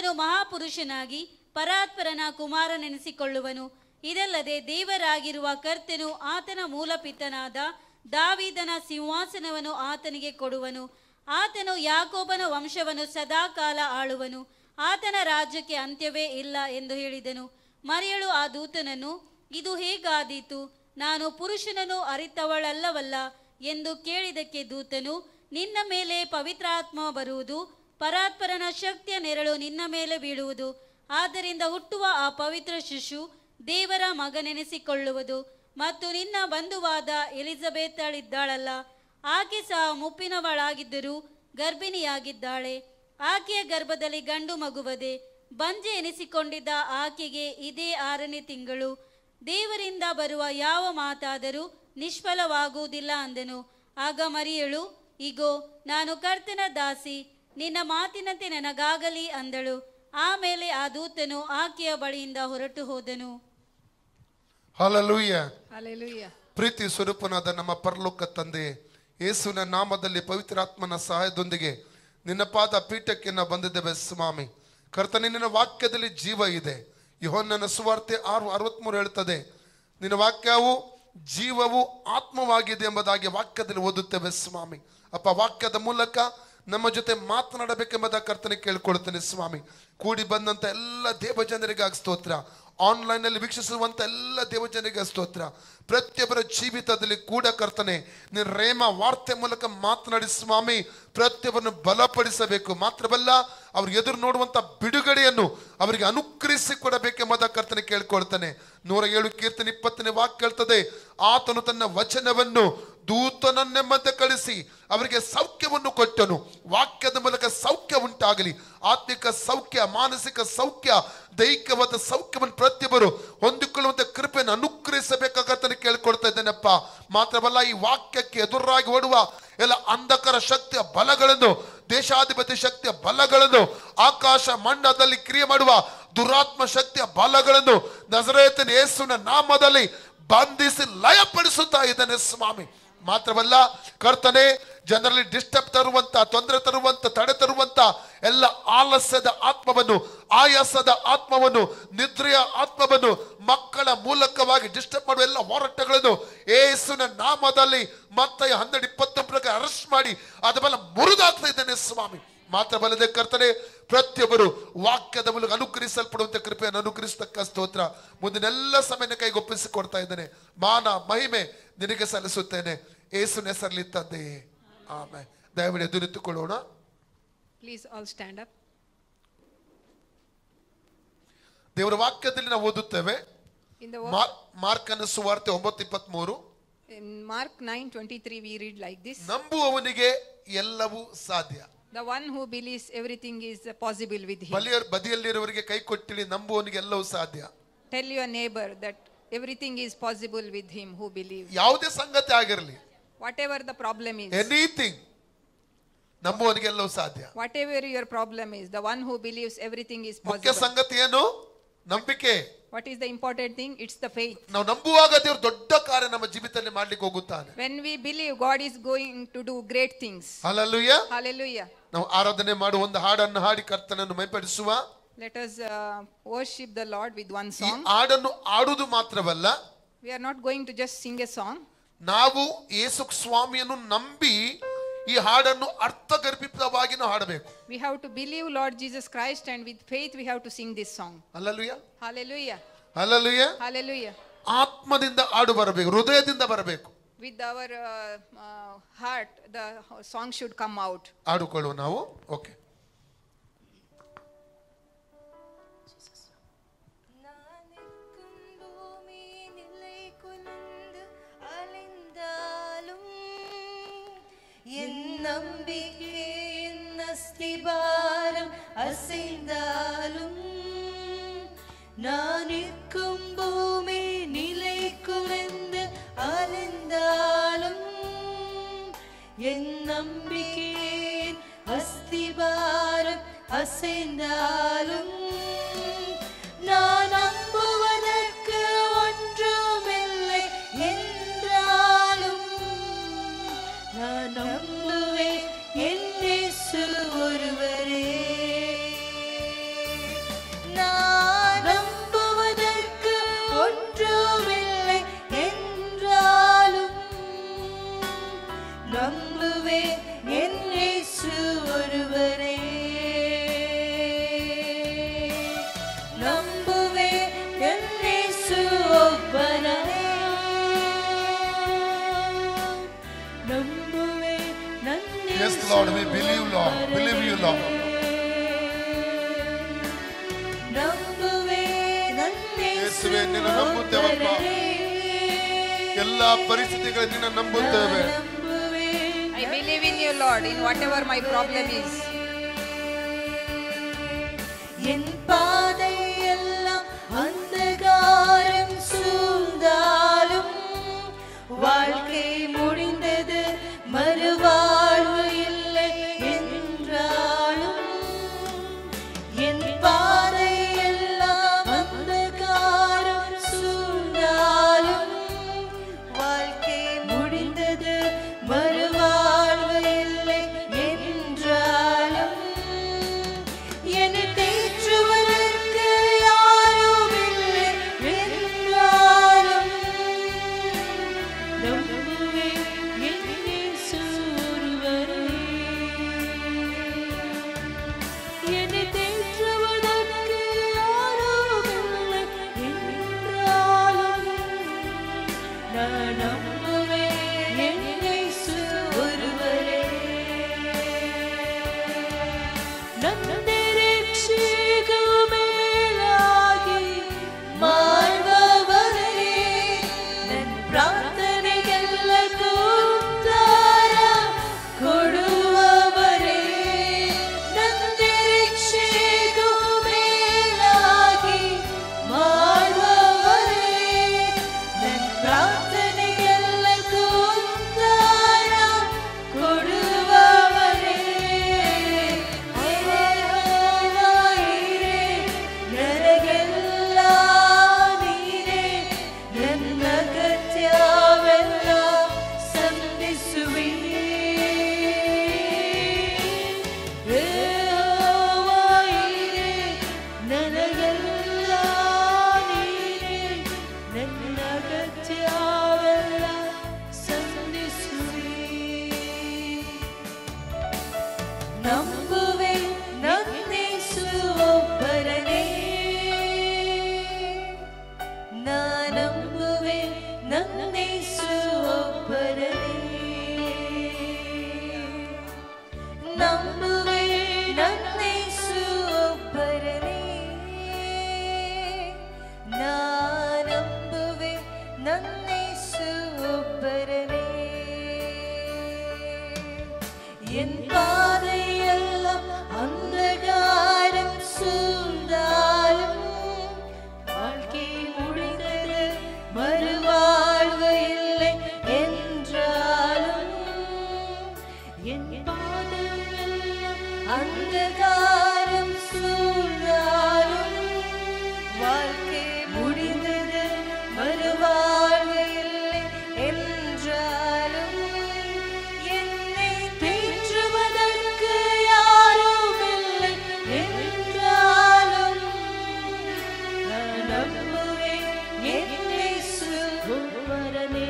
ಅವನು ಮಹಾಪುರುಷನಾಗಿ ಪರಾತ್ಪರನ ಕುಮಾರನೆನಿಸಿಕೊಳ್ಳುವನು. ಇದಲ್ಲದೆ ದೇವರಾಗಿರುವ ಕರ್ತನು ಆತನ ಮೂಲಪಿತನಾದ ದಾವೀದನ ಸಿಂಹಾಸನವನ್ನು ಆತನಿಗೆ ಕೊಡುವನು. ಆತನು ಯಾಕೋಬನ ವಂಶವನ್ನು ಸದಾಕಾಲ ಆಳುವನು. ಆತನ ರಾಜ್ಯಕ್ಕೆ ಅಂತ್ಯವೇ ಇಲ್ಲ ಎಂದು ಹೇಳಿದನು. ಮರಿಯಳು ಆ ದೂತನನ್ನು, ಇದು ಹೇಗಾದೀತು, ನಾನು ಪುರುಷನನ್ನು ಅರಿತವಳಲ್ಲವಲ್ಲ ಎಂದು ಕೇಳಿದಕ್ಕೆ ದೂತನು, ನಿನ್ನ ಮೇಲೆ ಪವಿತ್ರಾತ್ಮ ಬರುವುದು, ಪರಾತ್ಪರನ ಶಕ್ತಿಯ ನೆರಳು ನಿನ್ನ ಮೇಲೆ ಬೀಳುವುದು. ಆದ್ದರಿಂದ ಹುಟ್ಟುವ ಆ ಪವಿತ್ರ ಶಿಶು ದೇವರ ಮಗನೆನಿಸಿಕೊಳ್ಳುವುದು. ಮತ್ತು ನಿನ್ನ ಬಂಧುವಾದ ಎಲಿಜಬೆತಳಿದ್ದಾಳಲ್ಲ, ಆಕೆ ಸಹ ಮುಪ್ಪಿನವಳಾಗಿದ್ದರೂ ಗರ್ಭಿಣಿಯಾಗಿದ್ದಾಳೆ. ಆಕೆಯ ಗರ್ಭದಲ್ಲಿ ಗಂಡು ಮಗುವದೆ. ಬಂಜೆ ಎನಿಸಿಕೊಂಡಿದ್ದ ಆಕೆಗೆ ಇದೇ 6ನೇ ತಿಂಗಳು. ದೇವರಿಂದ ಬರುವ ಯಾವ ಮಾತಾದರೂ ನಿಷ್ಫಲವಾಗುವುದಿಲ್ಲ ಅಂದನು. ಆಗ ಮರಿಯಳು, ಇಗೋ, ನಾನು ಕರ್ತನ ದಾಸಿ, ನಿನ್ನ ಮಾತಿನಂತೆ ನನಗಾಗಲಿ ಅಂದಳು. ಆಮೇಲೆ ಆ ದೂತನು ಆಕೆಯ ಬಳಿಯಿಂದ ಹೊರಟು ಹೋದನು. ಹಲ್ಲೆಲೂಯ. Hallelujah. ಪ್ರೀತಿ ಸ್ವರೂಪನಾದ ನಮ್ಮ ಪರಲೋಕ ತಂದೆ, ಯೇಸುವಿನ ನಾಮದಲ್ಲಿ ಪವಿತ್ರಾತ್ಮನ ಸಹಾಯದೊಂದಿಗೆ ನಿನ್ನ ಪಾದ ಪೀಠಕ್ಕೆ ನಾವು ಬಂದಿದ್ದೇವೆ ಸ್ವಾಮಿ. ಕರ್ತನೇ, ನಿನ್ನ ವಾಕ್ಯದಲ್ಲಿ ಜೀವ ಇದೆ. ಯೋಹನ್ನನ ಸುವಾರ್ತೆ 6:63 ಹೇಳ್ತದೆ, ನಿನ್ನ ವಾಕ್ಯವು ಜೀವವು ಆತ್ಮವಾಗಿದೆ ಎಂಬುದಾಗಿ ವಾಕ್ಯದಲ್ಲಿ ಓದುತ್ತೇವೆ ಸ್ವಾಮಿ. ಅಪ್ಪ, ವಾಕ್ಯದ ಮೂಲಕ ನಮ್ಮ ಜೊತೆ ಮಾತನಾಡಬೇಕೆಂಬುದ ಕರ್ತನೆ ಕೇಳ್ಕೊಳ್ತೇನೆ ಸ್ವಾಮಿ. ಕೂಡಿ ಬಂದಂತ ಎಲ್ಲ ದೇವಜನರಿಗಾಗಿ ಸ್ತೋತ್ರ. ಆನ್ಲೈನ್ ನಲ್ಲಿ ವೀಕ್ಷಿಸುವಂತ ಎಲ್ಲ ದೇವಜನರಿಗೆ ಸ್ತೋತ್ರ. ಪ್ರತಿಯೊಬ್ಬರ ಜೀವಿತದಲ್ಲಿ ಕೂಡ ಕರ್ತನೆ ನೀನು ರೇಮ ವಾರ್ತೆ ಮೂಲಕ ಮಾತನಾಡಿ ಸ್ವಾಮಿ ಪ್ರತಿಯೊಬ್ಬರನ್ನು ಬಲಪಡಿಸಬೇಕು. ಮಾತ್ರವಲ್ಲ, ಅವ್ರು ಎದುರು ನೋಡುವಂತ ಬಿಡುಗಡೆಯನ್ನು ಅವರಿಗೆ ಅನುಗ್ರಹಿಸಿ ಕೊಡಬೇಕೆಂಬುದ ಕರ್ತನೆ ಕೇಳ್ಕೊಳ್ತಾನೆ. 107 ಕೀರ್ತನೆ 20ನೇ ವಾಕ್ಯ ಹೇಳ್ತದೆ, ಆತನು ತನ್ನ ವಚನವನ್ನು ದೂತನನ್ನೆಂಬಂತೆ ಕಳಿಸಿ ಅವರಿಗೆ ಸೌಖ್ಯವನ್ನು ಕೊಟ್ಟನು. ವಾಕ್ಯದ ಮೂಲಕ ಸೌಖ್ಯ ಉಂಟಾಗಲಿ. ಆತ್ಮಿಕ ಸೌಖ್ಯ, ಮಾನಸಿಕ ಸೌಖ್ಯ, ದೈಹಿಕವಾದ ಸೌಖ್ಯವನ್ನು ಪ್ರತಿಯೊಬ್ಬರು ಹೊಂದಿಕೊಳ್ಳುವಂತ ಕೃಪೆಯನ್ನು ಅನುಗ್ರಹಿಸಬೇಕಾಗತ್ತನೆ ಕೇಳ್ಕೊಳ್ತಾ ಇದ್ದೇನಪ್ಪ. ಮಾತ್ರವಲ್ಲ, ಈ ವಾಕ್ಯಕ್ಕೆ ಎದುರಾಗಿ ಓಡುವ ಎಲ್ಲ ಅಂಧಕಾರ ಶಕ್ತಿಯ ಬಲಗಳನ್ನು, ದೇಶಾಧಿಪತಿ ಶಕ್ತಿಯ ಬಲಗಳನ್ನು, ಆಕಾಶ ಮಂಡಲದಲ್ಲಿ ಕ್ರಿಯೆ ಮಾಡುವ ದುರಾತ್ಮ ಶಕ್ತಿಯ ಬಲಗಳನ್ನು ನಜರೇತಿನ ಯೇಸುವಿನ ನಾಮದಲ್ಲಿ ಬಂಧಿಸಿ ಲಯಪಡಿಸುತ್ತಾ ಇದ್ದಾನೆ ಸ್ವಾಮಿ. ಮಾತ್ರವಲ್ಲ ಕರ್ತನೆ, ಜನರಲ್ಲಿ ಡಿಸ್ಟರ್ಬ್ ತರುವಂತ, ತೊಂದರೆ ತರುವಂತ, ತಡೆ ತರುವಂತ ಎಲ್ಲ ಆಲಸ್ಯದ ಆತ್ಮವನ್ನು, ಆಯಾಸದ ಆತ್ಮವನ್ನು, ನಿದ್ರೆಯ ಆತ್ಮವನ್ನು ಮಕ್ಕಳ ಮೂಲಕವಾಗಿ ಡಿಸ್ಟರ್ಬ್ ಮಾಡುವ ಎಲ್ಲ ಹೋರಾಟಗಳನ್ನು ಯೇಸುವಿನ ನಾಮದಲ್ಲಿ ಮತ್ತಾಯ 12:29 ಅರೆಸ್ಟ್ ಮಾಡಿ ಅದ ಮೇಲೆ ಮುರಿದಾಗ್ತಾ ಇದ್ದಾನೆ ಸ್ವಾಮಿ. ಮಾತ್ರವಲ್ಲದೆ ಕರ್ತನೆ, ಪ್ರತಿಯೊಬ್ಬರು ವಾಕ್ಯದ ಮೂಲಕ ಅನುಗ್ರಹಿಸಲ್ಪಡುವಂತ ಕೃಪೆಯನ್ನು ಅನುಗ್ರಹಿಸತಕ್ಕ ಸ್ತೋತ್ರ. ಮುಂದಿನೆಲ್ಲ ಸಮಯನ ಕೈಗೊಪ್ಪಿಸಿಕೊಡ್ತಾ ಇದ್ದೇನೆ. ಮಾನ ಮಹಿಮೆ ನಿನಗೆ ಸಲ್ಲಿಸುತ್ತೇನೆ ಯೇಸುವಿನ ಹೆಸರಲ್ಲಿ ತಂದೆ, ಆಮೆನ್. ದಯವಿಟ್ಟು ಎದ್ದು ನಿಂತುಕೊಳ್ಳೋಣ. Please all stand up. ದೇವರ ವಾಕ್ಯದಲ್ಲಿ ನಾವು ಓದುತ್ತೇವೆ. In the ಮಾರ್ಕನ ಸುವಾರ್ತೆ 9:23. in Mark 9:23 we read like this. ನಂಬುವವನಿಗೆ ಎಲ್ಲವೂ ಸಾಧ್ಯ. The one who believes everything is possible with him. ಬದಿಯಲ್ಲಿರುವವರಿಗೆ ಕೈ ಕೊಟ್ಟಿಳಿ, ನಂಬುವವನಿಗೆ ಎಲ್ಲವೂ ಸಾಧ್ಯ. Tell your neighbor that everything is possible with him who believes. ಯಾವುದೇ ಸಂಗತಿ ಆಗಿರಲಿ, Whatever the problem is, anything, ನಂಬುವವನಿಗೆ ಎಲ್ಲವೂ ಸಾಧ್ಯ. whatever your problem is, the one who believes everything is ಮುಖ್ಯ possible. ಸಂಗತಿ ಏನು? ನಂಬಿಕೆ. What is the important thing? It's the faith. ನಾವು ನಂಬುವಾಗ ದೇವರು ದೊಡ್ಡ ಕಾರ್ಯ ನಮ್ಮ ಜೀವಿತದಲ್ಲಿ ಮಾಡ್ಲಿಕ್ಕೆ ಹೋಗುತ್ತಾನೆ. When we believe, God is going to do great things. Hallelujah. Hallelujah. ನಾವು ಆರಾಧನೆ ಮಾಡುವ ಒಂದು ಹಾಡನ್ನು ಹಾಡಿ ಕರ್ತನನ್ನು ಮಹಿಮೆಪಡಿಸುವ. Let us worship the Lord with one ಈ song. ಹಾಡನ್ನು ಆಡುವುದು ಮಾತ್ರವಲ್ಲ, We are not going to just sing a song. ನಾವು ಯೇಸು ಸ್ವಾಮಿಯನ್ನು ನಂಬಿ ಈ ಹಾಡನ್ನು ಅರ್ಥಗರ್ಭಿತವಾಗಿ ನಾವು ಹಾಡಬೇಕು. We have to believe Lord Jesus Christ, and with faith we have to sing this song. Hallelujah. Hallelujah. Hallelujah. Hallelujah. ಆತ್ಮದಿಂದ ಹಾಡು ಬರಬೇಕು, ಹೃದಯದಿಂದ ಬರಬೇಕು. With our heart, the song should come out. ಹಾಡುಕೊಳ್ಳುವ ನಾವು. ಓಕೆ. என் நம்பிக்கை என் அஸ்திபாரம் அசைந்தாலும் நான் நிற்கும் பூமி நிலை குலைந்து அலைந்தாலும் என் நம்பிக்கை என் அஸ்திபாரம் அசைந்தாலும் நான் நம்புவதற்கு ஒன்றுமில்லை என்றாலும் நான் நம்புவேன் என் இயேசு ஒருவரே. நான் நம்புவதற்கு ஒன்றுமில்லை என்றாலும் நம்புவேன் என் இயேசு ஒருவரே. நம்புவேன் என் இயேசு ஒருவரே. நம்புவேன் நன் Yes, Lord, we believe, Lord. Believe you, Lord. ನಂಬುವೇನ್ ನನ್ ಯೇಸುವೇ, ನಿನ್ನ ನಂಬುತ್ತೇವಪ್ಪ. ಎಲ್ಲಾ ಪರಿಸ್ಥಿತಿಗಳಲ್ಲಿ ನಿನ್ನ ನಂಬುತ್ತೇವೆ. I believe in you, Lord, in whatever my problem is. என் பாதையெல்லாம் அந்தகாரம் சூழ்ந்தாலும் வாழ்க்கை முடிந்தது மறுவாழ்வு இல்லை என்றாலும் என் பாதையெல்லாம் அந்தகாரம் சூழ்ந்தாலும் வாழ்க்கை முடிந்தது மறுவாழ்வு இல்லை என்றாலும் என்னை தேற்றுவதற்கு யாரும் இல்லை என்றாலும் நம்புவேன் என் இயேசு ஒருவரே. என்னை தேற்றுவதற்கு யாரும் இல்லை என்றாலும் நான் நம்புவேன் என் இயேசு ஒருவரே. ನನ್ನ ನಿರೀಕ್ಷೆಗೂ ಮೇಲಾಗಿ ಮಾಡುವವರೇ, ನನ್ನ ಪ್ರಾರ್ಥನೆಗೆಲ್ಲಕ್ಕೂ ಉತ್ತರ ಕೊಡುವವರೇ. ನನ್ನ ನಿರೀಕ್ಷೆಗೂ ಮೇಲಾಗಿ ಮಾಡುವವರೇ, ನನ್ನ ಪ್ರಾರ್ಥನೆಗೆಲ್ಲಕ್ಕೂ ಉತ್ತರ ಕೊಡುವವರೇ. ನನಗೆಲ್ಲ ನೀನೇ, ನನ್ನ ಅಗತ್ಯವೆಲ್ಲ ಸಂಧಿಸುವಿ. ನನಗೆಲ್ಲ ನೀನೇ, ನನ್ನ ಅಗತ್ಯವೆಲ್ಲ ಸಂಧಿಸುವಿ. ನಂಬುವೆ ನನ್ನ ಯೇಸು ಒಬ್ಬರನೇ. ನಾ ನಂಬುವೆ ನನ್ನ ಯೇಸು ಒಬ್ಬರನೇ. ನಂಬುವೆ ನನ್ನ ಯೇಸು ಒಬ್ಬರನೇ. ನಾ ನಂಬುವೆ ನನ್ನ ಯೇಸು ಒಬ್ಬರನೇ. என் பாதையெல்லாம் அந்தகாரம் சூழ்ந்தாலும் வாழ்க்கை முடிந்தது மறுவாழ்வு இல்லை என்றாலும் என் பாதையெல்லாம் அந்தகாரம் சூழ்ந்தாலும் வாழ்க்கை முடிந்தது மறுவாழ்வு இல்லை என்றாலும் என்னை தேற்றுவதற்கு யாரும் இல்லை என்றாலும் நான் நம்புவேன் என் இயேசு ஒருவரே.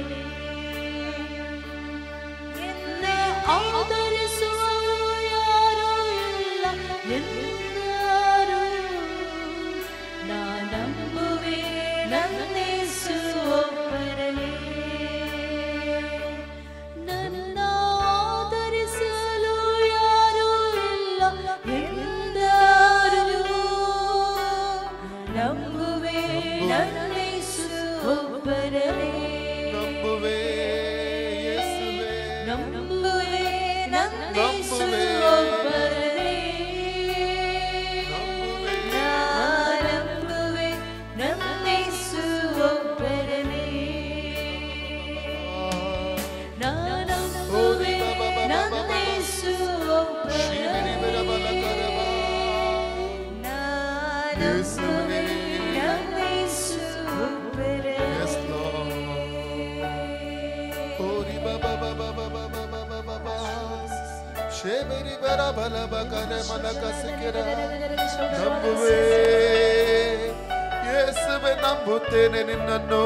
என்னை ஆதரிಸುವ ಯಾರೂ ಇಲ್ಲ ಎಂದಾರು நான் நம்புவேன் ನನ್ನ ಯೇಸು ಒಬ್ಬರೇ. ನನ್ನ ಆದರಿಸಲು ಯಾರೂ ಇಲ್ಲ ಎಂದಾರು ನಂಬುವೇನ್ ನನ್ನ ಯೇಸು ಒಬ್ಬರೇ. ನಂಬುವೆ ಯೇಸುವೇ. ನಂಬುವೇನ್ ನನ್ನ ಯೇಸು ನಂಬುವೆ. ಒಬ್ಬರೇ. ನಂಬುವೆ. நான் நம்புவேன் ನನ್ನ ಯೇಸು ಒಬ್ಬರೇ. நான் நம்புவேன் ನನ್ನ ಯೇಸು ಶಿವನೇ ಒಬ್ಬರೇ. ಬರಬಲಕರವ. நான் ಯೇಸುವೇ. நம்புவேன் ನನ್ನ ಯೇಸು ಒಬ್ಬರೇ. Yes, Lord. Ori baba baba baba baba baba. Sheberi bara bala bakare manaka sikira. Nambuve ನಂಬುತ್ತೇನೆ ನಿನ್ನನ್ನು,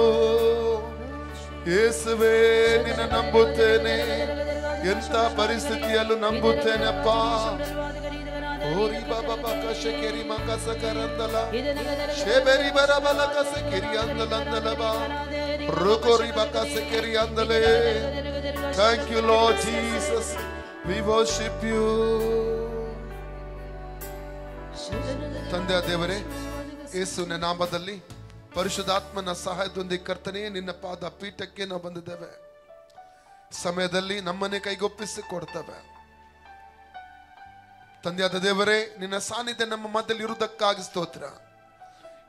ಯೇಸುವೇ ನಿನ್ನ ನಂಬುತ್ತೇನೆ, ಎಂತ ಪರಿಸ್ಥಿತಿಯಲ್ಲೂ ನಂಬುತ್ತೇನೆ ಅಪ್ಪ. ಓರಿ ಬಾಬಾ ಕಶಕೆರಿ ಮಕಸಕರಂದಲ ಶೇಬೆರಿ ಬರಬಲ ಕಸಕೆರಿ ಅಂದಲಂದಲಬ ರುಕೋರಿ ಬಕಸಕೆರಿ ಅಂದಲೇ. Thank you Lord Jesus, we worship you. ತಂದೆಯ ದೇವರೇ, ಯೇಸುವಿನ ನಾಮದಲ್ಲಿ ಪರಿಶುದ್ಧಾತ್ಮನ ಸಹಾಯದೊಂದಿಗೆ ಕರ್ತನೇ ನಿನ್ನ ಪಾದ ಪೀಠಕ್ಕೆ ನಾವು ಬಂದಿದ್ದೇವೆ. ಸಮಯದಲ್ಲಿ ನಮ್ಮನ್ನೇ ಕೈಗೊಪ್ಪಿಸಿ ಕೊಡ್ತೇವೆ. ತಂದೆಯಾದ ದೇವರೇ, ನಿನ್ನ ಸಾನ್ನಿಧ್ಯ ನಮ್ಮ ಮಧ್ಯದಲ್ಲಿ ಇರುವುದಕ್ಕಾಗಿ ಸ್ತೋತ್ರ.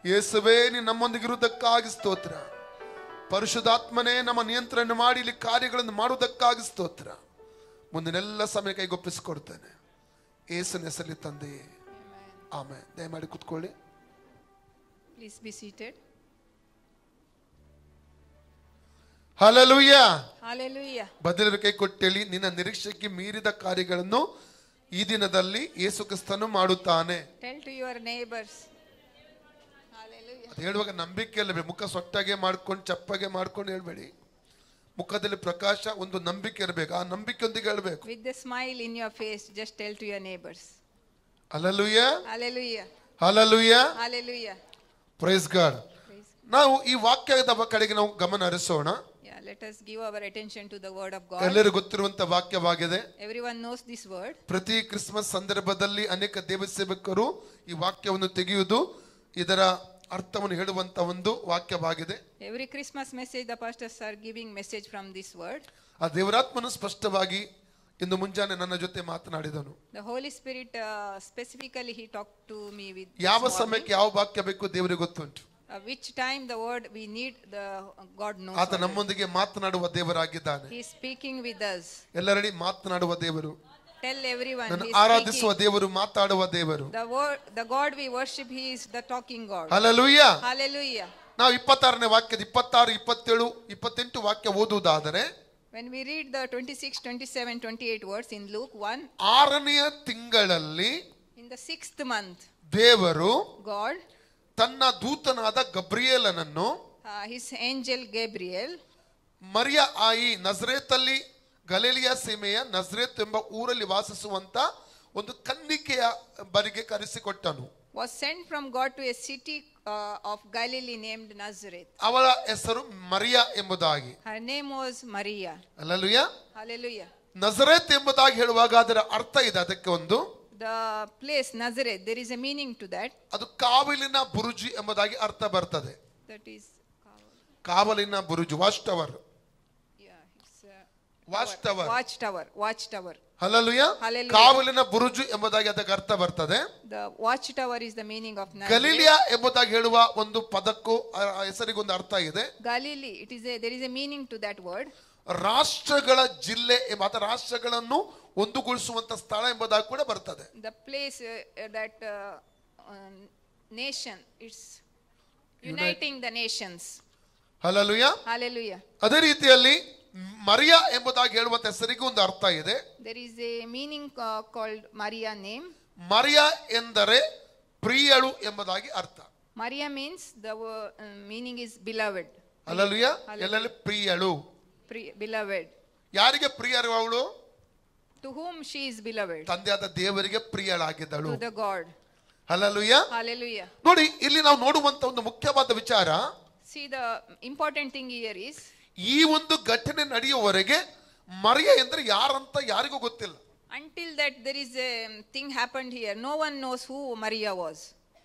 ಯೇಸುವೇ ನೀನು ನಮ್ಮೊಂದಿಗೆ ಇರುವುದಕ್ಕಾಗಿ ಸ್ತೋತ್ರ. ಪರಿಶುದ್ಧಾತ್ಮನೇ ನಮ್ಮ ನಿಯಂತ್ರಣ ಮಾಡಿ ಇಲ್ಲಿ ಕಾರ್ಯಗಳನ್ನು ಮಾಡುವುದಕ್ಕಾಗಿ ಸ್ತೋತ್ರ. ಮುಂದಿನೆಲ್ಲ ಸಮಯ ಕೈಗೊಪ್ಪಿಸಿಕೊಡ್ತೇನೆ ಯೇಸುವಿನ ಹೆಸರಲ್ಲಿ ತಂದೆಯೇ, ಆಮೆನ್. ದಯಮಾಡಿ ಕೂತ್ಕೊಳ್ಳಿ. Please be seated. Hallelujah. Hallelujah. ಬದಲರ ಕೈ ಕೊಟ್ಟೇಳಿ, ನಿನ್ನ ನಿರೀಕ್ಷೆಗೆ ಮೀರಿದ ಕಾರ್ಯಗಳನ್ನು ಈ ದಿನದಲ್ಲಿ ಯೇಸು ಕ್ರಿಸ್ತನು ಮಾಡುತ್ತಾನೆ. Tell to your neighbors. Hallelujah. ಅದು ಹೇಳುವಾಗ ನಂಬಿಕೆ ಇಲ್ಲವೇ, ಮುಖ ಸೊಟ್ಟಾಗೆ ಮಾಡ್ಕೊಂಡು ಚಪ್ಪಗೆ ಮಾಡ್ಕೊಂಡು ಹೇಳ್ಬೇಡಿ. ಮುಖದಲ್ಲಿ ಪ್ರಕಾಶ, ಒಂದು ನಂಬಿಕೆ ಇರಬೇಕು. ಆ ನಂಬಿಕೆಯೊಂದಿಗೆ ಹೇಳ್ಬೇಕು. With the smile in your face, just tell to your neighbors. Hallelujah, Hallelujah. Hallelujah, Hallelujah. Praise God. ನಾವು ಈ ವಾಕ್ಯದ ಕಡೆಗೆ ನಾವು ಗಮನ ಹರಿಸೋಣ. Yeah, let us give our attention to the word of God. ಎಲ್ಲರಿಗೂ ಗೊತ್ತಿರುವಂತ ವಾಕ್ಯವಾಗಿದೆ. Everyone knows this word. ಪ್ರತಿ Christmas ಸಂದರ್ಭದಲ್ಲಿ ಅನೇಕ ದೇವ ಸೇವಕರು ಈ ವಾಕ್ಯವನ್ನು ತೆಗೆಯುವುದು, ಇದರ ಅರ್ಥವನ್ನು ಹೇಳುವಂತ ಒಂದು ವಾಕ್ಯವಾಗಿದೆ. Every Christmas message, the pastors are giving message from this word. ಆ ದೇವರಾತ್ಮನು ಸ್ಪಷ್ಟವಾಗಿ ಇಂದು ಮುಂಜಾನೆ ನನ್ನ ಜೊತೆ ಮಾತನಾಡಿದನು. The Holy Spirit specifically he talked to me with this ಯಾವ morning. ಸಮಯಕ್ಕೆ ಯಾವ ವಾಕ್ಯ ಬೇಕು ದೇವರಿಗೆ ಗೊತ್ತುಂಟು. Which time the word we need, the God knows. ಆತ ನಮ್ಮೊಂದಿಗೆ ಮಾತನಾಡುವ ದೇವರಾಗಿದ್ದಾನೆ. He is speaking with us. ಎಲ್ಲರಡಿ ಮಾತನಾಡುವ ದೇವರು, Tell everyone ನನ್ನ he is ಆರಾಧಿಸುವ speaking. ದೇವರು, ಮಾತಾಡುವ ದೇವರು. The God we worship, he is the talking God. Hallelujah. Hallelujah. ನಾವು 26ನೇ ವಾಕ್ಯದ 26, 27, 28 ವಾಕ್ಯ ಓದುವುದಾದರೆ, When we read the 26, 27, 28 words in Luke 1, 6ನೆಯ ತಿಂಗಳಲ್ಲಿ in the 6th month, ದೇವರು God, ತನ್ನ ದೂತನಾದ ಗಬ್ರಿಯೇಲನನ್ನು his angel Gabriel, ಮರಿಯ ಆಯಿ ನಜರೇತಲ್ಲಿ ಗಲಿಲಿಯ ಸೀಮೆಯ ನಜರೇತ್ ಎಂಬ ಊರಲ್ಲಿ ವಾಸಿಸುವಂತ ಒಂದು ಕನ್ನಿಕೆಯ ಬರಿಗೆ ಕರೆಸಿಕೊಟ್ಟನು. was sent from God to a city of Galilee named Nazareth. ಅವಳ ಹೆಸರು ಮರಿಯಾ ಎಂಬುದಾಗಿ. Her name was Maria. Hallelujah. Hallelujah. ನಜರೇತ್ ಎಂಬುದಾಗಿ ಹೇಳುವಾಗ ಅದರ ಅರ್ಥ ಇದೆ. ಅದಕ್ಕೆ ಒಂದು The place Nazareth, there is a meaning to that. ಅದು ಕಾವಲಿನ ಬುರುಜು ಎಂಬುದಾಗಿ ಅರ್ಥ ಬರ್ತದೆ. That is ಕಾವಲಿನ ಬುರುಜು, watch tower. it's watch tower. watchtower. Hallelujah. Hallelujah. ಕಾವಲಿನ ಬುರುಜು ಎಂಬುದಾಗಿ ಅದಕ್ಕೆ ಅರ್ಥ ಬರ್ತದೆ. The watchtower is the meaning of Nazareth. ಗಲಿಲಿಯಾ ಎಂಬುದಾಗಿ ಹೇಳುವ ಒಂದು ಪದಕ್ಕೂ ಆ ಹೆಸರಿಗೊಂದು ಅರ್ಥ ಇದೆ. Galilee, there is a meaning to that word. ರಾಷ್ಟ್ರಗಳ ಜಿಲ್ಲೆ ಎಂಬ ರಾಷ್ಟ್ರಗಳನ್ನು ಒಂದುಗೂಡಿಸುವಂತ ಸ್ಥಳ ಎಂಬುದಾಗಿ ಕೂಡ ಬರ್ತದೆ. The place that nation, it's uniting the nations. Hallelujah. Hallelujah. ಅದೇ ರೀತಿಯಲ್ಲಿ ಮರಿಯಾ ಎಂಬುದಾಗಿ ಹೇಳುವಂತ ಹೆಸರಿಗೂ ಒಂದು ಅರ್ಥ ಇದೆ. There is a meaning called Maria name. Maria ಎಂದರೆ ಪ್ರಿಯಳು ಎಂಬುದಾಗಿ ಅರ್ಥ. Maria means the meaning is beloved. Hallelujah. ಎಲ್ಲೆಲ್ಲಿ ಪ್ರಿಯಳು. Beloved. ಯಾರಿಗೆ ಪ್ರಿಯರು ಅವಳು? To whom she is beloved? ತಂದೆಯಾದ ದೇವರಿಗೆ ಪ್ರಿಯಳಾಗಿದ್ದಳು. To the God. Hallelujah. Hallelujah. ನೋಡಿ, ಇಲ್ಲಿ ನಾವು ನೋಡುವಂತ ಒಂದು ಮುಖ್ಯವಾದ ವಿಚಾರ, See, the important thing here is, ಈ ಒಂದು ಘಟನೆ ನಡೆಯುವವರೆಗೆ ಮರಿಯ ಎಂದ್ರೆ ಯಾರಂತ ಯಾರಿಗೂ ಗೊತ್ತಿಲ್ಲ. until that there is a thing happened here, no one knows who Maria was.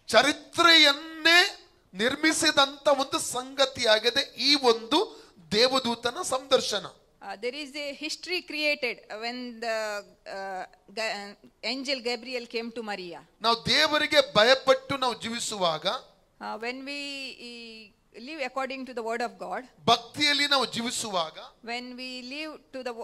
ಚರಿತ್ರೆಯನ್ನೇ ನಿರ್ಮಿಸಿದಂತ ಒಂದು ಸಂಗತಿಯಾಗಿದೆ ಈ ಒಂದು ದೇವದೂತನ ಸಂದರ್ಶನ. There is a history created when the angel Gabriel came to Maria. ನಾವು ದೇವರಿಗೆ ಭಯಪಟ್ಟು ನಾವು ಜೀವಿಸುವಾಗ, When we live according to the word of God, ಭಕ್ತಿಯಲ್ಲಿ ನಾವು ಜೀವಿಸುವಾಗ, when we live to the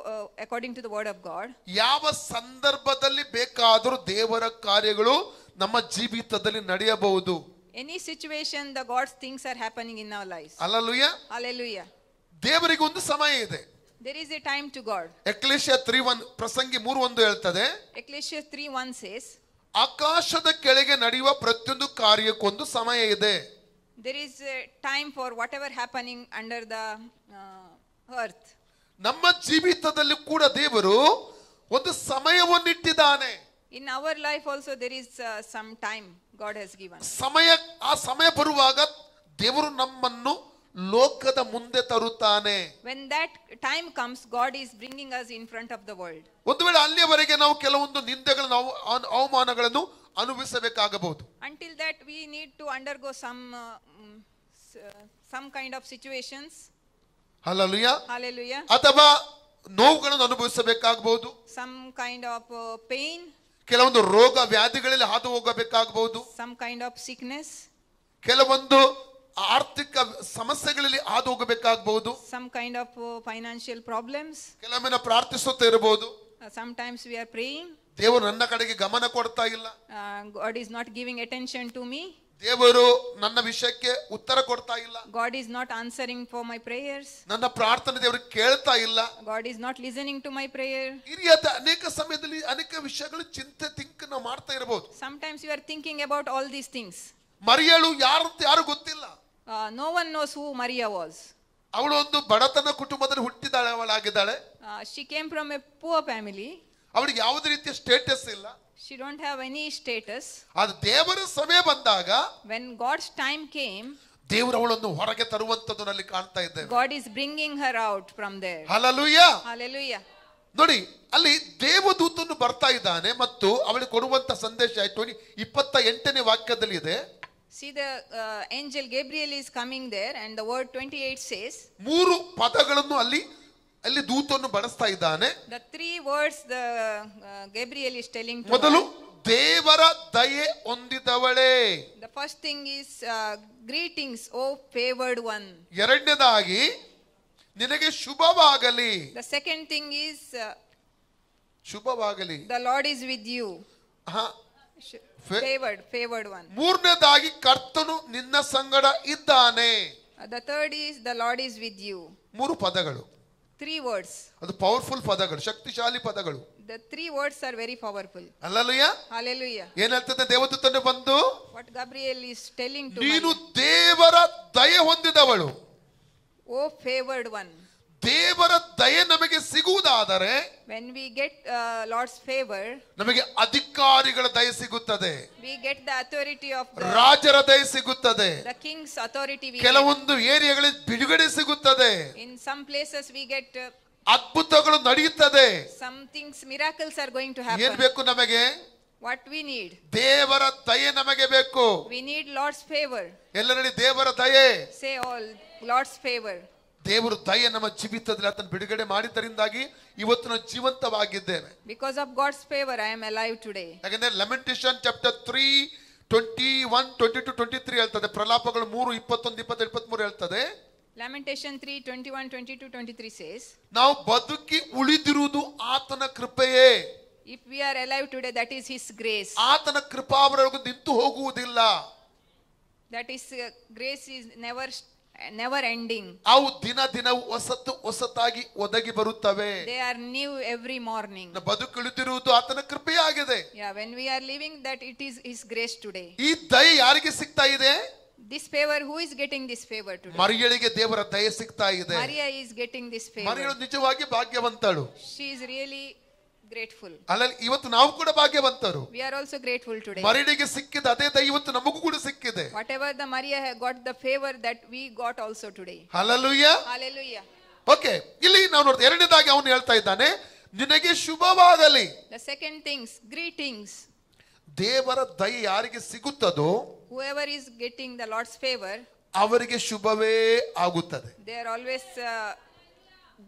according to the word of God, ಯಾವ ಸಂದರ್ಭದಲ್ಲಿ ಬೇಕಾದರೂ ದೇವರ ಕಾರ್ಯಗಳು ನಮ್ಮ ಜೀವಿತದಲ್ಲಿ ನಡೆಯಬಹುದು. any situation the God's things are happening in our lives. Hallelujah. Hallelujah. ದೇವರಿಗೆ ಒಂದು ಸಮಯ ಇದೆ. There is a time to God. ಎಕ್ಲೇಶಿಯಾ 3:1 ಪ್ರಸಂಗಿ 3:1 ಹೇಳ್ತದೆ, Ecclesiastes 3:1 says, ಆಕಾಶದ ಕೆಳಗೆ ನಡೆಯುವ ಪ್ರತಿಯೊಂದು ಕಾರ್ಯಕ್ಕೊಂದು ಸಮಯ ಇದೆ. There is a time for whatever happening under the earth. ನಮ್ಮ ಜೀವಿತದಲ್ಲಿ ಕೂಡ ದೇವರು ಒಂದು ಸಮಯವನ್ನಿಟ್ಟಿದ್ದಾನೆ. In our life also there is some time God has given. ಆ ಸಮಯ ಬರುವಾಗ ದೇವರು ನಮ್ಮನ್ನು ಲೋಕದ ಮುಂದೆ ತರುತ್ತಾನೆ. When that time comes, God is bringing us in front of the world. ಒಂದು ವೇಳೆ ಅಲ್ಲಿಯವರೆಗೆ ನಾವು ಕೆಲವೊಂದು ನಿಂದೆಗಳನ್ನು ಅವಮಾನಗಳನ್ನು ಅನುಭವಿಸಬೇಕಾಗಬಹುದು. Until that we need to undergo some kind of situations. Hallelujah. Hallelujah. ಅಥವಾ ನೋವುಗಳನ್ನು ಅನುಭವಿಸಬೇಕಾಗಬಹುದು. Some kind of pain. ಕೆಲವೊಂದು ರೋಗ ವ್ಯಾಧಿಗಳಲ್ಲಿ ಹಾದು ಹೋಗಬೇಕಾಗಬಹುದು. Some kind of sickness. ಕೆಲವೊಂದು ಆರ್ಥಿಕ ಸಮಸ್ಯೆಗಳಲ್ಲಿ ಹಾದು ಹೋಗಬೇಕಾಗಬಹುದು. Some kind of financial problems. ಕೆಲವೊಮ್ಮೆ ನಾವು ಪ್ರಾರ್ಥಿಸುತ್ತಾ ಇರಬಹುದು. Sometimes we are praying. ದೇವರು ನನ್ನ ಕಡೆಗೆ ಗಮನ ಕೊಡ್ತಾ ಇಲ್ಲ. God is not giving attention to me. ದೇವರು ನನ್ನ ವಿಷಯಕ್ಕೆ ಉತ್ತರ ಕೊಡ್ತಾ ಇಲ್ಲ. God is not answering for my prayers. ನನ್ನ ಪ್ರಾರ್ಥನೆ ದೇವರು ಕೇಳ್ತಾ ಇಲ್ಲ. God is not listening to my prayer. ಈ ರೀತಿಯ ಅನೇಕ ಸಮಯದಲ್ಲಿ ಅನೇಕ ವಿಷಯಗಳು ಚಿಂತೆ ನಾವು ಮಾಡ್ತಾ ಇರಬಹುದು. Sometimes you are thinking about all these things. ಮರಿಯಳು ಯಾರು ಗೊತ್ತಿಲ್ಲ. No one knows who Maria was. ಅವಳು ಒಂದು ಬಡತನ ಕುಟುಂಬದಲ್ಲಿ ಹುಟ್ಟಿದವಳಾಗಿದ್ದಾಳೆ. She came from a poor family. ಅವಳಿಗೆ ಯಾವುದೇ ರೀತಿಯ ಸ್ಟೇಟಸ್ ಇಲ್ಲ. She don't have any status. ಆದ್ರೆ ದೇವರ ಸಮಯ ಬಂದಾಗ, when God's time came, ದೇವರು ಅವಳನ್ನು ಹೊರಗೆ ತರುವಂತದ್ದು ನಲ್ಲಿ ಕಾಣ್ತಾ ಇದ್ದೇವೆ. God is bringing her out from there. Hallelujah. Hallelujah. ನೋಡಿ, ಅಲ್ಲಿ ದೇವದೂತನು ಬರ್ತಾ ಇದ್ದಾನೆ ಮತ್ತು ಅವಳಿಗೆ ಕೊಡುವಂತ ಸಂದೇಶ 28ನೇ ವಾಕ್ಯದಲ್ಲಿ ಇದೆ. See, the angel Gabriel is coming there, and the word 28 says, 3 ಪದಗಳನ್ನು ಅಲ್ಲಿ ದೂತನು ಬಳಸ್ತಾ ಇದ್ದಾನೆ. the 3 words the Gabriel is telling to ಮೊದಲು her. ದೇವರ ದಯೆ ಹೊಂದಿದವಳೇ. The first thing is greetings, O favored one. ಎರಡನೇದಾಗಿ ನಿನಗೆ ಶುಭವಾಗಲಿ. The second thing is ಶುಭವಾಗಲಿ. the Lord is with you. Favored one. ಮೂರನೇದಾಗಿ ಕರ್ತನು ನಿನ್ನ ಸಂಗಡ ಇದ್ದಾನೆ. The third is the Lord is with you. 3 ಪದಗಳು. 3 words. ಅದು ಪವರ್ಫುಲ್ ಪದಗಳು, ಶಕ್ತಿಶಾಲಿ ಪದಗಳು. The 3 words are very powerful. Hallelujah. Hallelujah. ಏನ್ ಹೇಳ್ತದೆ ದೇವದೂತನು ಬಂದು, What Gabriel is telling to ನೀನು Maria. ದೇವರ ದಯೆ ಹೊಂದಿದವಳು. O favored one. ದೇವರ ದಯೆ ನಮಗೆ ಸಿಗುವುದಾದರೆ, when we get Lord's favor, ನಮಗೆ ಅಧಿಕಾರಿಗಳ ದಯೆ ಸಿಗುತ್ತದೆ. we get the authority of ರಾಜರ ದಯೆ ಸಿಗುತ್ತದೆ. the king's authority. We ಕೆಲವೊಂದು ಏರಿಯಾಗಳಲ್ಲಿ ಬಿಡುಗಡೆ ಸಿಗುತ್ತದೆ. in some places we get ಅದ್ಭುತಗಳು ನಡೆಯುತ್ತದೆ. some things, miracles are going to ಏನ್ happen. ಬೇಕು ನಮಗೆ? What we need? ದೇವರ ದಯೆ ನಮಗೆ ಬೇಕು. We need Lord's favor. ಎಲ್ಲರಲ್ಲಿ ದೇವರ ದಯೆ. Say all, Lord's favor. ದೇವರು ದಯೆ ನಮ್ಮ ಜೀವಿತದಲ್ಲಿ ಆತನ ಬಿಡುಗಡೆ ಮಾಡಿದ್ದರಿಂದಾಗಿ ಇವತ್ತು ನಾವು ಜೀವಂತವಾಗಿದ್ದೇವೆ. Because of God's favor I am alive today. ಯಾಕಂದ್ರೆ ಲೆಮೆಂಟೇಷನ್ ಚಾಪ್ಟರ್ 3:21, 22-23 ಹೇಳ್ತದೆ. ಪ್ರಲಾಪಗಳು 3:21-22-23 ಹೇಳ್ತದೆ. Lamentation 3:21, 22, 23 says, ನಾವು ಬದುಕಿ ಉಳಿದಿರುವುದು ಆತನ ಕೃಪೆಯೇ. if we are alive today, that is His grace. ಆತನ ಕೃಪಾವರವು ನಿಂತು ಹೋಗುವುದಿಲ್ಲ. That is grace is never ending. ಅವು ದಿನ ಹೊಸತಾಗಿ ಒದಗಿ ಬರುತ್ತವೆ. They are new every morning. ಬದುಕುಳಿದಿರುವುದು ಆತನ ಕೃಪೆಯಾಗಿದೆ. Yeah, when we are living, that it is His grace today. ಈ ದಯೆ ಯಾರಿಗೆ ಸಿಗ್ತಾ ಇದೆ? This favor, who is getting this favor today? ಮರಿಯಳಿಗೆ ದೇವರ ದಯೆ ಸಿಗ್ತಾ ಇದೆ. Maria is getting this favor. ಮರಿಯಳು ನಿಜವಾಗಿ ಭಾಗ್ಯವಂತಳು. She is really grateful. ಅಲ್ಲ, ಇವತ್ತು ನಾವು ಕೂಡ ಭಾಗ್ಯವಂತರು. We are also grateful today. ಮರಿಯಳಿಗೆ ಸಿಕ್ಕಿದ ಅದೇ ದಯೆ ಇವತ್ತು ನಮಗೂ ಕೂಡ ಸಿಕ್ಕಿದೆ. Whatever the Maria got the favor that we got also today. Hallelujah. Hallelujah. Okay, ಇಲ್ಲಿ ನಾವು ನೋಡ್ತೀವಿ. ಎರಡನೇದಾಗಿ ಅವನು ಹೇಳ್ತಾ ಇದ್ದಾನೆ, ನಿನಗೆ ಶುಭವಾಗಲಿ. The second things, greetings. ದೇವರ ದಯೆ ಯಾರಿಗೆ ಸಿಗುತ್ತದೋ, Whoever is getting the Lord's favor, ಅವರಿಗೆ ಶುಭವೇ ಆಗುತ್ತದೆ. they are always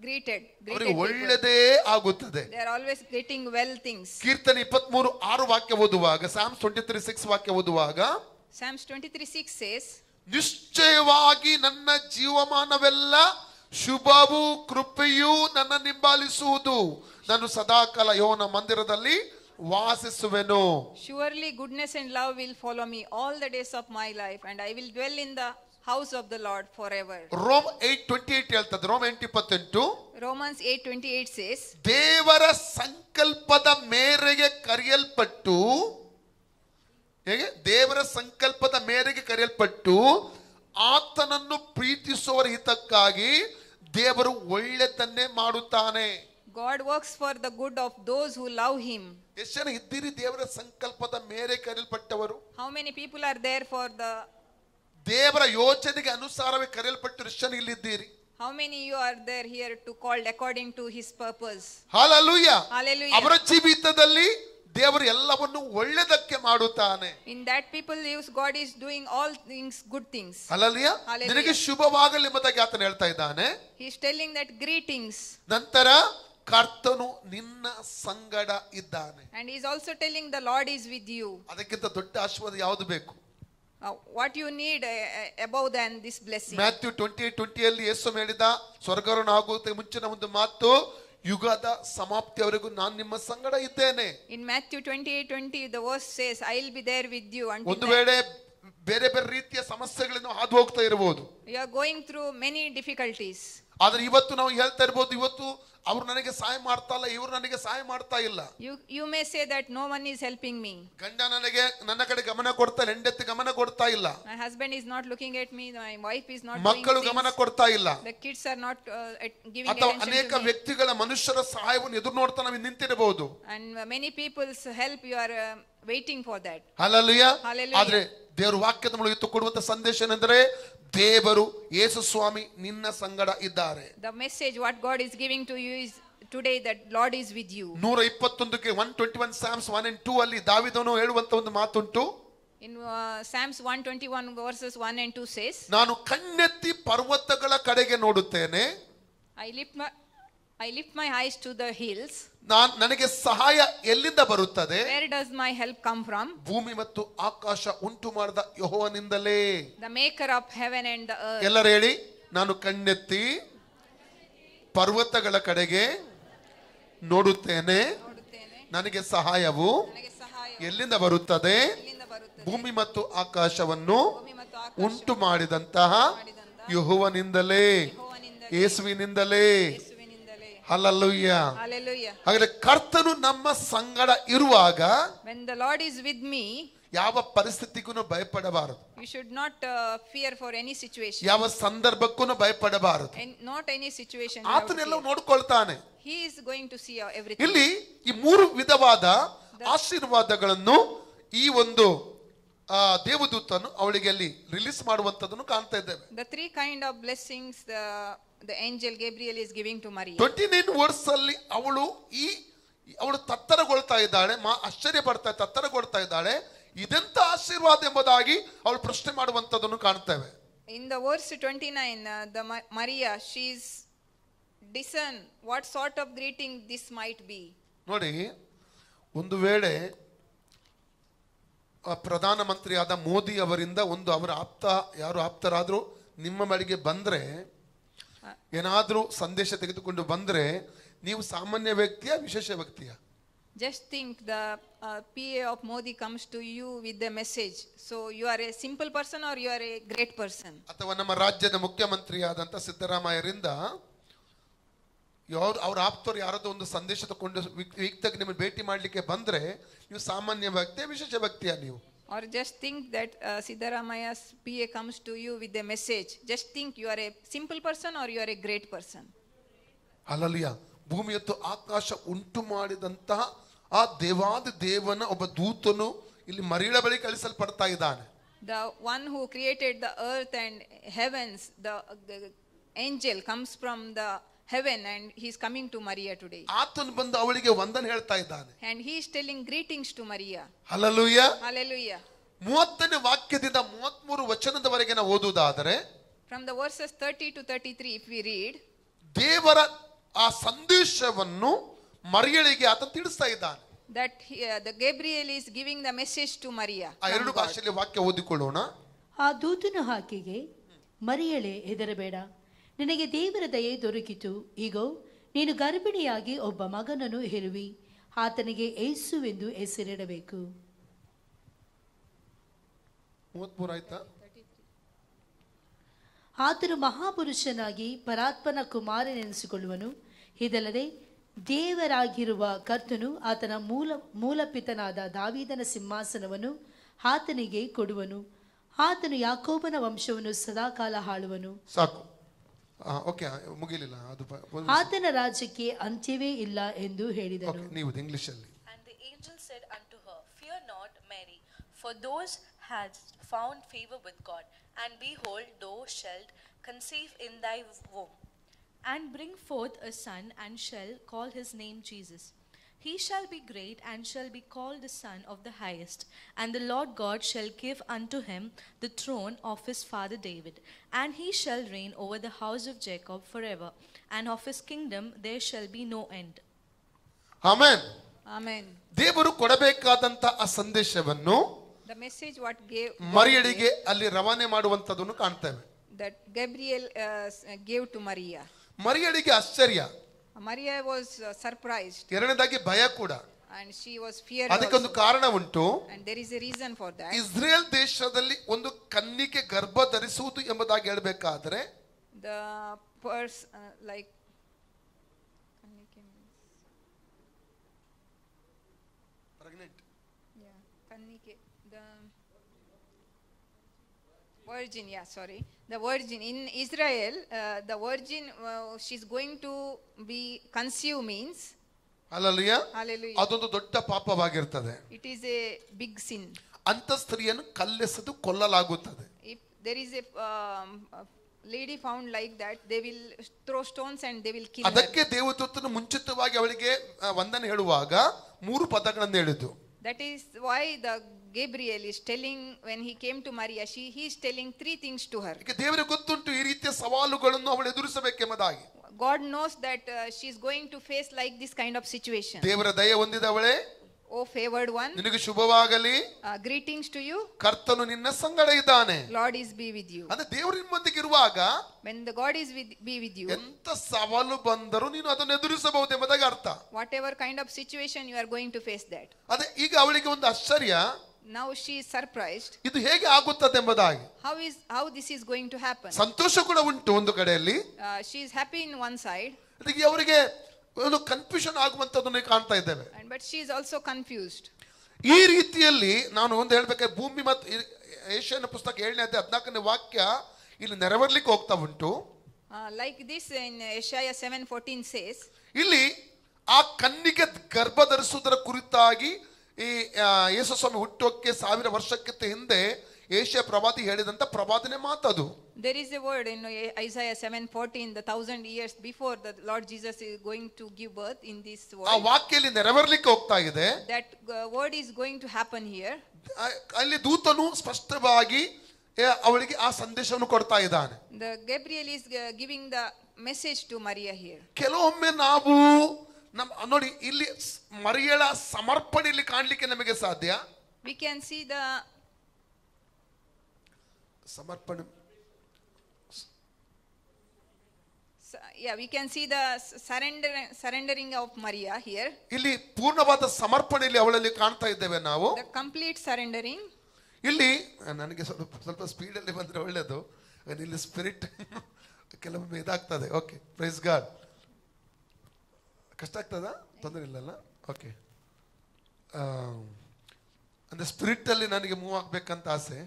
greeted ಅವರಿಗೆ people. ಒಳ್ಳೆದೇ ಆಗುತ್ತದೆ. They are always getting well things. ಕೀರ್ತನೆ 23:6 ವಾಕ್ಯ ಓದುವಾಗ, Psalms 23:6 ವಾಕ್ಯ ಓದುವಾಗ, Psalms 23:6 says, ನಿಶ್ಚಯವಾಗಿ ನನ್ನ ಜೀವಮಾನವೆಲ್ಲ ಶುಭವೂ ಕೃಪೆಯೂ ನನ್ನ ಹಿಂಬಾಲಿಸುವುದು. ನಾನು ಸದಾಕಾಲ ಯೆಹೋವನ ಮಂದಿರದಲ್ಲಿ ವಾಸಿಸುವೆನು. surely goodness and love will follow me all the days of my life, and I will dwell in the house of the Lord forever. Rome 8:28 ಹೇಳ್ತದೆ. ರೋಮ್ 8:28. Romans 8:28 says, ದೇವರ ಸಂಕಲ್ಪದ ಮೇರೆಗೆ ಕರೆಯಲ್ಪಟ್ಟು, ಹೇಗೆ ದೇವರ ಸಂಕಲ್ಪದ ಮೇರೆಗೆ ಕರೆಯಲ್ಪಟ್ಟು ದೇವನನ್ನು ಪ್ರೀತಿಸುವವರ ಹಿತಕ್ಕಾಗಿ ದೇವರು ಒಳ್ಳೆತನ್ನೇ ಮಾಡುತ್ತಾನೆ. God works for the good of those who love him. ಎಷ್ಟು ಜನ ಇದ್ದೀರಿ ದೇವರ ಸಂಕಲ್ಪದ ಮೇರೆ ಕರೆಯಲ್ಪಟ್ಟವರು? How many people are there for the ದೇವರ ಯೋಚನೆಗೆ ಅನುಸಾರವೇ ಕರೆಯಲ್ಪಟ್ಟರು ಎಷ್ಟು ಜನ ಇಲ್ಲಿದ್ದೀರಿ? How many you are there here to called according to his purpose? Hallelujah. Hallelujah. ಅವರ ಜೀವಿತದಲ್ಲಿ ದೇವರು ಎಲ್ಲವನ್ನು ಒಳ್ಳೆದಕ್ಕೆ ಮಾಡುತ್ತಾನೆ. In that people lives, God is doing all things, good things. Hallelujah. Hallelujah. ನಿನಗೆ ಶುಭವಾಗಲಿ ಎಂಬುದಾಗಿ ಆತನು ಹೇಳ್ತಾ ಇದ್ದಾನೆ. He is telling that greetings. ನಂತರ ಕರ್ತನು ನಿನ್ನ ಸಂಗಡ ಇದ್ದಾನೆ. And he is also telling the Lord is with you. ಅದಕ್ಕಿಂತ ದೊಡ್ಡ ಆಶೀರ್ವಾದ ಯಾವುದು ಬೇಕು? What you need above than this blessing. Matthew 28:20 Yesu ಹೇಳಿದ ಸ್ವರ್ಗಾರೋಹಣ ಆಗುವುದಕ್ಕೆ ಮುಂಚಿನ ಒಂದು ಮಾತು, ಯುಗದ ಸಮಾಪ್ತಿಯವರೆಗೂ ನಾನು ನಿಮ್ಮ ಸಂಗಡ ಇದ್ದೇನೆ. In Matthew 28:20 the verse says, I will be there with you until ಒಂದು ವೇಳೆ ಬೇರೆ ಬೇರೆ ರೀತಿಯ ಸಮಸ್ಯೆಗಳನ್ನು ಹಾದು ಹೋಗ್ತಾ ಇರಬಹುದು. you are going through many difficulties. ಆದ್ರೆ ಇವತ್ತು ನಾವು ಹೇಳ್ತಾ ಇರಬಹುದು, ಇವತ್ತು ಅವ್ರು ನನಗೆ ಸಹಾಯ ಮಾಡ್ತಾ ಇಲ್ಲ, ಇವ್ರು ನನಗೆ ಸಹಾಯ ಮಾಡ್ತಾ ಇಲ್ಲ. You may say that no one is helping me. ಗಂಡ ನನಗೆ ನನ್ನ ಕಡೆ ಗಮನ ಕೊಡ್ತಾ ಇಲ್ಲ, ಹೆಂಡತಿ ಗಮನ ಕೊಡ್ತಾ ಇಲ್ಲ, My husband is not looking at me, my wife is not ಮಕ್ಕಳು doing ಗಮನ things. ಕೊಡ್ತಾ ಇಲ್ಲ, The kids are not giving ಅಥವಾ attention ಅನೇಕ to me. ವ್ಯಕ್ತಿಗಳ ಮನುಷ್ಯರ ಸಹಾಯವನ್ನು ಎದುರು ನೋಡ್ತಾ ನಾವು ನಿಂತಿರಬಹುದು. And many people's help you are waiting for that. Hallelujah. Hallelujah. ಆದ್ರೆ ದೇವರ ವಾಕ್ಯದ ಮೂಲಕ ಇವತ್ತು ಕೊಡುವಂತ ಸಂದೇಶ ಏನೆಂದರೆ, ದೇವರು ಯೇಸು ಸ್ವಾಮಿ ನಿನ್ನ ಸಂಗಡ ಇದ್ದಾರೆ. The message what God is giving to you is today that Lord is with you. 121ಕ್ಕೆ 121 Psalms 1 and 2 ಅಲ್ಲಿ ದಾವೀದನು ಹೇಳುವಂತ ಒಂದು ಮಾತುಂಟು. In Psalms 121 verses 1 and 2 says, ನಾನು ಕಣ್ಣೆತ್ತಿ ಪರ್ವತಗಳ ಕಡೆಗೆ ನೋಡುತ್ತೇನೆ, I lift my eyes to the hills. ನನಗೆ ಸಹಾಯ ಎಲ್ಲಿಂದ ಬರುತ್ತದೆ? Where does my help come from? ಭೂಮಿ ಮತ್ತು ಆಕಾಶ ಉಂಟು ಮಾಡಿದ ಯೆಹೋವನಿಂದಲೇ. The maker of heaven and the earth. ಎಲ್ಲರೂ ಹೇಳಿ, ನಾನು ಕಣ್ಣೆತ್ತಿ ಪರ್ವತಗಳ ಕಡೆಗೆ ನೋಡುತ್ತೇನೆ, ನನಗೆ ಸಹಾಯವು ಎಲ್ಲಿಂದ ಬರುತ್ತದೆ? ಭೂಮಿ ಮತ್ತು ಆಕಾಶವನ್ನು ಉಂಟು ಮಾಡಿದಂತಹ ಯೆಹೋವನಿಂದಲೇ, ಯೇಸುವಿನಿಂದಲೇ. ಹಲ್ಲೆಲೂಯಾ. ಹಾಗಾದ್ರೆ ಕರ್ತನು ನಮ್ಮ ಸಂಗಡ ಇರುವಾಗ When the Lord is with me, ಯಾವ ಪರಿಸ್ಥಿತಿಗೂ ಭಯಪಡಬಾರದು, you should not fear for any situation. ಯಾವ ಸಂದರ್ಭಕ್ಕೂ ಭಯಪಡಬಾರದು. And not any situation. ಆತನೆಲ್ಲ ನೋಡ್ಕೊಳ್ತಾನೆ. He is going to see everything. ಇಲ್ಲಿ ಈ ಮೂರು ವಿಧವಾದ ಆಶೀರ್ವಾದಗಳನ್ನು ಈ ಒಂದು ದೇವದೂತನು ಅವಳಿಗೆ ಅಲ್ಲಿ ರಿಲೀಸ್ ಮಾಡುವಂತದನ್ನು ಕಾಣ್ತಾ ಇದ್ದೇವೆ. The three kind of blessings the angel Gabriel is giving to Maria. 29 ವರ್ಷ ಅಲ್ಲಿ ಅವಳು ತತ್ತರಗೊಳ್ತಾ ಇದ್ದಾಳೆ, ಆಶ್ಚರ್ಯ ಪಡ್ತಾ ತತ್ತರಗೊಳ್ತಾ ಇದ್ದಾಳೆ. ಇದೆಂತ ಆಶೀರ್ವಾದ ಎಂಬುದಾಗಿ ಅವಳು ಪ್ರಶ್ನೆ ಮಾಡುವಂತದನ್ನು ಕಾಣ್ತೇವೆ. In the verse 29, Maria, she is discern what sort of greeting this might be. ನೋಡಿ, ಒಂದು ವೇಳೆ ಪ್ರಧಾನ ಮಂತ್ರಿಯಾದ ಮೋದಿ ಅವರಿಂದ ಒಂದು ಅವರ ಯಾರು ಆಪ್ತರಾದ್ರೂ ನಿಮ್ಮ ಬಳಿಗೆ ಬಂದ್ರೆ, ಏನಾದ್ರೂ ಸಂದೇಶ ತೆಗೆದುಕೊಂಡು ಬಂದ್ರೆ, ನೀವು ಸಾಮಾನ್ಯ ವ್ಯಕ್ತಿಯ ವಿಶೇಷ ವ್ಯಕ್ತಿಯ? Just think the PA of Modi comes to you with the message. So you are a simple person or you are a great person? ಅಥವಾ ನಮ್ಮ ರಾಜ್ಯದ ಮುಖ್ಯಮಂತ್ರಿಯಾದಂತ ಸಿದ್ದರಾಮಯ್ಯರಿಂದ ಅವ್ರ ಆಪ್ತರು ಯಾರದೋ ಒಂದು ಸಂದೇಶ ತಗೊಂಡು ವ್ಯಕ್ತಿಗೆ ನಿಮ್ಮನ್ನು ಭೇಟಿ ಮಾಡ್ಲಿಕ್ಕೆ ಬಂದ್ರೆ, ನೀವು ಸಾಮಾನ್ಯ ವ್ಯಕ್ತಿಯ ವಿಶೇಷ ವ್ಯಕ್ತಿಯ ನೀವು? Or just think that Siddaramaya's PA comes to you with a message. Just think you are a simple person or you are a great person. Hallelujah. ಭೂಮಿ ಮತ್ತು ಆಕಾಶ ಉಂಟು ಮಾಡಿದಂತಹ ಆ ದೇವಾದಿ ದೇವನ ಒಬ್ಬ ದೂತನು ಇಲ್ಲಿ ಮರಿಯಳ ಬಳಿ ಕಳಿಸಲ್ಪಡ್ತಾ ಇದ್ದಾನೆ. The one who created the earth and heavens, the angel comes from the heaven and he is coming to Maria today. ಆತನು ಬಂದು ಅವಳಿಗೆ ವಂದನೆ ಹೇಳ್ತಾ ಇದ್ದಾನೆ. And he is telling greetings to Maria. Hallelujah. Hallelujah. 30ನೇ ವಾಕ್ಯದಿಂದ 33 ವಚನದವರೆಗೆ ನಾವು ಓದುವುದಾದರೆ, From the verses 30 to 33 if we read, ದೇವರ ಆ ಸಂದೇಶವನ್ನು ಮರಿಯಳಿಗೆ ಆತನು ತಿಳಿಸ್ತಾ ಇದ್ದಾನೆ. that the Gabriel is giving the message to Maria. ಆ ಎರಡು ಭಾಷೆಯಲ್ಲಿ ವಾಕ್ಯ ಓದಿಕೊಳ್ಳೋಣ. ಆ ದೂತನು ಆಕೆಗೆ, ಮರಿಯಳೇ ಹೆದರಬೇಡ, ನಿನಗೆ ದೇವರ ದಯೆ ದೊರಕಿತು. ಈಗೋ ನೀನು ಗರ್ಭಿಣಿಯಾಗಿ ಒಬ್ಬ ಮಗನನ್ನು ಹೆರುವಿ, ಆತನಿಗೆ ಯೇಸುವೆಂದು ಹೆಸರಿಡಬೇಕು. 33 ಆಯ್ತಾ? ಆತನು ಮಹಾಪುರುಷನಾಗಿ ಪರಾತ್ಮನ ಕುಮಾರನೆನಿಸಿಕೊಳ್ಳುವನು. ಇದಲ್ಲದೆ ದೇವರಾಗಿರುವ ಕರ್ತನು ಆತನ ಮೂಲಪಿತನಾದ ದಾವೀದನ ಸಿಂಹಾಸನವನ್ನು ಆತನಿಗೆ ಕೊಡುವನು. ಆತನು ಯಾಕೋಬನ ವಂಶವನ್ನು ಸದಾಕಾಲ ಆಳುವನು. ಸಾಕು, ಓಕೆ, ಮುಗಿಲಿಲ್ಲ ಅದು. ಆತನ ರಾಜ್ಯಕ್ಕೆ ಅಂತ್ಯವೇ ಇಲ್ಲ ಎಂದು ಹೇಳಿದನು. ನೀವು ಇಂಗ್ಲಿಷ್ ಅಲ್ಲಿ. And the angel said unto her, Fear not, Mary, for those hast found favor with God, and behold, thou shalt conceive in thy womb, and bring forth a son, and shall call his name Jesus. He shall be great, and shall be called the Son of the Highest. And the Lord God shall give unto him the throne of his father David, and he shall reign over the house of Jacob forever, and of his kingdom there shall be no end. Amen. Amen. ದೇವರು ಕೊಡಬೇಕಾದಂತ ಆ ಸಂದೇಶವನ್ನು The message what gave ಮರಿಯಳಿಗೆ ಅಲ್ಲಿ ರವಾನೆ ಮಾಡುವಂತದನ್ನು ಕಾಣ್ತೇವೆ. that Gabriel gave to Maria. ಮರಿಯಳಿಗೆ ಆಶ್ಚರ್ಯ, Maria was surprised, ಎರಡನೇದಾಗಿ ಭಯ ಕೂಡ. and she was feared ಅದಕ್ಕೊಂದು also. ಕಾರಣ ಉಂಟು. And there is a reason for that. Israel ದೇಶದಲ್ಲಿ ಒಂದು ಕನ್ನಿಕೆ ಗರ್ಭ ಧರಿಸುವುದು ಎಂಬುದಾಗಿ ಹೇಳಬೇಕಾದ್ರೆ The like the virgin, the virgin in Israel, the virgin, she's going to be conceived means, hallelujah, hallelujah, ಅದೊಂದು ದೊಡ್ಡ ಪಾಪವಾಗಿರ್ತದೆ. it is a big sin. ಅಂತ ಸ್ತ್ರೀಯನ್ನು ಕಲ್ಲೆಸೆದು ಕೊಲ್ಲಲಾಗುತ್ತದೆ. If there is a lady found like that, they will throw stones and they will kill her. ಅದಕ್ಕೆ ದೇವದೂತನು ಮುಂಚಿತವಾಗಿ ಅವಳಿಗೆ ವಂದನೆ ಹೇಳುವಾಗ 3 ಪದಗಳನ್ನು ಹೇಳಿದ್ದು. That is why the Gabriel is telling, when he came to Maria, he is telling 3 things to her. ಈಗ ದೇವರಿಗೆ ಗೊತ್ತುಂಟು ಈ ರೀತಿಯ ಸವಾಲುಗಳನ್ನು ಅವಳು ಎದುರಿಸಬೇಕೆಂಬುದಾಗಿ. God knows that she is going to face like this kind of situation. ದೇವರ ದಯೆ ಹೊಂದಿದವಳೇ, Oh favored one, ನಿನಗೆ ಶುಭವಾಗಲಿ, greetings to you. ಕರ್ತನು ನಿನ್ನ ಸಂಗಡ ಇದ್ದಾನೆ. Lord is be with you. ಅಂದ್ರೆ ದೇವರು ನಿಮ್ಮೊಂದಿಗೆ ಇರುವಾಗ When the God is be with you, ಎಂತ ಸವಾಲು ಬಂದರೂ ನೀನು ಅದನ್ನು ಎದುರಿಸಬಹುದು ಎಂಬುದಾಗಿ ಅರ್ಥ. whatever kind of situation you are going to face that. ಅದೇ ಈಗ ಅವಳಿಗೆ ಒಂದು ಆಶ್ಚರ್ಯ, Now she is surprised. ಇದು ಹೇಗೆ ಆಗುತ್ತದೆ ಎಂಬುದಾಗಿ. How this is going to happen. ಸಂತೋಷ ಕೂಡ ಉಂಟು ಒಂದು ಕಡೆಯಲ್ಲಿ. She is happy in one side. ಅದಕ್ಕೆ ಅವರಿಗೆ ಒಂದು ಕನ್ಫ್ಯೂಷನ್ ಆಗುವಂತದನ್ನು ಕಾಣ್ತಾ ಇದ್ದೇವೆ. But she is also confused. ಈ ರೀತಿಯಲ್ಲಿ ನಾನು ಒಂದು ಹೇಳ್ಬೇಕಾದ್ರೆ ಭೂಮಿ ಮತ್ತು ಏಷ್ಯನ ಪುಸ್ತಕ 7ನೇ ಅಧ್ಯಾಯ 14ನೇ ವಾಕ್ಯ ಇಲ್ಲಿ ನೆರವೇರ್ಲಿಕ್ಕೆ ಹೋಗ್ತಾ ಉಂಟು. Like this in Isaiah 7:14 says, ಇಲ್ಲಿ ಆ ಕನ್ನಿಗೆ ಗರ್ಭ ಧರಿಸುವುದರ ಕುರಿತಾಗಿ ಈ ಯೇಸು ಸ್ವಾಮಿ ಹುಟ್ಟೋಕ್ಕೆ 1000 ವರ್ಷಕ್ಕಿಂತ ಹಿಂದೆ ಏಷ್ಯಾ ಪ್ರವಾದಿ ಹೇಳಿದಂತ ಪ್ರವಾದನೆ ಮಾತದು. there is a word in Isaiah 7:14, the 1000 years before the Lord Jesus is going to give birth in this ಆ world. ವಾಕ್ಯಲ್ಲಿ ನೆರವೇರ್ಲಿಕ್ಕೆ ಹೋಗ್ತಾ ಇದೆ. That word is going to happen here. ಅಲ್ಲಿ ದೂತನು ಸ್ಪಷ್ಟವಾಗಿ ಅವಳಿಗೆ ಆ ಸಂದೇಶವನ್ನು ಕೊಡ್ತಾ ಇದ್ದಾನೆ. The Gabriel is giving the message to Maria here. ಕೆಲವೊಮ್ಮೆ ನಾವು ನೋಡಿ ಇಲ್ಲಿ ಮರಿಯಳ ಸಮರ್ಪಣೆಯಲ್ಲಿ ಕಾಣಲಿಕ್ಕೆ ನಮಗೆ ಸಾಧ್ಯ. We can see the ಸಮರ್ಪಣೆ, we can see the surrendering of Maria here. ಇಲ್ಲಿ ಪೂರ್ಣವಾದ ಸಮರ್ಪಣೆಯಲ್ಲಿ ಅವಳಲ್ಲಿ ಕಾಣ್ತಾ ಇದ್ದೇವೆ ನಾವು. The complete surrendering. ಇಲ್ಲಿ ನನಗೆ ಸ್ವಲ್ಪ ಸ್ಪೀಡಲ್ಲಿ ಬಂದ್ರೆ ಒಳ್ಳೇದು. ಇಲ್ಲಿ ಸ್ಪಿರಿಟ್ ಕೆಲವೊಮ್ಮೆ ಇದಾಗ್ತದೆ. Okay, praise God. ಕಷ್ಟ ಆಗ್ತದಾ? ತೊಂದರೆ ಇಲ್ಲಲ್ಲ? ಓಕೆ, ಅಂದ್ರೆ ಸ್ಪಿರಿಟ್ ಅಲ್ಲಿ ನನಗೆ ಮೂವ್ ಆಗ್ಬೇಕಂತ ಆಸೆ.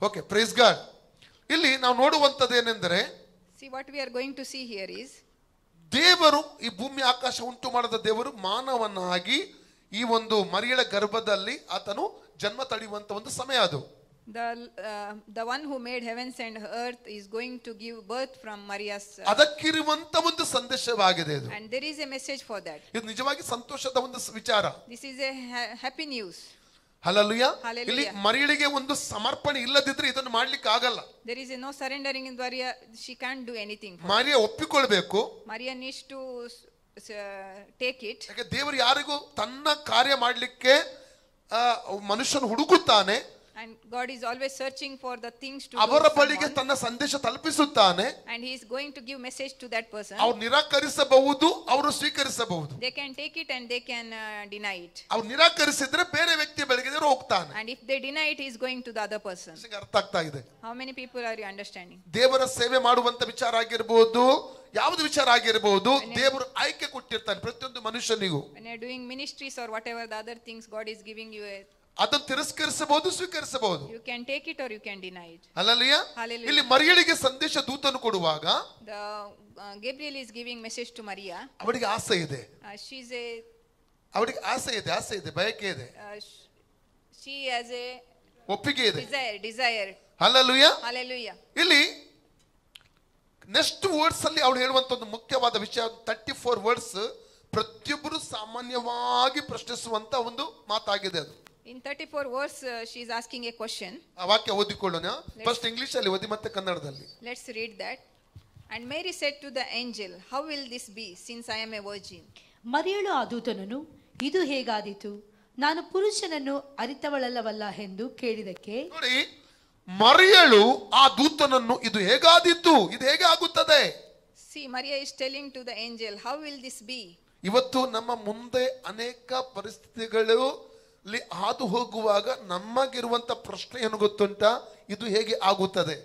Okay, praise God. ಇಲ್ಲಿ ನಾವು ನೋಡುವಂತದ್ದು ಏನೆಂದರೆ, See, what we are going to see here is, ದೇವರು ಈ ಭೂಮಿ ಆಕಾಶ ಉಂಟು ಮಾಡಿದ ದೇವರು ಮಾನವನಾಗಿ ಈ ಒಂದು ಮರಿಯಳ ಗರ್ಭದಲ್ಲಿ ಆತನು ಜನ್ಮ ತಳೆಯುವಂತ ಒಂದು ಸಮಯ ಅದು. the one who made heavens and earth is going to give birth from Maria's ಅದಕ್ಕಿರುವಂತ ಒಂದು ಸಂದೇಶವಾಗಿದೆ ಇದು. and there is a message for that. ಇದು ನಿಜವಾಗಿ ಸಂತೋಷದ ಒಂದು ವಿಚಾರ. This is a happy news. Hallelujah. Hallelujah. ಇಲ್ಲಿ ಮರಿಯಳಿಗೆ ಒಂದು ಸಮರ್ಪಣೆ ಇಲ್ಲದಿದ್ರೆ ಇದನ್ನು ಮಾಡ್ಲಿಕ್ಕೆ ಆಗಲ್ಲ. There is no surrendering in Maria. She can't do anything. ಮಾರಿಯ ಒಪ್ಪಿಕೊಳ್ಬೇಕು. Maria needs to take it. ಯಾಕೆ ದೇವರು ಯಾರಿಗೂ ತನ್ನ ಕಾರ್ಯ ಮಾಡ್ಲಿಕ್ಕೆ ಮನುಷ್ಯನು ಹುಡುಕುತ್ತಾನೆ. And God is always searching for the things to ಅವರ do ಬಳಿಗೆ someone. ತನ್ನ ಸಂದೇಶ ತಲುಪಿಸುತ್ತಾನೆ. And he is going to give message to that person. ಅವ್ರು ನಿರಾಕರಿಸಬಹುದು, ಅವರು ಸ್ವೀಕರಿಸಬಹುದು. They can take it and they can deny it. ಅವ್ರು ನಿರಾಕರಿಸಿದ್ರೆ ಬೇರೆ ವ್ಯಕ್ತಿಯ ಬಳಿಗೆ ದೇವರು ಹೋಗ್ತಾನೆ. And if they deny it, he is going to the other person. ಅರ್ಥ ಆಗ್ತಾ ಇದೆ? How many people are you understanding? ದೇವರ ಸೇವೆ ಮಾಡುವಂತ ವಿಚಾರ ಆಗಿರಬಹುದು, ಯಾವುದು ವಿಚಾರ ಆಗಿರಬಹುದು, ದೇವರು ಆಯ್ಕೆ ಕೊಟ್ಟಿರ್ತಾನೆ ಪ್ರತಿಯೊಂದು ಮನುಷ್ಯನಿಗೂ. When you are doing ministries or whatever the other things, God is giving you a ಅದನ್ನು ತಿರಸ್ಕರಿಸಬಹುದು, ಸ್ವೀಕರಿಸಬಹುದು. You can take it or you can deny it. ಅಲ್ಲಲ್ಲಿಯ Hallelujah. ಇಲ್ಲಿ ಮರಿಯಳಿಗೆ ಸಂದೇಶ ದೂತನು ಕೊಡುವಾಗ The Gabriel is giving message to Maria. ಅವಳಿಗೆ ಆಸೆ ಇದೆ, She's a ಅವಳಿಗೆ ಆಸೆ ಇದೆ, ಬಯಕೆ ಇದೆ, she has a ಒಪ್ಪಿಗೆ ಇದೆ. desire. ಹಲ್ಲೆಲೂಯಾ. Hallelujah. ಇಲ್ಲಿ ನೆಕ್ಸ್ಟ್ ವರ್ಡ್ಸ್ ಅಲ್ಲಿ ಅವಳು ಹೇಳುವಂತ ಒಂದು ಮುಖ್ಯವಾದ ವಿಷಯ 34 ವರ್ಡ್ಸ್ ಪ್ರತಿಯೊಬ್ಬರು ಸಾಮಾನ್ಯವಾಗಿ ಪ್ರಶ್ನಿಸುವಂತ ಒಂದು ಮಾತಾಗಿದೆ ಅದು. In 34 verse, she is asking a question. ಆ ವಾಕ್ಯ ಓದಿಕೊಳ್ಳೋಣ. ಫಸ್ಟ್ ಇಂಗ್ಲಿಷ್ ಅಲ್ಲಿ ಓದಿ ಮತ್ತೆ ಕನ್ನಡದಲ್ಲಿ. Let's read that. And Mary said to the angel, how will this be, since I am a virgin? ಮರಿಯಳು ಆ ದೂತನನ್ನು, ಇದು ಹೇಗಾದೀತು, ನಾನು ಪುರುಷನನ್ನು ಅರಿತವಳಲ್ಲವಲ್ಲ ಎಂದು ಕೇಳಿದಕ್ಕೆ, ನೋಡಿ, ಮರಿಯಳು ಆ ದೂತನನ್ನು ಇದು ಹೇಗಾದೀತು, ಇದು ಹೇಗೆ ಆಗುತ್ತದೆ. See, Maria is telling to the angel, how will this be? ಇವತ್ತು ನಮ್ಮ ಮುಂದೆ ಅನೇಕ ಪರಿಸ್ಥಿತಿಗಳು ಹಾದು ಹೋಗುವಾಗ ನಮಗಿರುವಂತ ಪ್ರಶ್ನೆ ಏನು ಗೊತ್ತುಂಟ, ಇದು ಹೇಗೆ ಆಗುತ್ತದೆ.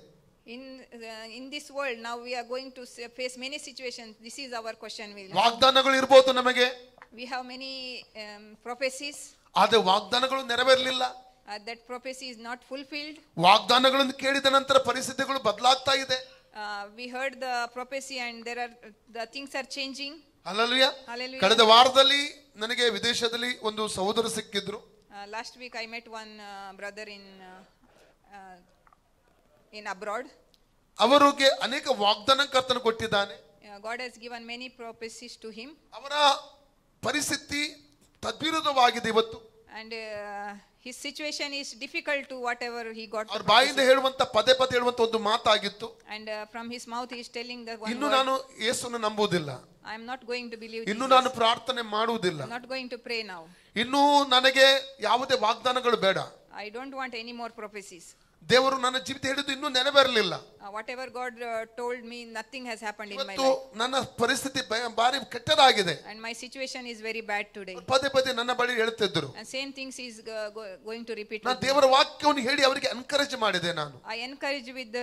In this world now we are going to face many situations. This is our question. ವಾಗ್ದಾನಗಳು ಇರಬಹುದು ನಮಗೆ, we have many prophecies, ಆದ್ರೆ ವಾಗ್ದಾನಗಳು ನೆರವೇರಲಿಲ್ಲ. that prophecy is not fulfilled. ವಾಗ್ದಾನಗಳನ್ನು ಕೇಳಿದ ನಂತರ ಪರಿಸ್ಥಿತಿಗಳು ಬದಲಾಗ್ತಾ ಇದೆ. We heard the prophecy and the things are changing. Hallelujah. Hallelujah. ಕಳೆದ ವಾರದಲ್ಲಿ ನನಗೆ ವಿದೇಶದಲ್ಲಿ ಒಂದು ಸಹೋದರ ಸಿಕ್ಕಿದ್ರು. Last week I met one brother in abroad. ಅವರಿಗೆ ಅನೇಕ ವಾಗ್ದಾನ ಕರ್ತನು ಕೊಟ್ಟಿದ್ದಾನೆ. God has given many prophecies to him. ಅವರ ಪರಿಸ್ಥಿತಿ ತದ್ವಿರುದ್ಧವಾಗಿದೆ ಇವತ್ತು. And his situation is difficult to whatever he got. ಅವ್ರ ಬಾಯಿಂದ ಹೇಳುವಂತ ಪದೇ ಹೇಳುವಂತ ಒಂದು ಮಾತಾಗಿತ್ತು. And from his mouth he is telling that one ಇನ್ನು ನಾನು ಯೇಸುವನ್ನು ನಂಬುವುದಿಲ್ಲ, I am not going to believe ಇನ್ನು Jesus. ನಾನು ಪ್ರಾರ್ಥನೆ ಮಾಡುವುದಿಲ್ಲ, I am not going to pray now. ಇನ್ನು ನನಗೆ ಯಾವುದೇ ವಾಗ್ದಾನಗಳು ಬೇಡ. I don't want any more prophecies. ದೇವರು ನನ್ನ ಜೀವಿತ ಹೇಳಿದ್ದು ಇನ್ನೂ ನೆರವೇರಲಿಲ್ಲ. Whatever God told me, nothing has happened in my ಇವತ್ತು life. ನನ್ನ ಪರಿಸ್ಥಿತಿ ಬಾರಿ ಕೆಟ್ಟದಾಗಿದೆ. And my situation is very bad today. ಪದೇ ನನ್ನ ಬಳಿ ಹೇಳ್ತಿದ್ರು. And same things is going to repeat. ನಾನು ದೇವರ ವಾಕ್ಯವನ್ನು ಹೇಳಿ ಅವರಿಗೆ ಎನ್ಕರೇಜ್ ಮಾಡಿದೆ. ನಾನು I encourage with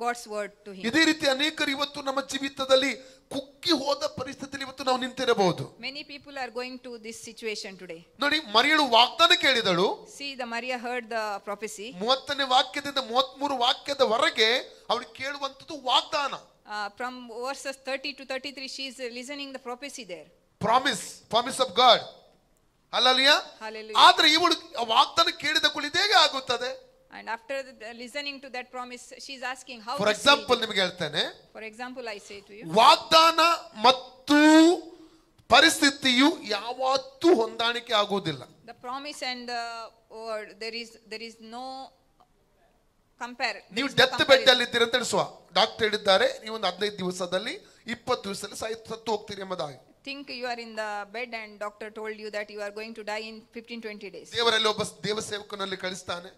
God's word to him. ಇದೇ ರೀತಿ ಅನೇಕರು ಇವತ್ತು ನಮ್ಮ ಜೀವಿತದಲ್ಲಿ ಕುಕ್ಕಿ ಹೋದ ಪರಿಸ್ಥಿತಿಯಲ್ಲಿ ಇವತ್ತು ನಾವು ನಿಂತಿರಬಹುದು. Many people are going to this situation today. ನೋಡಿ, ಮರಿಯಳು ವಾಗ್ದಾನ ಕೇಳಿದಳು. See, the Maria heard the prophecy. 30ನೇ ವಾಕ್ಯದಿಂದ 33 ವಾಕ್ಯದವರೆಗೆ ಅವಳು ಕೇಳುವಂತದ್ದು ವಾಗ್ದಾನ. From verses 30 to 33, she is listening the prophecy there. Promise of god. Hallelujah. Hallelujah. ಆದ್ರೆ ಇವಳು ವಾಗ್ದಾನ ಕೇಳಿದ ಕೂಡಲೇ ಹೇಗೆ ಆಗುತ್ತದೆ? And after listening to that promise, she is asking how. For example ನಿಮಗೆ ಹೇಳ್ತೇನೆ. For example, I say to you, ವಾಗ್ದಾನ ಮತ್ತು ಪರಿಸ್ಥಿತಿಯು ಯಾವತ್ತೂ ಹೊಂದಾಣಿಕೆ ಆಗುವುದಿಲ್ಲ. the promise and the word, there is no compare. ನೀವು ಡೆತ್ ಬೆಡ್ ಅಲ್ಲಿ ಇದ್ದೀರಿ ಅಂತ ಹೇಳಿಸುವ ಡಾಕ್ಟರ್ ಹೇಳಿದ್ದಾರೆ, ನೀವು ಒಂದು 15 ದಿವಸದಲ್ಲಿ 20 ದಿವಸದಲ್ಲಿ ಸತ್ತು ಹೋಗ್ತೀರಿ ಎಂಬುದಾಗಿ. Think you are in the bed and doctor told you that you are going to die in 15-20 days. ದೇವರಲ್ಲಿ ಒಬ್ಬ ದೇವ ಸೇವಕನಲ್ಲಿ ಕಳಿಸ್ತಾನೆ.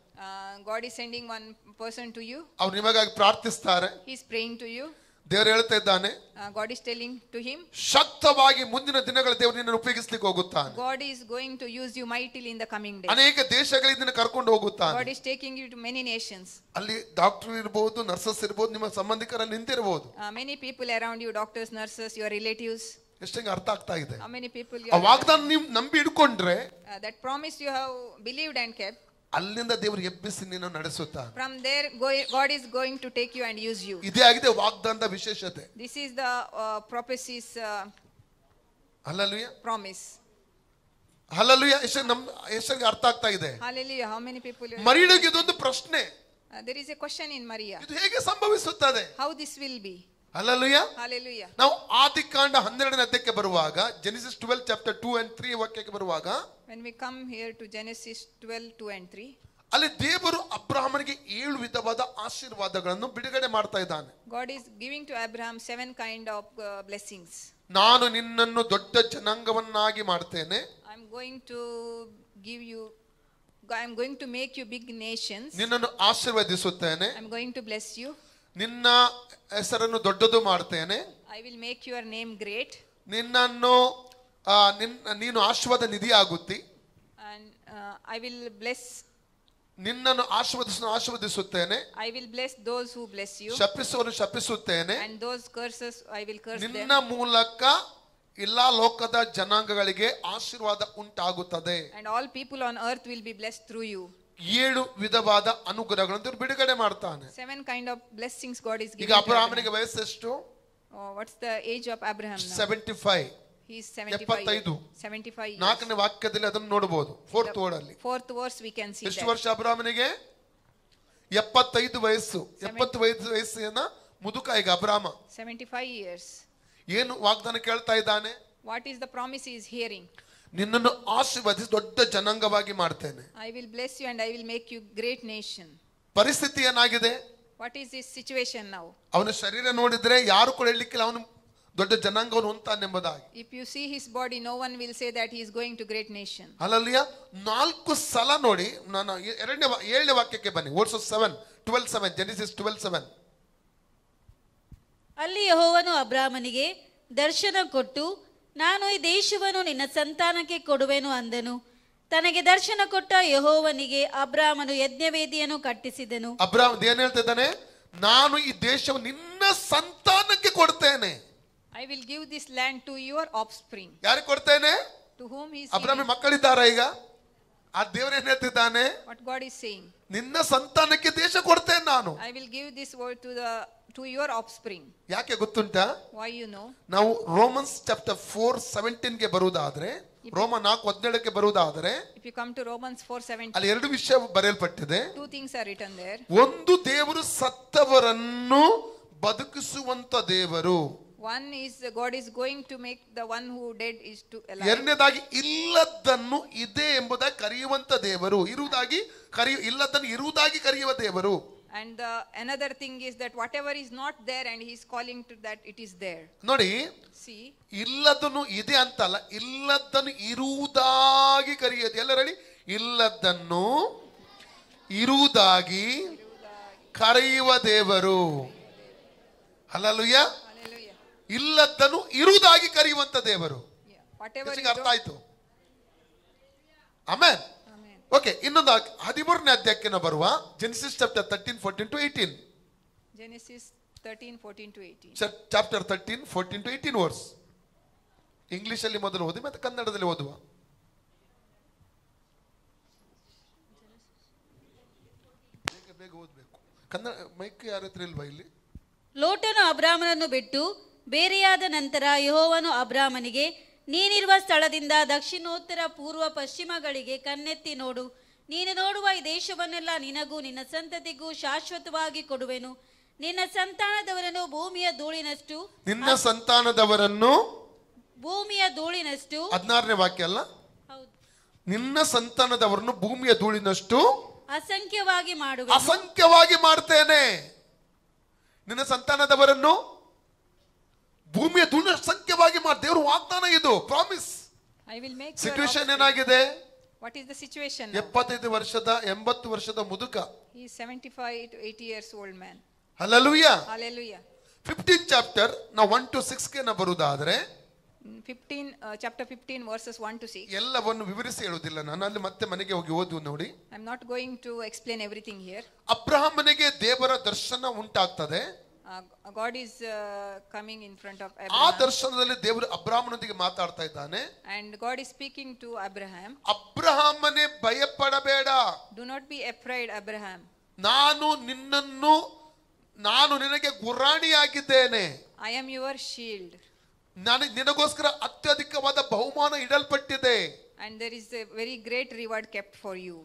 God is sending one person to you. ಅವ್ರು ನಿಮಗಾಗಿ ಪ್ರಾರ್ಥಿಸ್ತಾರೆ. He is praying to you. ದೇವರು ಹೇಳ್ತಾ ಇದ್ದಾನೆ, God is telling to him, ಶಕ್ತವಾಗಿ ಮುಂದಿನ ದಿನಗಳ ದೇವರು ನಿನ್ನನ್ನು ಉಪಯೋಗಿಸಲಿಕ್ಕೆ ಹೋಗುತ್ತಾನೆ. God is going to use you mightily in the coming days. ಅನೇಕ ದೇಶಗಳಿಗೆ ನಿನ್ನ ಕರ್ಕೊಂಡು ಹೋಗುತ್ತಾನೆ. God is taking you to many nations. ಅಲ್ಲಿ ಡಾಕ್ಟರ್ ಇರಬಹುದು, ನರ್ಸಸ್ ಇರಬಹುದು, ನಿಮ್ಮ ಸಂಬಂಧಿಕರಲ್ಲಿ ನಿಂತಿರಬಹುದು. Many people around you, doctors, nurses, your relatives. ಎಷ್ಟಂಗೆ ಅರ್ಥ ಆಗ್ತಾ ಇದೆ? How many people you ಆ ವಾಗ್ದಾನ ನೀವು ನಂಬಿ ಹಿಡ್ಕೊಂಡ್ರೆ, that promise you have believed and kept. ಅಲ್ಲಿಂದ ದೇವರು ಎಬ್ಬಿಸಿ ನಿನ್ನ ನಡೆಸುತ್ತಾನೆ. From there, God is going to take you and use you. ಇದೇ ಆಗಿದೆ ವಾಗ್ದಾನದ ವಿಶೇಷತೆ. This is the prophecy's hallelujah. promise. Hallelujah. ಎಷ್ಟಂಗೆ ಅರ್ಥ ಆಗ್ತಾ ಇದೆ? Hallelujah. How many people? ಮರಿಯಳಿಗೆ ಇದೊಂದು ಪ್ರಶ್ನೆ, There is a question in Maria. ಇದು ಹೇಗೆ ಸಂಭವಿಸುತ್ತದೆ? How this will be? Hallelujah. Hallelujah. ನಾವು ಆದಿಕಾಂಡ 12ನೇ ಅಧ್ಯಾಯಕ್ಕೆ ಬರುವಾಗ, Genesis 12 chapter 2 and 3 ವಾಕ್ಯಕ್ಕೆ ಬರುವಾಗ, When we come here to Genesis 12, 2 and 3, ಅಲ್ಲಿ ದೇವರು ಅಬ್ರಹಾಮನಿಗೆ 7 ವಿಧವಾದ ಆಶೀರ್ವಾದಗಳನ್ನು ಬಿಡುಗಡೆ ಮಾಡ್ತಾ ಇದ್ದಾನೆ. God is giving to Abraham 7 kind of blessings. ನಾನು ನಿನ್ನನ್ನು ದೊಡ್ಡ ಜನಾಂಗವನ್ನಾಗಿ ಮಾಡ್ತೇನೆ. I'm going to make you big nations. ನಿನ್ನನ್ನು ಆಶೀರ್ವದಿಸುತ್ತೇನೆ. I'm going to bless you. ನಿನ್ನ ಹೆಸರನ್ನು ದೊಡ್ಡದು ಮಾಡ್ತೇನೆ. I will make your name great. ನಿನ್ನನ್ನು ನೀನು ಆಶೀರ್ವಾದ ನಿಧಿ ಆಗುತ್ತಿ. And I will bless. ನಿನ್ನನ್ನು ಆಶೀರ್ವದಿಸುತ್ತೇನೆ. I will bless those who bless you. ಶಪಿಸುವನು ಶಪಿಸುತ್ತೇನೆ. And those curses I will curse them. ನಿನ್ನ ಮೂಲಕ ಎಲ್ಲಾ ಲೋಕದ ಜನಾಂಗಗಳಿಗೆ ಆಶೀರ್ವಾದ ಉಂಟಾಗುತ್ತದೆ. And all people on earth will be blessed through you. 7 ವಿಧವಾದ ಅನುಗ್ರಹಗಳನ್ನು ದೇವರು ಬಿಡುಗಡೆ ಮಾಡ್ತಾನೆ. 7 kind of blessings God is ಈಗ giving to ಅಬ್ರಹಾಮನಿಗೆ Abraham. ವಯಸ್ಸೆಷ್ಟು? What's the age of Abraham now? 75. He is 75 years. 75 years. 4ನೇ ವಾಕ್ಯದಲ್ಲಿ ಅದನ್ನು ನೋಡಬಹುದು. 4th word ಅಲ್ಲಿ. 4th verse we can see ಎಷ್ಟು that. ವರ್ಷ ಅಬ್ರಹಾಮನಿಗೆ? 75 ವಯಸ್ಸು. 75 ವಯಸ್ಸಿನ ಮುದುಕ ಈಗ ಅಬ್ರಹಾಮ. 75 years. ಏನು ವಾಗ್ದಾನ ಕೇಳ್ತಾ ಇದ್ದಾನೆ? What is the promise he is hearing? ನಿನ್ನನ್ನು ಆಶೀರ್ವದಿಸಿ ದೊಡ್ಡ ಜನಾಂಗವಾಗಿ ಮಾಡ್ತೇನೆ. I will bless you and I will make you great nation. ಪರಿಸ್ಥಿತಿ ಏನಾಗಿದೆ? What is his situation now? ಅವನ ಶರೀರ ನೋಡಿದ್ರೆ ಯಾರು ಕೂಡ ಹೇಳಲಿಕ್ಕಿಲ್ಲ ಅವನು ದೊಡ್ಡ ಜನಾಂಗವನ್ನು ಹೊಂತಾನೆಂಬುದಾಗಿ. If you see his body, no one will say that he is going to great nation. Hallelujah. 4 ಸಲ ನೋಡಿ. ನಾನು 7ನೇ ವಾಕ್ಯಕ್ಕೆ ಬನ್ನಿ. Verse 7 12:7 Genesis 12:7. ಅಲ್ಲಿ ಯೆಹೋವನು ಅಬ್ರಾಮನಿಗೆ ದರ್ಶನ ಕೊಟ್ಟು, ನಾನು ಈ ದೇಶವನ್ನು ನಿನ್ನ ಸಂತಾನಕ್ಕೆ ಕೊಡುವೆನು ಅಂದನು. ತನಗೆ ದರ್ಶನ ಕೊಟ್ಟ ಯೆಹೋವನಿಗೆ ಅಬ್ರಾಮನು ಯಜ್ಞವೇದಿಯನ್ನು ಕಟ್ಟಿಸಿದನು. ಅಬ್ರಾಮ್ ಏನ್ ಹೇಳ್ತಿದ್ದಾನೆ? ನಾನು ಈ ದೇಶವನ್ನು ನಿನ್ನ ಸಂತಾನಕ್ಕೆ ಕೊಡ್ತೇನೆ. I will give this land to your offspring. ಯಾರಿಗೆ ಕೊಡ್ತೇನೆ? To whom he is ಅಬ್ರಾಮ್ ಮಕ್ಕಳಿದ್ದಾರ ಈಗ? ಆ ದೇವರು ಏನ್ ಹೇಳ್ತಿದ್ದಾನೆ? what God is saying. ನಿನ್ನ ಸಂತಾನಕ್ಕೆ ದೇಶ ಕೊಡ್ತೇನೆ ನಾನು. I will give this word to your offspring. ಯಾಕೆ ಗೊತ್ತುಂಟಾ? Why you know? ನಾವು ರೋಮನ್ಸ್ ಚಾಪ್ಟರ್ 4:17 ಗೆ ಬರುವುದಾದ್ರೆ, ರೋಮ 4:17 ಗೆ ಬರುವುದಾದ್ರೆ, If you come to Romans 4:17, ಅಲ್ಲಿ 2 ವಿಷಯ ಬರೆಯಲ್ಪಟ್ಟಿದೆ. 2 things are written there. ಒಂದು, ದೇವರು ಸತ್ತವರನ್ನು ಬದುಕಿಸುವಂತ ದೇವರು. One is God is going to make the one who dead is to alive. ಎರಡನೇದಾಗಿ ಇಲ್ಲದನ್ನು ಇದೆ ಎಂಬುದಾಗಿ ಕರೆಯುವಂತ ದೇವರು. ಇಲ್ಲದನ್ನು ಇರುವುದಾಗಿ ಕರೆಯುವ ದೇವರು. And another thing is that whatever is not there and he is calling to that it is there. ನೋಡಿ, See, ಇಲ್ಲದನ್ನು ಇದೆ ಅಂತಲ್ಲ, ಇಲ್ಲದನ್ನು ಇರುವುದಾಗಿ ಕರೆಯೋದು. ಎಲ್ಲ ರೆಡಿ? ಇಲ್ಲದನ್ನು ಇರುವುದಾಗಿ ಕರೆಯುವ ದೇವರು. ಹಲ್ಲೆಲೂಯಾ. hallelujah. ಇಲ್ಲದನ್ನು ಇರುವುದಾಗಿ ಕರೆಯುವಂತ ದೇವರು. Yeah. Whatever ಹೆಚ್ಚಿಗೆ you ಅರ್ಥ don't, ಆಯ್ತು? ಆಮೆನ್. amen. ಓಕೆ, ಇನ್ನೊಂದು 13ನೇ ಅಧ್ಯಾಯಕ್ಕೆ ನಾವು ಬರುವ. Genesis chapter 13:14-18. Genesis 13:14-18. Chapter 13:14-18 verse. English ಅಲ್ಲಿ ಮೊದಲು ಓದಿ, ಮತ್ತೆ ಕನ್ನಡದಲ್ಲಿ ಓದುವ. ಬೇಗ ಓದಬೇಕು. ಕನ್ನಡ ಮೈಕ್ ಯಾರ ಹತ್ರ ಇಲ್ವಾ ಇಲ್ಲಿ? ಲೋಟನು ಅಬ್ರಾಮನನ್ನು ಬಿಟ್ಟು ಬೇರೆಯಾದ ನಂತರ ಯೆಹೋವನು ಅಬ್ರಾಮನಿಗೆ, ನೀನಿರುವ ಸ್ಥಳದಿಂದ ದಕ್ಷಿಣೋತ್ತರ ಪೂರ್ವ ಪಶ್ಚಿಮಗಳಿಗೆ ಕಣ್ಣೆತ್ತಿ ನೋಡು. ನೀನು ನೋಡುವ ಈ ದೇಶವನ್ನೆಲ್ಲ ನಿನಗೂ ನಿನ್ನ ಸಂತತಿಗೂ ಶಾಶ್ವತವಾಗಿ ಕೊಡುವೆನು. ನಿನ್ನ ಸಂತಾನದವರನ್ನು ಭೂಮಿಯ ಧೂಳಿನಷ್ಟು, ನಿನ್ನ ಸಂತಾನದವರನ್ನು, ಭೂಮಿಯ ಧೂಳಿನಷ್ಟು, 16ನೇ ವಾಕ್ಯ ಅಲ್ಲ, ಹೌದು, ನಿನ್ನ ಸಂತಾನದವರನ್ನು ಭೂಮಿಯ ಧೂಳಿನಷ್ಟು ಅಸಂಖ್ಯವಾಗಿ ಮಾಡುವೆನು. ಅಸಂಖ್ಯವಾಗಿ ಮಾಡ್ತೇನೆ. ನಿನ್ನ ಸಂತಾನದವರನ್ನು ಭೂಮಿಯ ಧೂಳಿನ ಸಂಖ್ಯವಾಗಿ ಮಾಡಿ. ದೇವರು ವಾಗ್ದಾನ ಇದು, promise. I will make your situation offspring. ಏನಾಗಿದೆ? What is the situation now? 80 ವರ್ಷದ ಮುದುಕ. He is 75 to 80 years old man. Hallelujah. Hallelujah. 15th chapter ನಾವು 1-6 ಗೆ ನಾವು ಬರುವುದಾದ್ರೆ, Chapter 15 verses 1 to 6. ಎಲ್ಲವನ್ನು ವಿವರಿಸಿ ಹೇಳುವುದಿಲ್ಲ ನಾನು, ಅಲ್ಲಿ ಮತ್ತೆ ಮನೆಗೆ ಹೋಗಿ ಓದು ನೋಡಿ. I'm not going to explain everything here. ಅಬ್ರಹಾಮನಿಗೆ ದೇವರ ದರ್ಶನ ಉಂಟಾಗ್ತದೆ. God is coming in front of ಆ Abraham. ದರ್ಶನದಲ್ಲಿ ದೇವರು ಅಬ್ರಹಾಮನೊಂದಿಗೆ ಮಾತಾಡ್ತಾ ಇದ್ದಾನೆ. And God is speaking to Abraham. ಅಬ್ರಹಾಮನೇ ಭಯಪಡಬೇಡ, Do not be afraid, Abraham. ನಾನು ನಿನಗೆ ಗುರಾಣಿಯಾಗಿದ್ದೇನೆ. I am your shield. ನಿನಗೋಸ್ಕರ ಅತ್ಯಧಿಕವಾದ ಬಹುಮಾನ ಇಡಲ್ಪಟ್ಟಿದೆ. And there is a very great reward kept for you.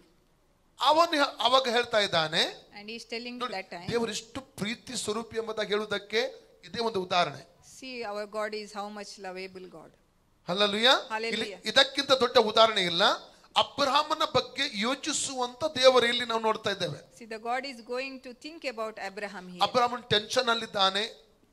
ಅವನು ಅವಾಗ ಹೇಳ್ತಾ ಇದ್ದಾನೆ. And he is telling that time. ದೇವರು ಎಷ್ಟು ಪ್ರೀತಿ ಸ್ವರೂಪಿ ಎಂಬುದಾಗಿ ಹೇಳುವುದಕ್ಕೆ ಇದೇ ಒಂದು ಉದಾಹರಣೆ. See, our God is how much lovable God. Hallelujah. Hallelujah. ಇದಕ್ಕಿಂತ ದೊಡ್ಡ ಉದಾಹರಣೆ ಇಲ್ಲ. ಅಬ್ರಹಾಮನ ಬಗ್ಗೆ ಯೋಚಿಸುವಂತ ದೇವರು ಇಲ್ಲಿ ನಾವು ನೋಡ್ತಾ ಇದ್ದೇವೆ. See, the God is going to think about Abraham here. ಅಬ್ರಹಾಮನ್ ಟೆನ್ಷನ್ ಅಲ್ಲಿದ್ದಾನೆ.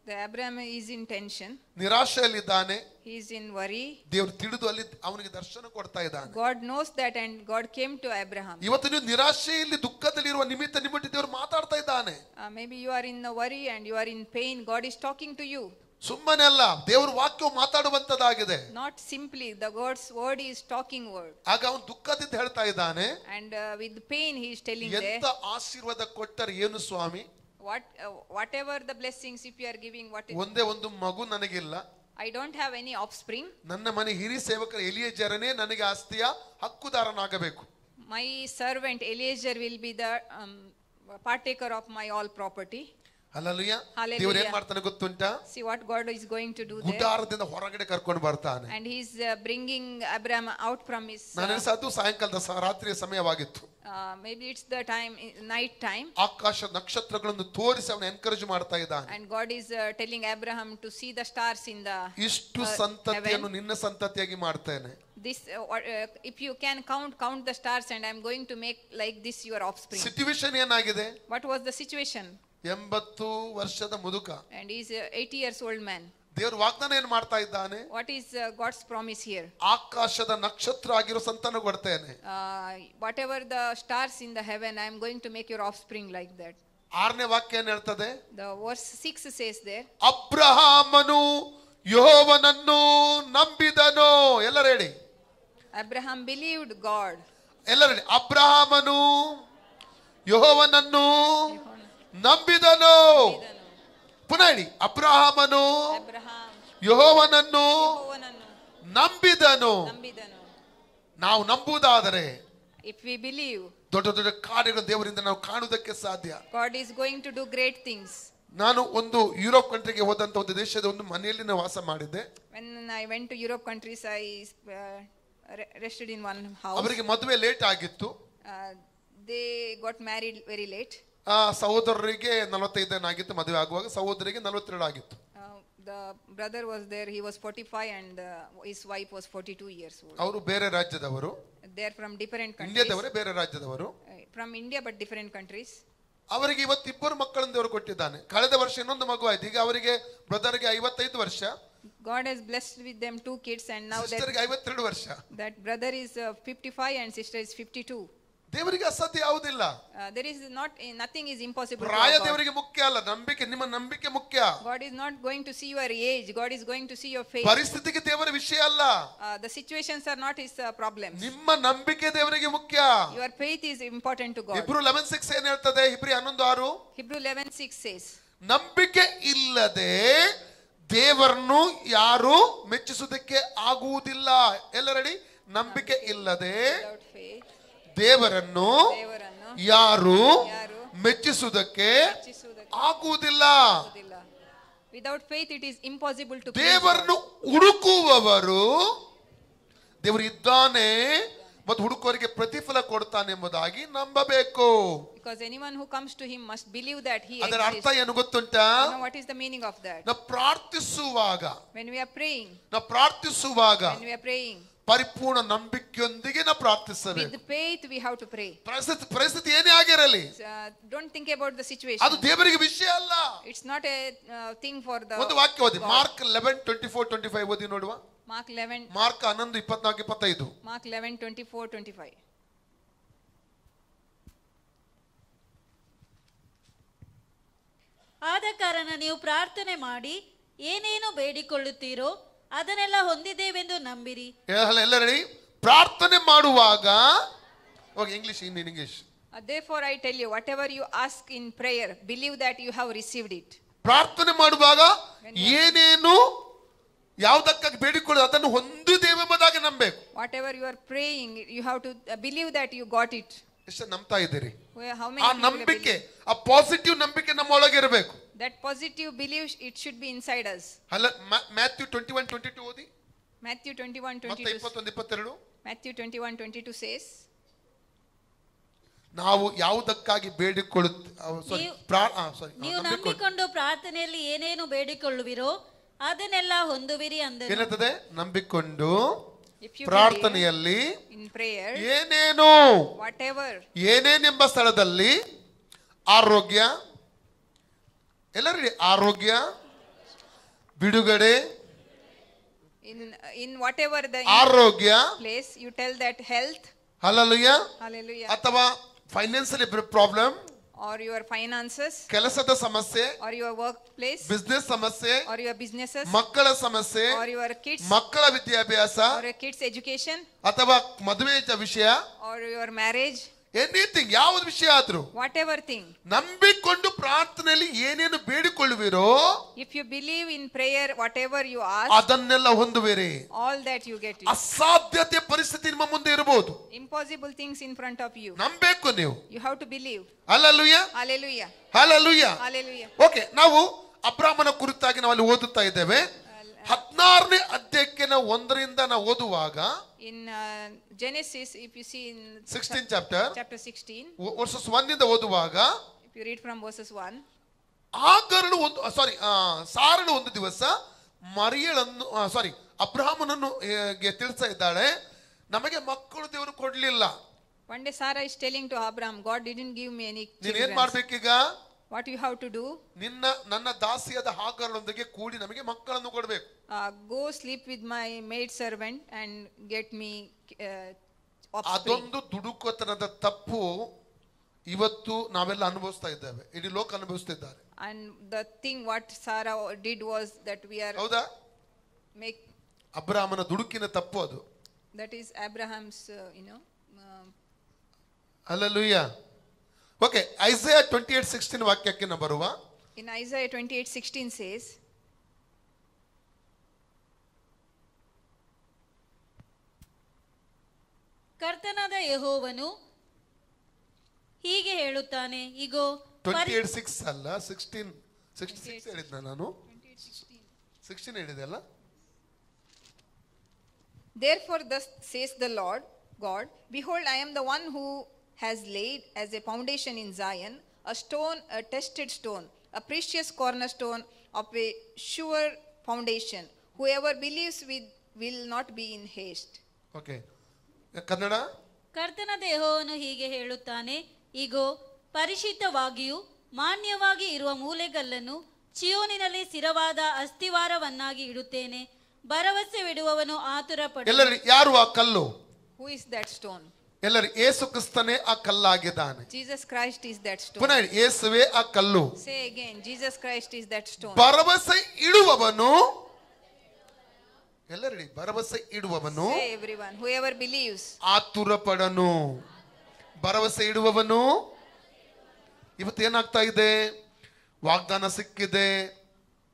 The Abraham is in tension. ನಿರಾಶೆಯಲ್ಲಿದ್ದಾನೆ. He is in worry. ದೇವರು ತಿಳಿದು ಅಲ್ಲಿ ಅವನಿಗೆ ದರ್ಶನ ಕೊಡ್ತಾ ಇದ್ದಾನೆ. God knows that and God came to Abraham. ಇವತ್ತು ನೀವು ನಿರಾಶೆಯಲ್ಲಿ ದುಃಖದಲ್ಲಿರುವ ನಿಮಿತ್ತ ದೇವರು ಮಾತಾಡ್ತಾ ಇದ್ದಾನೆ. Maybe you are in a worry and you are in pain. God is talking to you. ಸುಮ್ಮನೆ ಅಲ್ಲ, ದೇವರ ವಾಕ್ಯವು ಮಾತಾಡುವಂತದ್ದಾಗಿದೆ. Not simply, the God's word is talking word. ಆಗ ಅವನು ದುಃಖದಿಂದ ಹೇಳ್ತಾ ಇದ್ದಾನೆ. And with pain he is telling there. ಎಂತ ಆಶೀರ್ವಾದ ಕೊಟ್ಟರೆ ಏನು ಸ್ವಾಮಿ? Whatever the blessings if you are giving, what is ಒಂದೇ ಒಂದು ಮಗು ನನಗಿಲ್ಲ. I don't have any offspring. ನನ್ನ ಮನೆ ಹಿರಿಯ ಸೇವಕರ ಎಲಿಯೇಜರನೇ ನನಗೆ ಆಸ್ತಿಯ ಹಕ್ಕುದಾರನಾಗಬೇಕು. My servant Eliezer will be the partaker of my all property. Hallelujah. Hallelujah. ದೇವರು ಏನ್ ಮಾಡ್ತಾನೆ ಗೊತ್ತುಂಟಾ? See what God is going to do there. ಗುಡಾರದಿಂದ ಹೊರಗಡೆ ಕರ್ಕೊಂಡು ಬರ್ತಾನೆ. And he's bringing Abraham out from his. ನಾನು ಅನಿಸೋದು ಸಾಯಂಕಾಲದ ರಾತ್ರಿಯ ಸಮಯವಾಗಿತ್ತು. Maybe it's the time, night time. ಆಕಾಶ ನಕ್ಷತ್ರಗಳನ್ನು ತೋರಿಸಿ ಅವನು ಎನ್ಕರೇಜ್ ಮಾಡ್ತಾ ಇದ್ದಾನೆ. And God is telling Abraham to see the stars in the ಇಷ್ಟು ಸಂತತಿಯನ್ನು ನಿನ್ನ ಸಂತತಿಯಾಗಿ ಮಾಡ್ತೇನೆ. This if you can count the stars, and I'm going to make like this your offspring. Situation ಏನಾಗಿದೆ? What was the situation? 80 ವರ್ಷದ ಮುದುಕ. And he's 80 years old man. ದೇವರು ವಾಗ್ದಾನ ಏನ್ ಮಾಡ್ತಾ ಇದ್ದಾನೆ? What is God's promise here? ಆಕಾಶದ ನಕ್ಷತ್ರ ಆಗಿರೋ ಸಂತಾನ ಕೊಡ್ತೇನೆ. Whatever the stars in the heaven, I am going to make your offspring like that. 6ನೇ ವಾಕ್ಯ ಏನ್ ಹೇಳ್ತದೆ? The verse 6 says there. ಅಬ್ರಹಾಮನು ಯೆಹೋವನನ್ನು ನಂಬಿದನು. ಎಲ್ಲರೂ ಹೇಳಿ. Abraham believed God. ಎಲ್ಲರೂ ಹೇಳಿ. ಅಬ್ರಹಾಮನು ಯೆಹೋವನನ್ನು ನಂಬಿದನು. ಪುನಃ ಹೇಳಿ. ಅಬ್ರಹಾಮನು Abraham ಯೆಹೋವನನ್ನು ಯೆಹೋವನನ್ನು ನಂಬಿದನು. ನಂಬಿದನು. ನಾವು ನಂಬುವುದಾದರೆ If we believe, ದೊಡ್ಡ ದೊಡ್ಡ ಕಾರ್ಯಗಳು ದೇವರಿಂದ ನಾವು ಕಾಣುವುದಕ್ಕೆ ಸಾಧ್ಯ. God is going to do great things. ನಾನು ಒಂದು ಯುರೋಪ್ ಕಂಟ್ರಿಗೆ ಹೋದಂತ ಒಂದು ದೇಶದ ಒಂದು ಮನೆಯಲ್ಲಿ ನಾನು ವಾಸ ಮಾಡಿದ್ದೆ. When I went to Europe countries, I rested in one house. ಅವರಿಗೆ ಮದುವೆ ಲೇಟ್ ಆಗಿತ್ತು. They got married very late. ಸಹೋದರರಿಗೆ 45 ಆಗಿತ್ತು ಮದುವೆ ಆಗುವಾಗ, ಸಹೋದರಿಗೆ 42 ಆಗಿತ್ತು. The brother was there, he was 45, and his wife was 42 years old. ಅವರು ಬೇರೆ ರಾಜ್ಯದವರು. They are from different countries. ಇಂಡಿಯಾದವರೇ, ಬೇರೆ ರಾಜ್ಯದವರು. From India but different countries. ಅವರಿಗೆ ಇವತ್ತು 2 ಮಕ್ಕಳನ್ನು ದೇವರು ಕೊಟ್ಟಿದ್ದಾನೆ. ಕಳೆದ ವರ್ಷ ಇನ್ನೊಂದು ಮಗು ಆಯ್ತು. ಈಗ ಅವರಿಗೆ ಬ್ರದರ್ಗೆ 55 ವರ್ಷ. God has blessed with them 2 kids, and now ಸಿಸ್ಟರ್ಗೆ 52 ವರ್ಷ. that brother is 55 and sister is 52. ದೇವರಿಗೆ ಅಸಾಧ್ಯ ಯಾವುದಿಲ್ಲ. There is nothing is impossible. ಪ್ರಾಯ to God. ದೇವರಿಗೆ ಮುಖ್ಯ ಅಲ್ಲ, ನಂಬಿಕೆ, ನಿಮ್ಮ ನಂಬಿಕೆ ಮುಖ್ಯ. God is not going to see your age. God is going to see your faith. ಪರಿಸ್ಥಿತಿಗೆ ದೇವರ ವಿಷಯ ಅಲ್ಲ. The situations are not his problems. ನಿಮ್ಮ ನಂಬಿಕೆ ದೇವರಿಗೆ ಮುಖ್ಯ. Your faith is important to God. ಇಬ್ರು 11:6 ಏನ್ ಹೇಳ್ತದೆ? ಇಬ್ರಿ 11:6. Hebrew 11:6 says. ನಂಬಿಕೆ ಇಲ್ಲದೆ ದೇವರನ್ನು ಯಾರು ಮೆಚ್ಚಿಸುವುದಕ್ಕೆ ಆಗುವುದಿಲ್ಲ. ಎಲ್ಲರಡಿ. ನಂಬಿಕೆ ಇಲ್ಲದೆ Without faith, ದೇವರನ್ನು ದೇವರನ್ನು ಯಾರು ಯಾರು ಮೆಚ್ಚಿಸುವುದಕ್ಕೆ ಮೆಚ್ಚಿಸುವುದಕ್ಕೆ ಆಗುವುದಿಲ್ಲ. ಆಗುವುದಿಲ್ಲ. Without faith, it is impossible to please ದೇವರನ್ನು God. ಹುಡುಕುವವರು ದೇವರು ಇದ್ದಾನೆ ಮತ್ತು ಹುಡುಕುವವರಿಗೆ ಪ್ರತಿಫಲ ಕೊಡ್ತಾನೆ ಎಂಬುದಾಗಿ ನಂಬಬೇಕು. Because anyone who comes to him must believe that he ಅದರ ಅರ್ಥ exists. ಏನು ಗೊತ್ತುಂಟಾ? You know what is the meaning of that? ನಾವು ಪ್ರಾರ್ಥಿಸುವಾಗ When we are praying, ನಾವು praying, ಪರಿಪೂರ್ಣ ನಂಬಿಕೆಯೊಂದಿಗೆ ನಾವು ಪ್ರಾರ್ಥಿಸಬೇಕು. with faith we have to pray. ಪರಿಸ್ಥಿತಿ ಏನೇ ಆಗಿರಲಿ, Don't think about the situation. ಅದು ದೇವರಿಗೆ ವಿಷಯ ಅಲ್ಲ. It's not a thing for the ಒಂದು ವಾಕ್ಯ ಓದಿ. God. ಮಾರ್ಕ್ 11:24-25 ಓದಿ ನೋಡುವ. Mark 11, mark 11:24-25. Mark 11:24-25. ಆದ ಕಾರಣ ನೀವು ಪ್ರಾರ್ಥನೆ ಮಾಡಿ ಏನೇನು ಬೇಡಿಕೊಳ್ಳುತ್ತೀರೋ ಅದನ್ನೆಲ್ಲ ಹೊಂದಿದ್ದೇವೆಂದು ನಂಬಿರಿ. ಎಲ್ಲರೂ ಪ್ರಾರ್ಥನೆ ಮಾಡುವಾಗ, okay, English. Therefore I tell you, whatever you ask in prayer, believe that you have received it. ಪ್ರಾರ್ಥನೆ ಮಾಡುವಾಗ ಏನೇನು ಯಾವುದಕ್ಕಾಗಿ ಬೇಡಿಕೊಳ್ಳೋದು ಅದನ್ನು ಹೊಂದಿದ್ದೇವೆಂಬುದಾಗಿ ನಂಬಬೇಕು. Whatever you are praying, you have to believe that you got it. ಎಷ್ಟು ನಂಬ್ತಾ ಇದ್ದೀರಿ? How many ಆ people ನಂಬಿಕೆ, believe? ಆ ಪಾಸಿಟಿವ್ ನಂಬಿಕೆ ನಮ್ಮೊಳಗೆ ಇರಬೇಕು. That positive belief, it should be inside us. ಅಲ್ಲ, ಮ್ಯಾಥ್ಯೂ 21:22 ಓದಿ. Matthew 21:22. ಮತ್ತೆ 21:22. Matthew 21:22 says, ನಾವು ಯಾವುದಕ್ಕಾಗಿ ನೀವು ನಂಬಿಕೊಂಡು ಪ್ರಾರ್ಥನೆಯಲ್ಲಿ ಏನೇನು ಬೇಡಿಕೊಳ್ಳುವಿರೋ ಅದನ್ನೆಲ್ಲ ಹೊಂದುವಿರಿ ಅಂದರು. ಏನಂತದೆ? ನಂಬಿಕೊಂಡು if you ಪ್ರಾರ್ಥನೆಯಲ್ಲಿ believe in prayer, ಏನೇನು whatever, ಏನೇನೆಂಬ ಸ್ಥಳದಲ್ಲಿ ಆರೋಗ್ಯ, ಎಲ್ಲರೂ ಆರೋಗ್ಯ, ಬಿಡುಗಡೆ, in whatever the ಆರೋಗ್ಯ, place, you tell that health, hallelujah, hallelujah, ಅಥವಾ financial problem, or your finances, ಕೆಲಸದ ಸಮಸ್ಯೆ, or your workplace, ಬಿಸ್ನೆಸ್ ಸಮಸ್ಯೆ, or your businesses, ಮಕ್ಕಳ ಸಮಸ್ಯೆ, or your kids, ಮಕ್ಕಳ ವಿದ್ಯಾಭ್ಯಾಸ, or your kids' education, ಅಥವಾ ಮದುವೆ ವಿಷಯ, or your marriage, ಎನಿಥಿಂಗ್, ಯಾವ್ದು ವಿಷಯ ಆದ್ರೂ whatever thing. ನಂಬಿಕೊಂಡು ಪ್ರಾರ್ಥನೆಯಲ್ಲಿ ಏನೇನು ಬೇಡಿಕೊಳ್ಳುವಿರೋ If you believe in prayer, whatever you ask, ಅದನ್ನೆಲ್ಲ ಹೊಂದುವಿರಿ. all that you get it. ಅಸಾಧ್ಯತೆ ಪರಿಸ್ಥಿತಿ ನಿಮ್ಮ ಮುಂದೆ ಇರಬಹುದು, Impossible things in front of you. ನಂಬೇಕು ನೀವು. You have to believe. Hallelujah, Hallelujah. Hallelujah. Hallelujah. Okay, ನಾವು ಅಬ್ರಾಮನ ಕುರಿತಾಗಿ ನಾವು ಅಲ್ಲಿ ಓದುತ್ತಾ ಇದ್ದೇವೆ. 16ನೇ ಅಧ್ಯಾಯಕ್ಕೆ ನಾವು 1ರಿಂದ ನಾವು ಓದುವಾಗ In Genesis, if you see in 16 chapter chapter 16, versus 1 ಇಂದ ಓದುವಾಗ if you read from verses 1, ಆಗರಳು ಸಾರಳು ಒಂದು ದಿವಸ ಮರಿಯಳನ್ನು ಅಬ್ರಾಮನನ್ನು ತಿಳಿಸ್ತಾ ಇದ್ದಾಳೆ, ನಮಗೆ ಮಕ್ಕಳು ದೇವರು ಕೊಡ್ಲಿಲ್ಲ. one day Sarah is telling to Abraham, God didn't give me any ನೀನ್ ಏನ್ children. ಮಾಡ್ಬೇಕೀಗ? What you have to do? ನನ್ನ ದಾಸಿಯಾದ ಹಾಗರಳೊಂದಿಗೆ ಕೂಡಿ ನಮಗೆ ಮಕ್ಕಳನ್ನು ಕೊಡಬೇಕು. Go sleep with my maid servant and get me offspring. ಅದೊಂದು ದುಡುಕತನದ ತಪ್ಪು ಇವತ್ತು ನಾವೆಲ್ಲ ಅನುಭವಿಸ್ತಾ ಇದ್ದೇವೆ, ಇಡೀ ಲೋಕ ಅನುಭವಿಸ್ತಿದ್ದಾರೆ. And the thing what Sarah did was that we are ಹೌದಾ? make ಅಬ್ರಾಮನ ದುಡುಕಿನ ತಪ್ಪು ಅದು. that is Abraham's hallelujah. Okay, Isaiah 28:16 ವಾಕ್ಯಕ್ಕೆ ನಾವು ಬರುವ. in Isaiah 28:16 says, ಕರ್ತನಾದ ಯೆಹೋವನು ಹೀಗೆ ಹೇಳುತ್ತಾನೆ, ಇಗೋ 28:6 ಅಲ್ಲ 16 ಹೇಳಿದ್ನ ನಾನು. 16 ಹೇಳಿದೆ ಅಲ್ಲ. Therefore thus says the Lord God, behold, I am the one who has laid as a foundation in Zion a stone, a tested stone, a precious cornerstone of a sure foundation. Whoever believes will not be in haste. Okay, Kannada. ಕರ್ತನಾದ ಯೆಹೋವನು ಹೀಗೆ ಹೇಳುತ್ತಾನೆ, ಇಗೋ ಪರಿಶುದ್ಧವಾಗಿಯೂ ಮಾನ್ಯವಾಗಿ ಇರುವ ಮೂಲೆಗಲ್ಲನ್ನು ಚಿಯೋನಿನಲ್ಲಿ ಸ್ಥಿರವಾದ ಅಸ್ತಿವಾರವನ್ನಾಗಿ ಇಡುತ್ತೇನೆ. ಭರವಸೆವಿಡುವವನು ಆತುರಪಡ. ಎಲ್ಲರೂ ಯಾರು ಆ ಕಲ್ಲು? Who is that stone? ಎಲ್ಲರೂ ಯೇಸು ಕ್ರಿಸ್ತನೇ ಆ ಕಲ್ಲಾಗಿದ್ದಾನೆ. Jesus Christ is that stone. ಪುನಃ ಯೇಸುವೇ ಆ ಕಲ್ಲು. Say again, Jesus Christ is that stone. ಭರವಸೆ ಇಡುವವನು, ಎಲ್ಲರೂ ಭರವಸೆ ಇಡುವವನು, Say everyone, whoever believes. ಆತುರಪಡನು. ಭರವಸೆ ಇಡುವವನು. ಇವತ್ತೇನಾಗ್ತಾ ಇದೆ? ವಾಗ್ದಾನ ಸಿಕ್ಕಿದೆ,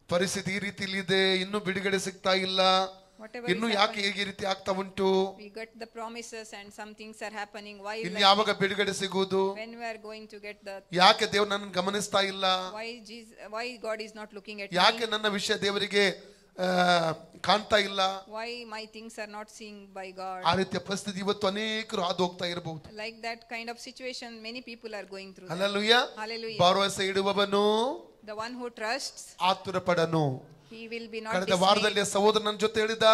ಪರಿಸ್ಥಿತಿ ಈ ರೀತಿಲಿದೆ, ಇನ್ನು ಬಿಡುಗಡೆ ಸಿಗ್ತಾ ಇಲ್ಲ, ಇನ್ನು ಯಾಕೆ ಹೇಗೆ ರೀತಿ ಆಗ್ತಾ ಉಂಟು? We get the promises and some things are happening. Why ಇನ್ನು like ಯಾವಾಗ ಬಿಡುಗಡೆ ಸಿಗುವುದು? when we are going to get the ಯಾಕೆ ದೇವ್ರು ನನ್ನ ಗಮನಿಸ್ತಾ ಇಲ್ಲ? why God is not looking at ಯಾಕೆ me? ನನ್ನ ವಿಷಯ ದೇವರಿಗೆ ಕಾಣ್ತಾ ಇಲ್ಲ? Why my things are not seen by God? ಆ ರೀತಿಯ ಪರಿಸ್ಥಿತಿ ಇವತ್ತು ಅನೇಕರು ಹಾದು ಹೋಗ್ತಾ ಇರಬಹುದು. Like that kind of situation many people are going through. Hallelujah. Hallelujah. ಭರವಸೆ ಇಡುವವನು The one who trusts, ಆತುರಪಡನು. he will be not ಕಳೆದ dismayed. ವಾರದಲ್ಲಿ ಸಹೋದರ ನನ್ನ ಜೊತೆ ಹೇಳಿದ,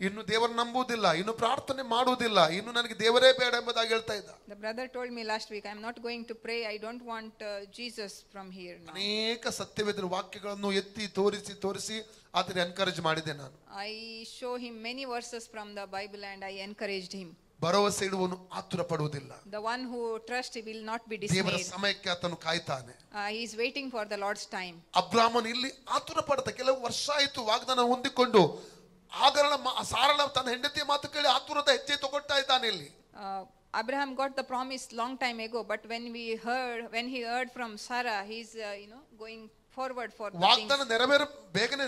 ಇನ್ನು ದೇವರು ನಂಬುವುದಿಲ್ಲ, ಇನ್ನು ಪ್ರಾರ್ಥನೆ ಮಾಡುವುದಿಲ್ಲ, ಇನ್ನು ನನಗೆ ದೇವರೇ ಬೇಡ ಎಂಬುದಾಗಿ ಹೇಳ್ತಾ ಇದ್ದ. The brother told me last week, I am not going to pray. I don't want Jesus from here now. ಅನೇಕ ಸತ್ಯವೇದರ ವಾಕ್ಯಗಳನ್ನು ಎತ್ತಿ ತೋರಿಸಿ ಆತನ ಎನ್ಕರೇಜ್ ಮಾಡಿದೆ ನಾನು. I show him many verses from the Bible and I encouraged him. ಭರವಸೆ ಇಡುವನು ಆತುರ ಪಡುವುದಿಲ್ಲ. The one who trusts will not be ದೇವರ dismayed. ಸಮಯಕ್ಕೆ ಆತನು ಕಾಯ್ತಾನೆ. He is waiting for the Lord's time. ಅಬ್ರಾಮನು ಇಲ್ಲಿ ಆತುರ ಪಡ್ತ, ಕೆಲವು ವರ್ಷ ಆಯಿತು ವಾಗ್ದಾನ ಹೊಂದಿಕೊಂಡು, ಸಾರಳ ತನ್ನ ಹೆಂಡತಿಯ ಮಾತು ಕೇಳಿ ಆತುರದ ಹೆಜ್ಜೆ ತಗೊಳ್ತಾ ಇದ್ದಾನೆ ಇಲ್ಲಿ. Abraham got the promise long time ago, but when he heard from Sarah, he's going forward for the ವಾಗ್ದಾನ things. ಬೇಗನೆ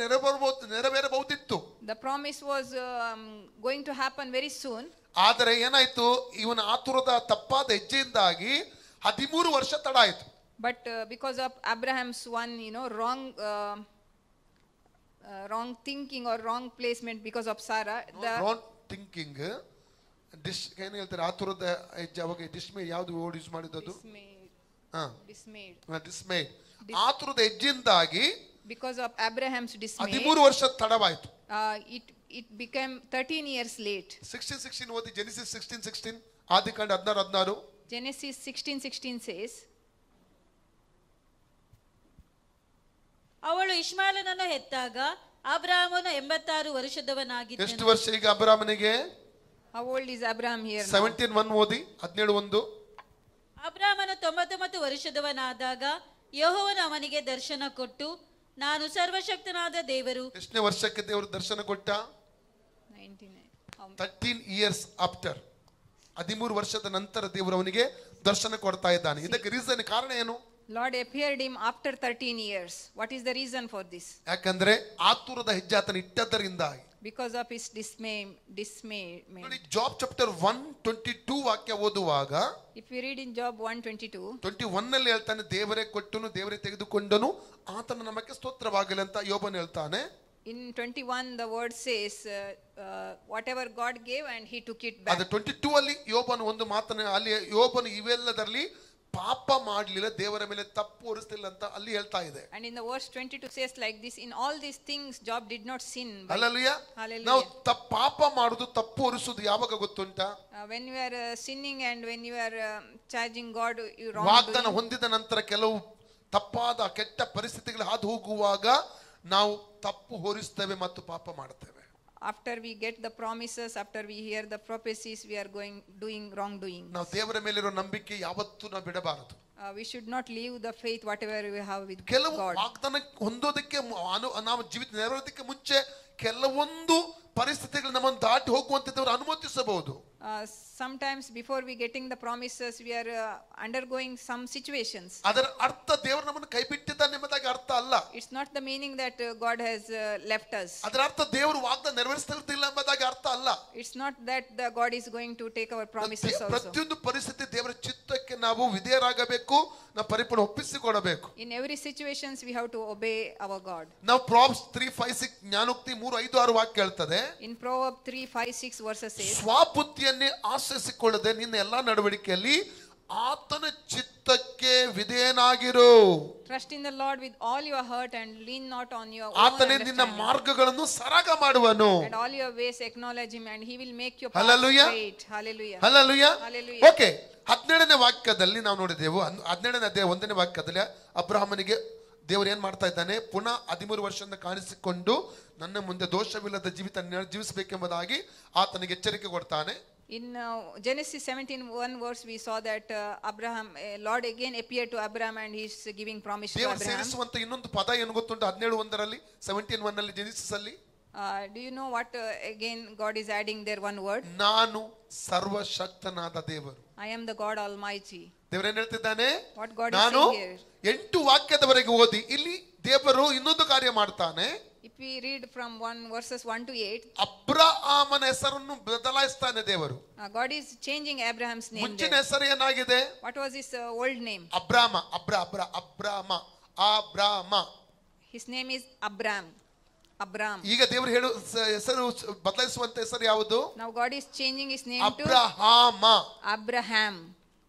ನೆರವೇರಬಹುದಿತ್ತು. The promise was going to happen very soon. ಆದರೆ ಏನಾಯ್ತು, ಇವನ ಆತುರದ ತಪ್ಪಾದ ಹೆಜ್ಜೆಯಿಂದಾಗಿ 13 ವರ್ಷ ತಡ ಆಯ್ತು. But because of Abraham's one wrong thinking or wrong placement because of Sarah, wrong thinking, ಏನ್ ಹೇಳ್ತಾರೆ, ಆತುರದ ಹೆಜ್ಜೆ. ಅವಾಗ ಡಿಸ್ಮೇ ಯಾವ್ದು ವರ್ಡ್ ಯೂಸ್ ಮಾಡಿದ್ದು? ಡಿಸ್ಮೇಡ್. ಆತುರದ ಹೆಜ್ಜೆಯಿಂದಾಗಿ because of Abraham's dismay, 13 ವರ್ಷ ತಡವಾಯ್ತು. it became 13 years late. 16 ಓದಿ, ಜೆನೆಸಿಸ್ 16:16, ಆದಿಕಾಂಡ 16:16. Genesis 16:16 says, ಅವಳು ಇಷ್ಮಾಯೇಲನನ್ನು ಹೆತ್ತಾಗ ಅಬ್ರಾಮನು 86 ವರ್ಷದವನಾಗಿದ್ದನು. ಎಷ್ಟು ವರ್ಷ ಈಗ ಅಬ್ರಾಮನಿಗೆ? how old is Abraham here now? 17:1 ಓದಿ, 17:1. ಅಬ್ರಾಮನು 99 ವರ್ಷದವನಾದಾಗ ಯೆಹೋವನು ಅವನಿಗೆ ದರ್ಶನ ಕೊಟ್ಟು, ನಾನು ಸರ್ವಶಕ್ತನಾದ ದೇವರು. ಎಷ್ಟನೇ ವರ್ಷಕ್ಕೆ ದೇವರು ದರ್ಶನ ಕೊಟ್ಟ? 99. 13 ಇಯರ್ಸ್ ಆಫ್ಟರ್. 13 ವರ್ಷದ ನಂತರ ದೇವರು ಅವನಿಗೆ ದರ್ಶನ ಕೊಡ್ತಾ ಇದ್ದಾನೆ. ಇದಕ್ಕೆ ರೀಸನ್ ಕಾರಣ ಏನು? Lord appeared him after 13 years. What is the reason for this? ಯಾಕಂದ್ರೆ ಆತುರದ ಹೆಜ್ಜೆ ಆತನ ಇಟ್ಟದರಿಂದ. Because of his dismay. ನೋಡಿ ಜಾಬ್ ಚಾಪ್ಟರ್ 1:22 ವಾಕ್ಯ ಓದುವಾಗ, If we read in Job 1:22, 21 ನಲ್ಲಿ ಹೇಳ್ತಾನೆ, ದೇವರೇ ಕೊಟ್ಟನು ದೇವರೇ ತೆಗೆದುಕೊಂಡನು, ಆತನ ನಮಗೆ ಸ್ತೋತ್ರವಾಗಲಿ ಅಂತ ಯೋಬನು ಹೇಳ್ತಾನೆ. in 21 the word says whatever God gave and he took it back. ಅದು 22 ಅಲ್ಲಿ ಯೋಬನು ಒಂದು ಮಾತನ್ನ, ಅಲ್ಲಿ ಯೋಬನು ಇವೆಲ್ಲದರಲ್ಲಿ ಪಾಪ ಮಾಡಲಿಲ್ಲ, ದೇವರ ಮೇಲೆ ತಪ್ಪು ಹೊರಿಸಲಿಲ್ಲ ಅಂತ ಅಲ್ಲಿ ಹೇಳ್ತಾ ಇದೆ. And in the verse 22 says like this, in all these things Job did not sin. Hallelujah. ನಾವು ಪಾಪ ಮಾಡುದು ತಪ್ಪು ಹೊರಿಸುವುದು ಯಾವಾಗ ಗೊತ್ತುಂಟಾ? When you are sinning and when you are charging God you wrong. ವಾಗ್ದಾನ ಹೊಂದಿದ ನಂತರ ಕೆಲವು ತಪ್ಪಾದ ಕೆಟ್ಟ ಪರಿಸ್ಥಿತಿಗಳು ಹಾದು ಹೋಗುವಾಗ ನಾವು ತಪ್ಪು ಹೊರಿಸ್ತೇವೆ ಮತ್ತು ಪಾಪ ಮಾಡುತ್ತೇವೆ. After we get the promises, after we hear the prophecies, we are doing wrongdoing. ನಾವು ದೇವರ ಮೇಲಿರೋ ನಂಬಿಕೆ ಯಾವತ್ತೂ ನಾವು ಬಿಡಬಾರದು. We should not leave the faith whatever we have with ಕೆಲವು God. ವಾಗ್ದಾನ ಹೊಂದೋದಕ್ಕೆ ನಾವು ಜೀವಿತ ನೆರವೇರೋದಕ್ಕೆ ಮುಂಚೆ ಕೆಲವೊಂದು ಪರಿಸ್ಥಿತಿಗಳು ನಮ್ಮನ್ನು ದಾಟಿ ಹೋಗುವಂತದವರು ಅನುಮತಿಸಬಹುದು. Sometimes before we getting the promises we are undergoing some situations. ಅದರ ಅರ್ಥ ದೇವರು ನಮ್ಮನ್ನು ಕೈ ಬಿಟ್ಟಿದ್ದಾನೆ ಎಂಬುದಾಗಿ ಅರ್ಥ ಅಲ್ಲ. It's not the meaning that God has left us. ಅದರ ಅರ್ಥ ದೇವರು ವಾಗ್ದಾನ ನೆರವೇರಿಸ್ತಿಲ್ಲ ಎಂಬುದಾಗಿ ಅರ್ಥ ಅಲ್ಲ. It's not that the God is going to take our promises also. ಪ್ರತಿಯೊಂದು ಪರಿಸ್ಥಿತಿ ದೇವರ ಚಿತ್ತಕ್ಕೆ ನಾವು ವಿಧೇಯರಾಗಬೇಕು, ನಾವು ಪರಿಪೂರ್ಣ ಒಪ್ಪಿಸಿಕೊಡಬೇಕು. In every situations we have to obey our God. ನಾವು ಪ್ರಾಬ್ಸ್ 3:5-6 ಜ್ಞಾನೋಕ್ತಿ 3:5-6 ವಾಕ್ಯ ಹೇಳ್ತದೆ. In Proverbs 3:5-6 verses says, ಸ್ವಬುದ್ಧಿಯನ್ನೇ ಆಶ್ರಯಿಸಿಕೊಳ್ಳದೆ ನಿನ್ನ ಎಲ್ಲಾ ನಡವಳಿಕೆಯಲ್ಲಿ ಆತನ ಚಿತ್ತಕ್ಕೆ ವಿಧೇಯನಾಗಿರು. Trust in the Lord with all your heart and lean not on your own ಆತನೇ ನಿನ್ನ understanding. ಮಾರ್ಗಗಳನ್ನು ಸರಾಗ ಮಾಡುವನು. And all your ways acknowledge him and he will make your path Hallelujah. straight. Hallelujah. Hallelujah. Hallelujah. Okay, 17ನೇ ವಾಕ್ಯದಲ್ಲಿ ನಾವು ನೋಡಿದೆವು. 17ನೇ ಅಧ್ಯಾಯ 1ನೇ ವಾಕ್ಯದಲ್ಲಿ ಅಬ್ರಹಾಮನಿಗೆ ದೇವರು ಏನ್ ಮಾಡ್ತಾ ಇದ್ದಾನೆ? ಪುನಃ 13 ವರ್ಷದಿಂದ ಕಾಣಿಸಿಕೊಂಡು ನನ್ನ ಮುಂದೆ ದೋಷವಿಲ್ಲದ ಜೀವಿತ ಜೀವಿಸಬೇಕೆಂಬುದಾಗಿ ಆತನಿಗೆ ಎಚ್ಚರಿಕೆ ಕೊಡ್ತಾನೆ. In Genesis 17:1 verse we saw that Lord again appeared to Abraham and he is giving promise to ದೇವರು Abraham. ಸೇರಿಸುವಂತ ಇನ್ನೊಂದು ಪದ ಏನು ಗೊತ್ತುಂಟು? 17:1ರಲ್ಲಿ 17:1ನಲ್ಲಿ ಜೆನೆಸಿಸ್ ಅಲ್ಲಿ Do you know what again God is adding there one word? ನಾನು ಸರ್ವಶಕ್ತನಾದ ದೇವರು. I am the God Almighty. ದೇವರು ಏನ್ ಹೇಳ್ತಿದ್ದಾನೆ? What God is ನಾನು saying here? 8 ವಾಕ್ಯದವರೆಗೆ ಓದಿ ಇಲ್ಲಿ ದೇವರು ಇನ್ನೊಂದು ಕಾರ್ಯ ಮಾಡ್ತಾನೆ. If we read from verses 1 to 8, ಅಬ್ರಹಾಮನ ಹೆಸರನ್ನು ಬದಲಾಯಿಸ್ತಾನೆ ದೇವರು. God is changing Abraham's name ಮುಂಚಿನ there. ಹೆಸರು ಏನಾಗಿದೆ? What was his old name? ಅಬ್ರಾಮ. His name is Abram. ಈಗ ದೇವರು ಹೇಳು ಹೆಸರು ಬದಲಾಯಿಸುವಂತ ಹೆಸರು ಯಾವುದು? Now God is changing his name to Abraham.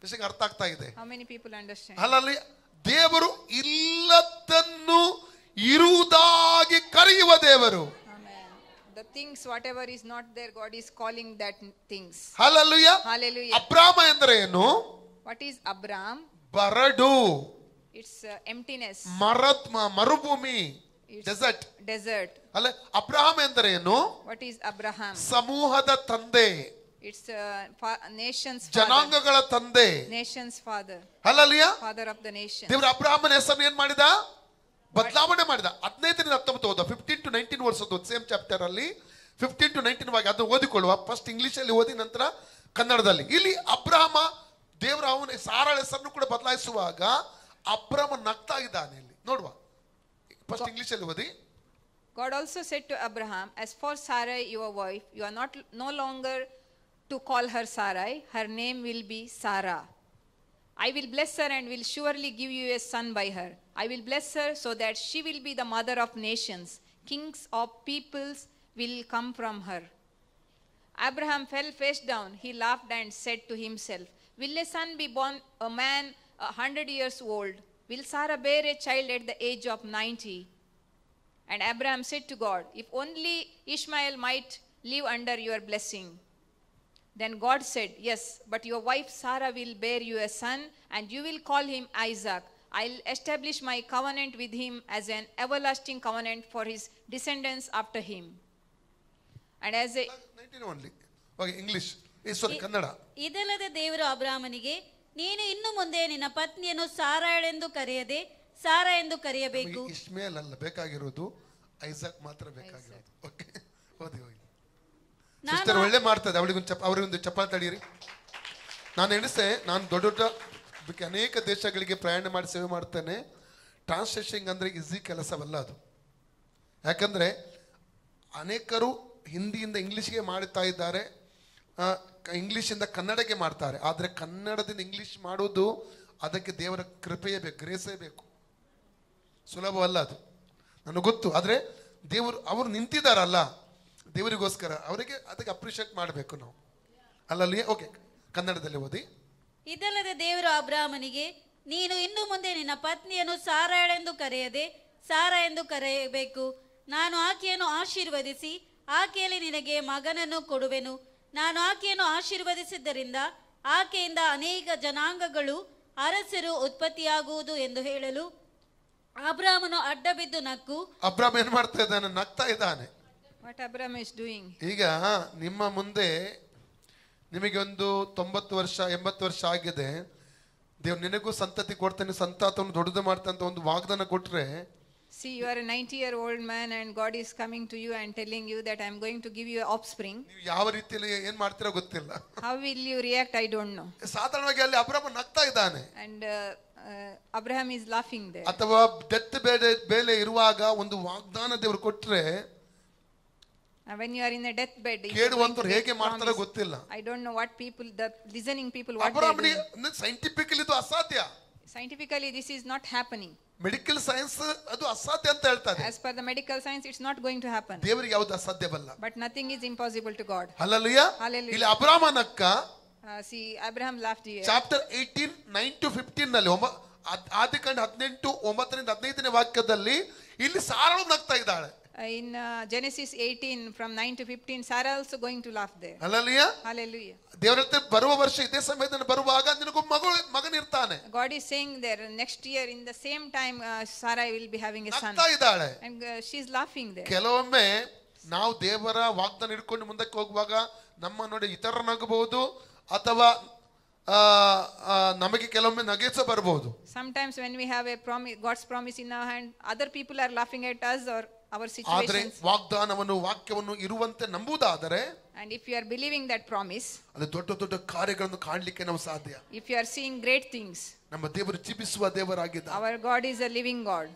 ವಿಷಯ ಅರ್ಥ ಆಗ್ತಾ ಇದೆ? How many people understand? ಅಲ್ಲಲ್ಲಿ ದೇವರು ಇಲ್ಲದನ್ನು ಇರುವುದಾಗಿ ಕರೆಯುವ ದೇವರು. Amen. The things whatever is not there, God is calling that things. Hallelujah. Hallelujah. ಅಬ್ರಾಮ ಎಂದರೆ ಏನು? What is Abram? ಬರಡು. It's emptiness. ಮರುಭೂಮಿ, ಡೆಸರ್ಟ್. Desert. ಅಲ್ಲ, ಅಬ್ರಹಾಂ ಎಂದರೆ ಏನು? What is Abraham? ಸಮೂಹದ ತಂದೆ, It's nation's father. ಜನಾಂಗಗಳ ತಂದೆ. Nation's father. Hallelujah. Father of the nation. ದೇವರು ಅಬ್ರಹಾಮನ ಹೆಸರನ್ನು ಏನ್ ಮಾಡಿದ? ಬದಲಾವಣೆ ಮಾಡಿದ. 15-19 ಓದ, 15 to 19 ವರ್ಷ ಸೇಮ್ ಚಾಪ್ಟರ್ ಅಲ್ಲಿ 15 to 19 ವಾಗಿ ಅದನ್ನು ಓದಿಕೊಳ್ಳುವ. ಫಸ್ಟ್ ಇಂಗ್ಲಿಷ್ ಅಲ್ಲಿ ಓದಿ ನಂತರ ಕನ್ನಡದಲ್ಲಿ. ಇಲ್ಲಿ ಅಬ್ರಹಾಮ ದೇವರ ಅವನ ಸಾರಳ ಹೆಸರನ್ನು ಕೂಡ ಬದಲಾಯಿಸುವಾಗ ಅಬ್ರಹಾಮ ನಗ್ತಾ ಇದ್ದಾನೆ. ಇಲ್ಲಿ ನೋಡುವ, ಫಸ್ಟ್ ಇಂಗ್ಲಿಷ್ ಅಲ್ಲಿ ಓದಿ. God also said to Abraham, as for Sarai your wife, you are no longer to call her Sarai, her name will be Sarah. I will bless her and will surely give you a son by her. I will bless her so that she will be the mother of nations. Kings of peoples will come from her. Abraham fell face down. He laughed and said to himself, will a son be born a man 100 years old? Will Sarah bear a child at the age of 90? And Abraham said to God, if only Ishmael might live under your blessing. Then God said, yes, but your wife Sarah will bear you a son, and you will call him Isaac. I'll establish my covenant with him as an everlasting covenant for his descendants after him. And as a 19 only. Okay, English. Sorry, Kannada. ಇದಲ್ಲದೆ ದೇವರು ಅಬ್ರಾಮನಿಗೆ, ನೀನು ಇನ್ನು ಮುಂದೆ ನಿನ್ನ ಪತ್ನಿಯನ್ನು ಸಾರಾಳೆಂದು ಕರೆಯದೆ ಸಾರಾ ಎಂದು ಕರೆಯಬೇಕು. ಇಷ್ಮೇಲ್ ಅಲ್ಲ ಬೇಕಾಗಿರೋದು, ಐಸಾಕ್ ಮಾತ್ರ ಬೇಕಾಗಿರೋದು. ಓಕೆ, ಓದಿ ಹೋಗಿ. ಸಿಸ್ಟರ್ ಒಳ್ಳೆ ಮಾಡ್ತದೆ. ಅವರಿಗೊಂದು ಚಪ್ಪಾಳೆ ತಡೀರಿ. ನಾನು ಎಣಿಸೆ, ನಾನು ದೊಡ್ಡ ದೊಡ್ಡ ಅನೇಕ ದೇಶಗಳಿಗೆ ಪ್ರಯಾಣ ಮಾಡಿ ಸೇವೆ ಮಾಡ್ತೇನೆ. ಟ್ರಾನ್ಸ್ಲೇಷನ್ ಅಂದರೆ ಈಸಿ ಕೆಲಸವಲ್ಲ ಅದು. ಯಾಕಂದರೆ ಅನೇಕರು ಹಿಂದಿಯಿಂದ ಇಂಗ್ಲೀಷ್ಗೆ ಮಾಡ್ತಾ ಇದ್ದಾರೆ, ಇಂಗ್ಲೀಷಿಂದ ಕನ್ನಡಕ್ಕೆ ಮಾಡ್ತಾರೆ. ಆದರೆ ಕನ್ನಡದಿಂದ ಇಂಗ್ಲೀಷ್ ಮಾಡೋದು ಅದಕ್ಕೆ ದೇವರ ಕೃಪೆಯೇ ಬೇಕು, ಗ್ರೇಸೇ ಬೇಕು. ಸುಲಭವಲ್ಲ ಅದು, ನನಗೆ ಗೊತ್ತು. ಆದರೆ ಅವರು ನಿಂತಿದ್ದಾರಲ್ಲ ದೇವರಿಗೋಸ್ಕರ, ಅವರಿಗೆ ಅದಕ್ಕೆ ಅಪ್ರಿಷಿಯೇಟ್ ಮಾಡಬೇಕು ನಾವು, ಅಲ್ಲಲ್ಲಿ. ಓಕೆ, ಕನ್ನಡದಲ್ಲಿ ಓದಿ. ಇದಲ್ಲದೆ ದೇವರು ಅಬ್ರಾಮನಿಗೆ, ನೀನು ಇನ್ನು ಮುಂದೆ ನಿನ್ನ ಪತ್ನಿಯನ್ನು ಸಾರಾಳೆಂದು ಕರೆಯದೆ ಸಾರಾ ಎಂದು ಕರೆಯಬೇಕು. ನಾನು ಆಕೆಯನ್ನು ಆಶೀರ್ವದಿಸಿ ಆಕೆಯಲ್ಲಿ ನಿನಗೆ ಮಗನನ್ನು ಕೊಡುವೆನು. ನಾನು ಆಕೆಯನ್ನು ಆಶೀರ್ವದಿಸಿದ್ದರಿಂದ ಆಕೆಯಿಂದ ಅನೇಕ ಜನಾಂಗಗಳು ಅರಸರು ಉತ್ಪತ್ತಿಯಾಗುವುದು ಎಂದು ಹೇಳಲು ಅಬ್ರಾಮನು ಅಡ್ಡ ಬಿದ್ದು ನಕ್ಕು. ಅಬ್ರಾಮ್ ಏನ್ ಮಾಡ್ತಾ ಇದ್ದಾನೆ? ನಗ್ತಾ ಇದ್ದಾನೆ. What Abraham is doing? ಈಗ ನಿಮ್ಮ ಮುಂದೆ ನಿಮಗೆ ಒಂದು 90 ವರ್ಷ 80 ವರ್ಷ ಆಗಿದೆ, ದೇವ್ರು ನಿನಗೂ ಸಂತತಿ ಕೊಡ್ತೇನೆ, ಸಂತಾತವನ್ನು ದೊಡ್ಡದು ಮಾಡ್ತಂತ ಒಂದು ವಾಗ್ದಾನ ಕೊಟ್ರೆ, See, you are a 90-year-old man and God is coming to you and telling you that I am going to give you offspring. ನೀವು ಯಾವ ರೀತಿಯಲ್ಲಿ ಏನ್ ಮಾಡ್ತೀರೋ ಗೊತ್ತಿಲ್ಲ. How will you react? I don't know. ಸಾಧಾರಣವಾಗಿ ಅಲ್ಲಿ ಅಬ್ರಾಮ್ ನಗ್ತಾ ಇದ್ದಾನೆ. And Abraham is laughing there. ಅಥವಾ ಡೆತ್ ಬೇಲೆ ಇರುವಾಗ ಒಂದು ವಾಗ್ದಾನ ದೇವರು ಕೊಟ್ರೆ When you are in a deathbed, ಕೇಳುವಂತರು ಹೇಗೆ ಮಾಡ್ತಾರೋ ಗೊತ್ತಿಲ್ಲ. I don't know what people, the listening people, what they ಅಬ್ರಾಮ್ಗೆ do. Scientifically ಇದು ಅಸಾಧ್ಯ. Scientifically, this is not happening. Medical science ಅದು ಅಸಾಧ್ಯ ಅಂತ ಹೇಳ್ತಾರೆ. As per the medical science, it's not going to happen. ದೇವರಿಗೆ ಯಾವುದು ಅಸಾಧ್ಯವಲ್ಲ. But nothing is impossible to God. Hallelujah. Hallelujah. ಇಲ್ಲಿ ಅಬ್ರಾಮನಕ್ಕ See, Abraham laughed here. Chapter 18 9 to 15 ನಲ್ಲಿ ಆದಿಕಾಂಡ 18 9ರಿಂದ 15ನೇ ವಾಕ್ಯದಲ್ಲಿ ಇಲ್ಲಿ ಸಾರಳು ನಗ್ತಾ ಇದ್ದಾಳೆ. In Genesis 18 from 9 to 15, Sarah also going to laugh there. Hallelujah. Hallelujah. ದೇವರ ಹತ್ರ ಬರುವ ವರ್ಷ ಇದೇ ಸಮಯದಲ್ಲಿ ಬರುವಾಗ ನಿನಗೂ ಮಗನಿರ್ತಾನೆ. God is saying there, next year in the same time Sarah will be having a son. ನಗ್ತಾ ಇದ್ದಾಳೆ. And she's laughing there. ಕೆಲವೊಮ್ಮೆ ನಾವು ದೇವರ ವಾಗ್ದಾನ ಹಿಡ್ಕೊಂಡು ಮುಂದಕ್ಕೆ ಹೋಗುವಾಗ ನಮ್ಮ ನೋಡಿ ಇತರ ನಗಬಹುದು, ಅಥವಾ ನಮಗೆ ಕೆಲವೊಮ್ಮೆ ನಗೆಸ ಬರಬಹುದು. Sometimes when we have a promise, God's promise in our hand, other people are laughing at us or our ಆದರೆ situations. ವಾಗ್ದಾನವನ್ನು ವಾಕ್ಯವನ್ನು ಇರುವಂತೆ ನಂಬುವುದಾದರೆ, And if you are believing that promise, ಅದು ದೊಡ್ಡ ದೊಡ್ಡ ಕಾರ್ಯಗಳನ್ನು ಕಾಣಲಿಕ್ಕೆ ನಾವು ಸಾಧ್ಯ. if you are seeing great things, ನಮ್ಮ ದೇವರು ಜೀವಿಸುವ ದೇವರಾಗಿದ್ದಾನೆ. our God is a living God.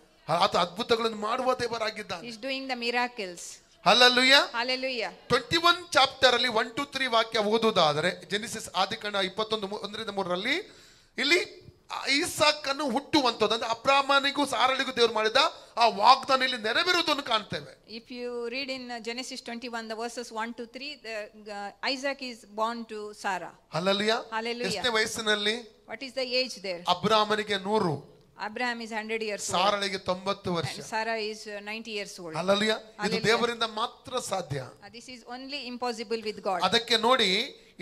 ಆತ ಅದ್ಭುತಗಳನ್ನು ಮಾಡುವ ದೇವರಾಗಿದ್ದಾನೆ. He's doing the miracles. Hallelujah. Hallelujah. 21 chapter ಅಲ್ಲಿ 1 to 3 ವಾಕ್ಯ ಓದುವುದಾದರೆ, ಜೆನಿಸಿಸ್ ಆದಿಕಾಂಡ 21:1-3 ಇಲ್ಲಿ ಈಸಾಕನ್ನು ಹುಟ್ಟುವಂಥದ್ದು, ಅಂದ್ರೆ ಅಬ್ರಾಮನಿಗೂ ಸಾರಳಿಗೂ ದೇವರು ಮಾಡಿದ ಆ ವಾಗ್ದಾನ ಇಲ್ಲಿ ನೆರವೇರುವುದನ್ನು ಕಾಣ್ತೇವೆ. If you read in Genesis 21, the verses 1 to 3, Isaac is born to Sarah. Hallelujah. Hallelujah. ಎಷ್ಟನೇ ವಯಸ್ಸಿನಲ್ಲಿ? What is the age there? ಅಬ್ರಾಮನಿಗೆ 100, Abraham is 100 years old. ಸಾರಳಿಗೆ 90 ವರ್ಷ. And Sarah is 90 years old. Hallelujah. ಇದು Hallelujah. ದೇವರಿಂದ ಮಾತ್ರ ಸಾಧ್ಯ. This is only impossible with God. ಅದಕ್ಕೆ ನೋಡಿ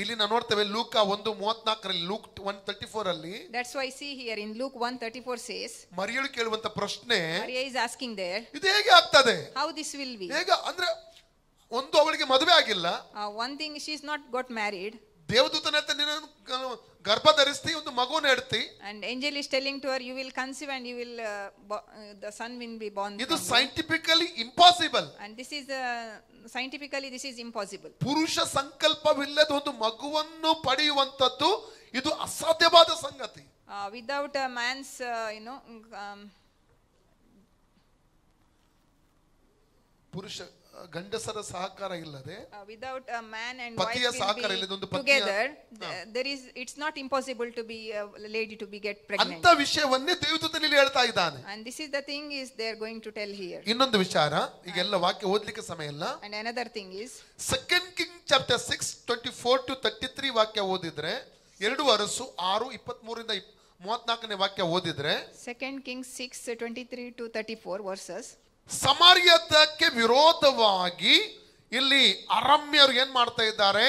ಇಲ್ಲಿ ನಾವು ನೋಡ್ತೇವೆ ಲೂಕ 1:34 ಲೂಕ್ 1:34 ಅಲ್ಲಿ. That's why see here in Luke 1:34 says, ಮರಿಯಳು ಕೇಳುವಂತ ಪ್ರಶ್ನೆ, Maria is asking there, ಇದು ಹೇಗೆ ಆಗ್ತದೆ? how this will be? ಹೇಗೆ ಅಂದ್ರೆ ಒಂದು ಅವಳಿಗೆ ಮದುವೆ ಆಗಿಲ್ಲ. One thing, she's not got married. ದೇವದೂತನ ಹತ್ರ ನೀನು ಗರ್ಭ ಧರಿಸ್ತಿ, ಒಂದು ಮಗುವನ್ನು ಎಡ್ತಿ. And angel is telling to her, you will conceive and you will the son will be born. ಇದು scientifically impossible. And this is scientifically this is impossible. ಪುರುಷ ಸಂಕಲ್ಪವಿಲ್ಲದ ಒಂದು ಮಗುವನ್ನು ಪಡೆಯುವಂತದ್ದು ಇದು ಅಸಾಧ್ಯವಾದ ಸಂಗತಿ. Without a man's ಪುರುಷ ಗಂಡಸರ ಸಹಕಾರ ಇಲ್ಲದೆ, without a man and ಪತಿಯ wife ಸಹಕಾರ will ಇಲ್ಲದೆ ಒಂದು be ಪತಿಯ together, there is, it's not impossible to be a lady to be get pregnant. ಅಂತ ವಿಷಯವನ್ನೇ ದೇವದೂತನಲ್ಲಿ ಹೇಳ್ತಾ ಇದ್ದಾನೆ. And this is the thing is they are going to tell here. ಇನ್ನೊಂದು ವಿಚಾರ, ಈಗೆಲ್ಲ ವಾಕ್ಯ ಓದ್ಲಿಕ್ಕೆ ಸಮಯ ಇಲ್ಲ. And another thing is 2 Kings chapter 6 24-33 ವಾಕ್ಯ ಓದಿದ್ರೆ, 2 ಅರಸು 6:23-34 ವಾಕ್ಯ ಓದಿದ್ರೆ, 2 Kings 6:23-34 verses. ಸಮಾರ್ಯಕ್ಕೆ ವಿರೋಧವಾಗಿ ಇಲ್ಲಿ ಅರಾಮ್ಯರು ಏನ್ ಮಾಡ್ತಾ ಇದ್ದಾರೆ,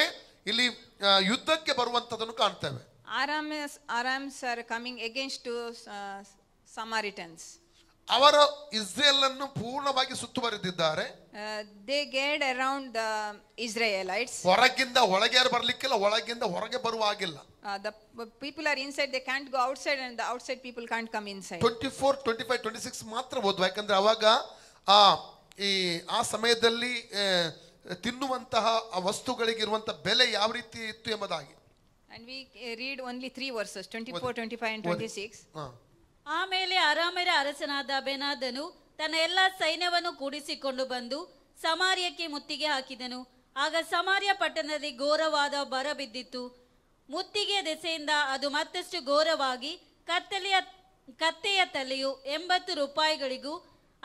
ಇಲ್ಲಿ ಯುದ್ಧಕ್ಕೆ ಬರುವಂತದನ್ನು ಕಾಣ್ತೇವೆ. Arams are coming against to Samaritans. ಅವರ ಇಸ್ರೇಲ್ ಅನ್ನು ಪೂರ್ಣವಾಗಿ ಸುತ್ತುವರೆದಿದ್ದಾರೆ. They get around the Israelites. ಹೊರಗಿಂದ ಒಳಗೆ ಯಾರು ಬರ್ಲಿಕ್ಕಿಲ್ಲ, ಒಳಗಿಂದ ಹೊರಗೆ ಬರುವ ಹಾಗಿಲ್ಲ. The people are inside, they can't go outside, and the outside people can't come inside. 24, 25, 26 ಮಾತ್ರ ಓದುವ, ಯಾಕಂದ್ರೆ ಅವಾಗ ಆ ಸಮಯದಲ್ಲಿ ತಿನ್ನುವಂತಹ ವಸ್ತುಗಳಿಗೆ ಇರುವಂತಹ ಬೆಲೆ ಯಾವ ರೀತಿ ಇತ್ತು ಎಂಬುದಾಗಿ. And we read only 3 verses, 24, 25 and 26. ಹಾ. ಆಮೇಲೆ ಅರಾಮ್ಯರ ಅರಸನಾದ ಬೆನಾದನು ತನ್ನ ಎಲ್ಲ ಸೈನ್ಯವನ್ನು ಕೂಡಿಸಿಕೊಂಡು ಬಂದು ಸಮಾರ್ಯಕ್ಕೆ ಮುತ್ತಿಗೆ ಹಾಕಿದನು. ಆಗ ಸಮಾರ್ಯ ಪಟ್ಟಣದಲ್ಲಿ ಘೋರವಾದ ಬರ ಬಿದ್ದಿತ್ತು. ಮುತ್ತಿಗೆಯ ದೆಸೆಯಿಂದ ಅದು ಮತ್ತಷ್ಟು ಘೋರವಾಗಿ ಕತ್ತೆಯ ತಲೆಯು 80 ರೂಪಾಯಿಗಳಿಗೂ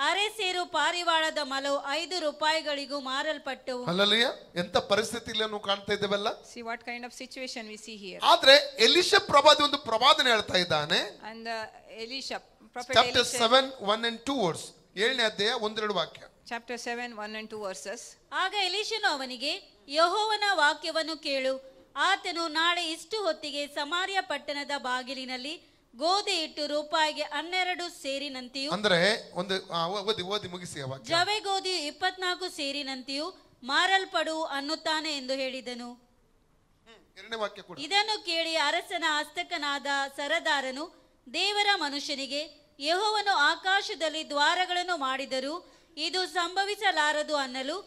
ಅರೆ ಸೇರು ಪಾರಿವಾಳದ ಮಲವು 5 ರೂಪಾಯಿಗಳಿಗೂ ಮಾರಲ್ಪಟ್ಟವು. ಹಲ್ಲೆಲೂಯ. ಎಂತ ಪರಿಸ್ಥಿತಿಯಲ್ಲಿ ನಾವು ಕಾಣ್ತಾ ಇದ್ದೇವಲ್ಲ. See what kind of situation we see here. ಆದ್ರೆ ಎಲಿಷಾ ಪ್ರವಾದಿ ಒಂದು ಪ್ರವಾದನೆ ಹೇಳ್ತಾ ಇದ್ದಾನೆ. And Elisha, prophet chapter Elisha, 7 1 and 2 verse, 7ನೇ ಅಧ್ಯಾಯ 1-2 ವಾಕ್ಯ. chapter 7, 1 and 2 verses. ಆಗ ಎಲೀಷನು ಅವನಿಗೆ, ಯೆಹೋವನ ವಾಕ್ಯವನ್ನು ಕೇಳು. ಆತನು ನಾಳೆ ಇಷ್ಟು ಹೊತ್ತಿಗೆ ಸಮಾರ್ಯ ಪಟ್ಟಣದ ಬಾಗಿಲಿನಲ್ಲಿ ಗೋಧಿ ಹಿಟ್ಟು ರೂಪಾಯಿಗೆ 12 ಸೇರಿನಂತೆಯೂ, ಅಂದ್ರೆ ಒಂದು ಓದಿ ಮುಗಿಸಿ ಆ ವಾಕ್ಯ. ಜವೆ ಗೋಧಿಯು 24 ಸೇರಿನಂತೆಯೂ ಮಾರಲ್ಪಡು ಅನ್ನುತ್ತಾನೆ ಎಂದು ಹೇಳಿದನು. 2ನೇ ವಾಕ್ಯ ಕೂಡ. ಇದನ್ನು ಕೇಳಿ ಅರಸನ ಹಸ್ತಕನಾದ ಸರದಾರನು ದೇವರ ಮನುಷ್ಯನಿಗೆ, ಯೆಹೋವನು ಆಕಾಶದಲ್ಲಿ ದ್ವಾರಗಳನ್ನು ಮಾಡಿದರೂ ಇದು ಸಂಭವಿಸಲಾರದು ಅನ್ನಲು,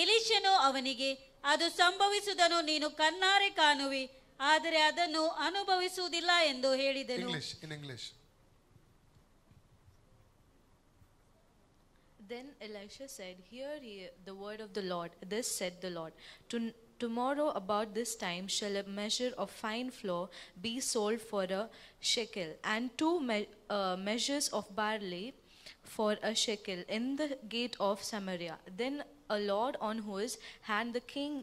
ಎಲೀಷನು ಅವನಿಗೆ, ಅದು ಸಂಭವಿಸುವುದನ್ನು ನೀನು ಕಣ್ಣಾರೆ ಕಾಣುವಿ, ಆದರೆ ಅದನ್ನು ಅನುಭವಿಸುವುದಿಲ್ಲ ಎಂದು ಹೇಳಿದನು. English. Then Elisha said, Hear ye the word of the Lord. This said the Lord, Tomorrow about this time shall a measure of fine flour be sold for a shekel, and 2 measures of barley for a shekel in the gate of Samaria. Then a lord on whose hand the king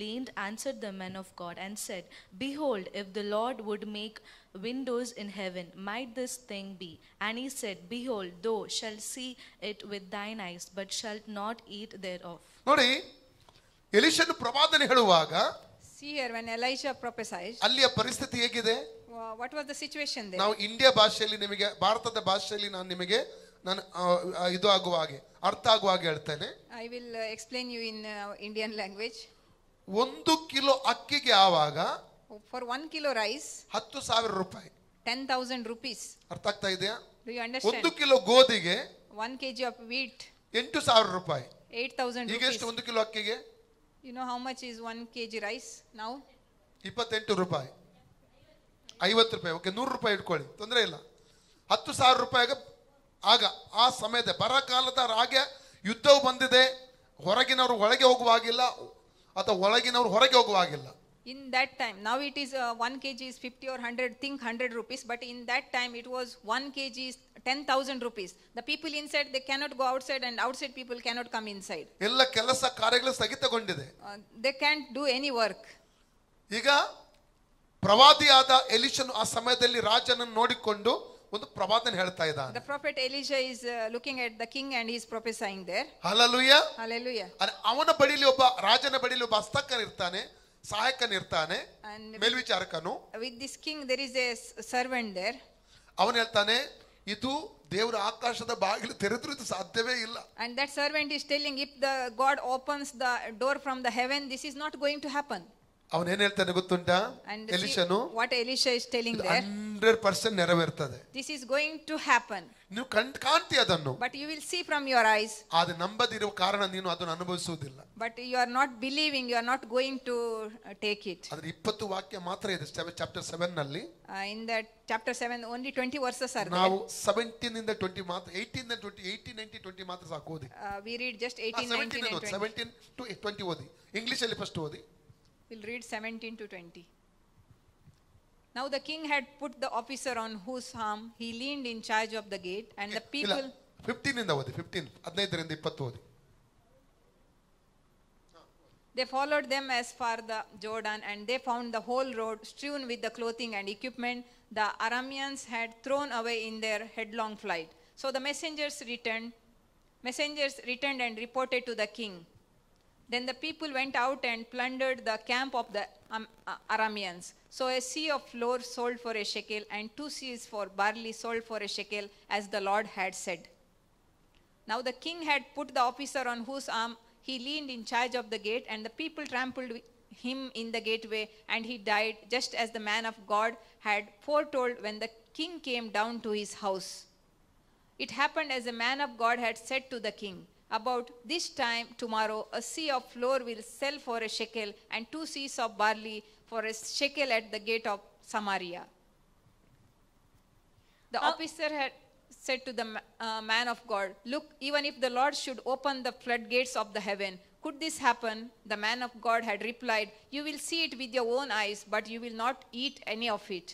leaned answered the man of God and said, Behold, if the Lord would make windows in heaven, might this thing be? And he said, Behold, thou shalt see it with thine eyes, but shalt not eat thereof. ನೋಡಿ, ಎಲಿಷನು ಪ್ರವಾದನೆ ಹೇಳುವಾಗ See here, when Elisha prophesied, ಅಲ್ಲಿಯ ಪರಿಸ್ಥಿತಿ ಹೇಗಿದೆ? what was the situation there? ನಾವು India ಭಾಷೆಯಲ್ಲಿ ನಿಮಗೆ, ಭಾರತದ ಭಾಷೆಯಲ್ಲಿ ನಾನು ಇದು ಆಗುವ ಹಾಗೆ, ಅರ್ಥ ಆಗುವ ಹಾಗೆ ಹೇಳ್ತೇನೆ. I will explain you in Indian language. 1 kilo ಅಕ್ಕಿಗೆ ಆವಾಗ For 1 kilo rice, 10,000 ರೂಪಾಯಿ. 10,000 rupees. ಅರ್ಥ ಆಗ್ತಾ ಇದೆಯಾ? Do you understand? 1 ಕಿಲೋ ಗೋಧಿಗೆ 1 kg of wheat, 8,000 ರೂಪಾಯಿ. 8,000 ಈಗ rupees. ಎಷ್ಟು 1 ಕಿಲೋ ಅಕ್ಕಿಗೆ? You know how much is 1 kg rice now? 28 ರೂಪಾಯಿ, 50 ರೂಪಾಯಿ. ಓಕೆ, 100 ರೂಪಾಯಿ ಇಟ್ಕೊಳ್ಳಿ, ತೊಂದರೆ ಇಲ್ಲ. 10,000 ರೂಪಾಯಿಗೆ ಆಗ ಆ ಸಮಯದ ಬರಗಾಲದ ಹಾಗೆ ಯುದ್ಧವು ಬಂದಿದೆ. ಹೊರಗಿನವರು ಒಳಗೆ ಹೋಗುವಾಗಿಲ್ಲ, ಅಥವಾ ಒಳಗಿನವರು ಹೊರಗೆ ಹೋಗುವಾಗಿಲ್ಲ. In that time, now it is 1 kg is 50 or 100, think 100 rupees, but in that time it was 1 kg is 10,000 rupees. The people inside, they cannot go outside, and outside people cannot come inside. ಎಲ್ಲ ಕೆಲಸ ಕಾರ್ಯಗಳು ಸ್ಥಗಿತಗೊಂಡಿದೆ. They can't do any work. ಈಗ ಪ್ರವಾದಿಯಾದ ಎಲಿಷನು ಆ ಸಮಯದಲ್ಲಿ ರಾಜನನ್ನು ನೋಡಿಕೊಂಡು ಒಂದು ಪ್ರವಾದನೆ ಹೇಳ್ತಾ ಇದ್ದಾನೆ. The prophet Elisha is looking at the king and he is prophesying there. Hallelujah. Hallelujah. ಅವನ ಬಳಿಲಿ ರಾಜನ ಬಳಿಲಿ ಒಬ್ಬ ಹಸ್ತಕನಿರ್ತಾನೆ, ಸಹಾಯಕನಿರ್ತಾನೆ, And ಮೇಲ್ವಿಚಾರಕನು. with this king there is a servant there. ಅವನು ಹೇಳ್ತಾನೆ, ಇದು ದೇವರ ಆಕಾಶದ ಬಾಗಿಲು ತೆರೆದ್ರೂ ಇದು ಸಾಧ್ಯವೇ ಇಲ್ಲ. And that servant is telling, if the God opens the door from the heaven, this is not going to happen. ಅವನು ಏನ್ ಹೇಳ್ತಾನೆ ಗೊತ್ತುಂಟಾ? And ಎಲಿಷನು, see what Elisha is telling there. 100% ನೆರವೇರ್ತದೆ. This is going to happen. ನೀವು ಕಾಣ್ತಿ ಅದನ್ನು, But you will see from your eyes. ಆದ್ರೆ ನಂಬದಿರುವ ಕಾರಣ ನೀನು ಅದನ್ನು ಅನುಭವಿಸುವುದಿಲ್ಲ. But you are not believing, you are not going to take it. ಆದ್ರೆ 20 ವಾಕ್ಯ ಮಾತ್ರ ಇದೆ ಚಾಪ್ಟರ್ 7 ನಲ್ಲಿ. In that chapter 7, only 20 verses are ನಾವು there. 17 ಇಂದ 20 ಮಾತ್ರ, 18 ಇಂದ 20, 18, 19, 20 ಮಾತ್ರ ಸಾಕು ಓದಿ. We read just 18, 19 and 20. 17 to 20 ಓದಿ. ಇಂಗ್ಲಿಷ್ ಅಲ್ಲಿ ಫಸ್ಟ್ ಓದಿ. We'll read 17 to 20. Now the king had put the officer on whose arm he leaned in charge of the gate, and the people. 15 ಇಂದ ಓದಿ. 15 15 ರಿಂದ 20 ಓದಿ. They followed them as far the Jordan, and they found the whole road strewn with the clothing and equipment the Arameans had thrown away in their headlong flight. So the messengers returned and reported to the king. Then the people went out and plundered the camp of the Arameans. So a sea of flour sold for a shekel, and 2 seahs for barley sold for a shekel, as the Lord had said. Now the king had put the officer on whose arm he leaned in charge of the gate, and the people trampled him in the gateway, and he died, just as the man of God had foretold when the king came down to his house. It happened as the man of God had said to the king, About this time tomorrow a seah of flour will sell for a shekel, and 2 seahs of barley for a shekel at the gate of Samaria. The officer had said to the man of God, "Look, even if the Lord should open the floodgates of the heaven, could this happen?" The man of God had replied, "You will see it with your own eyes, but you will not eat any of it."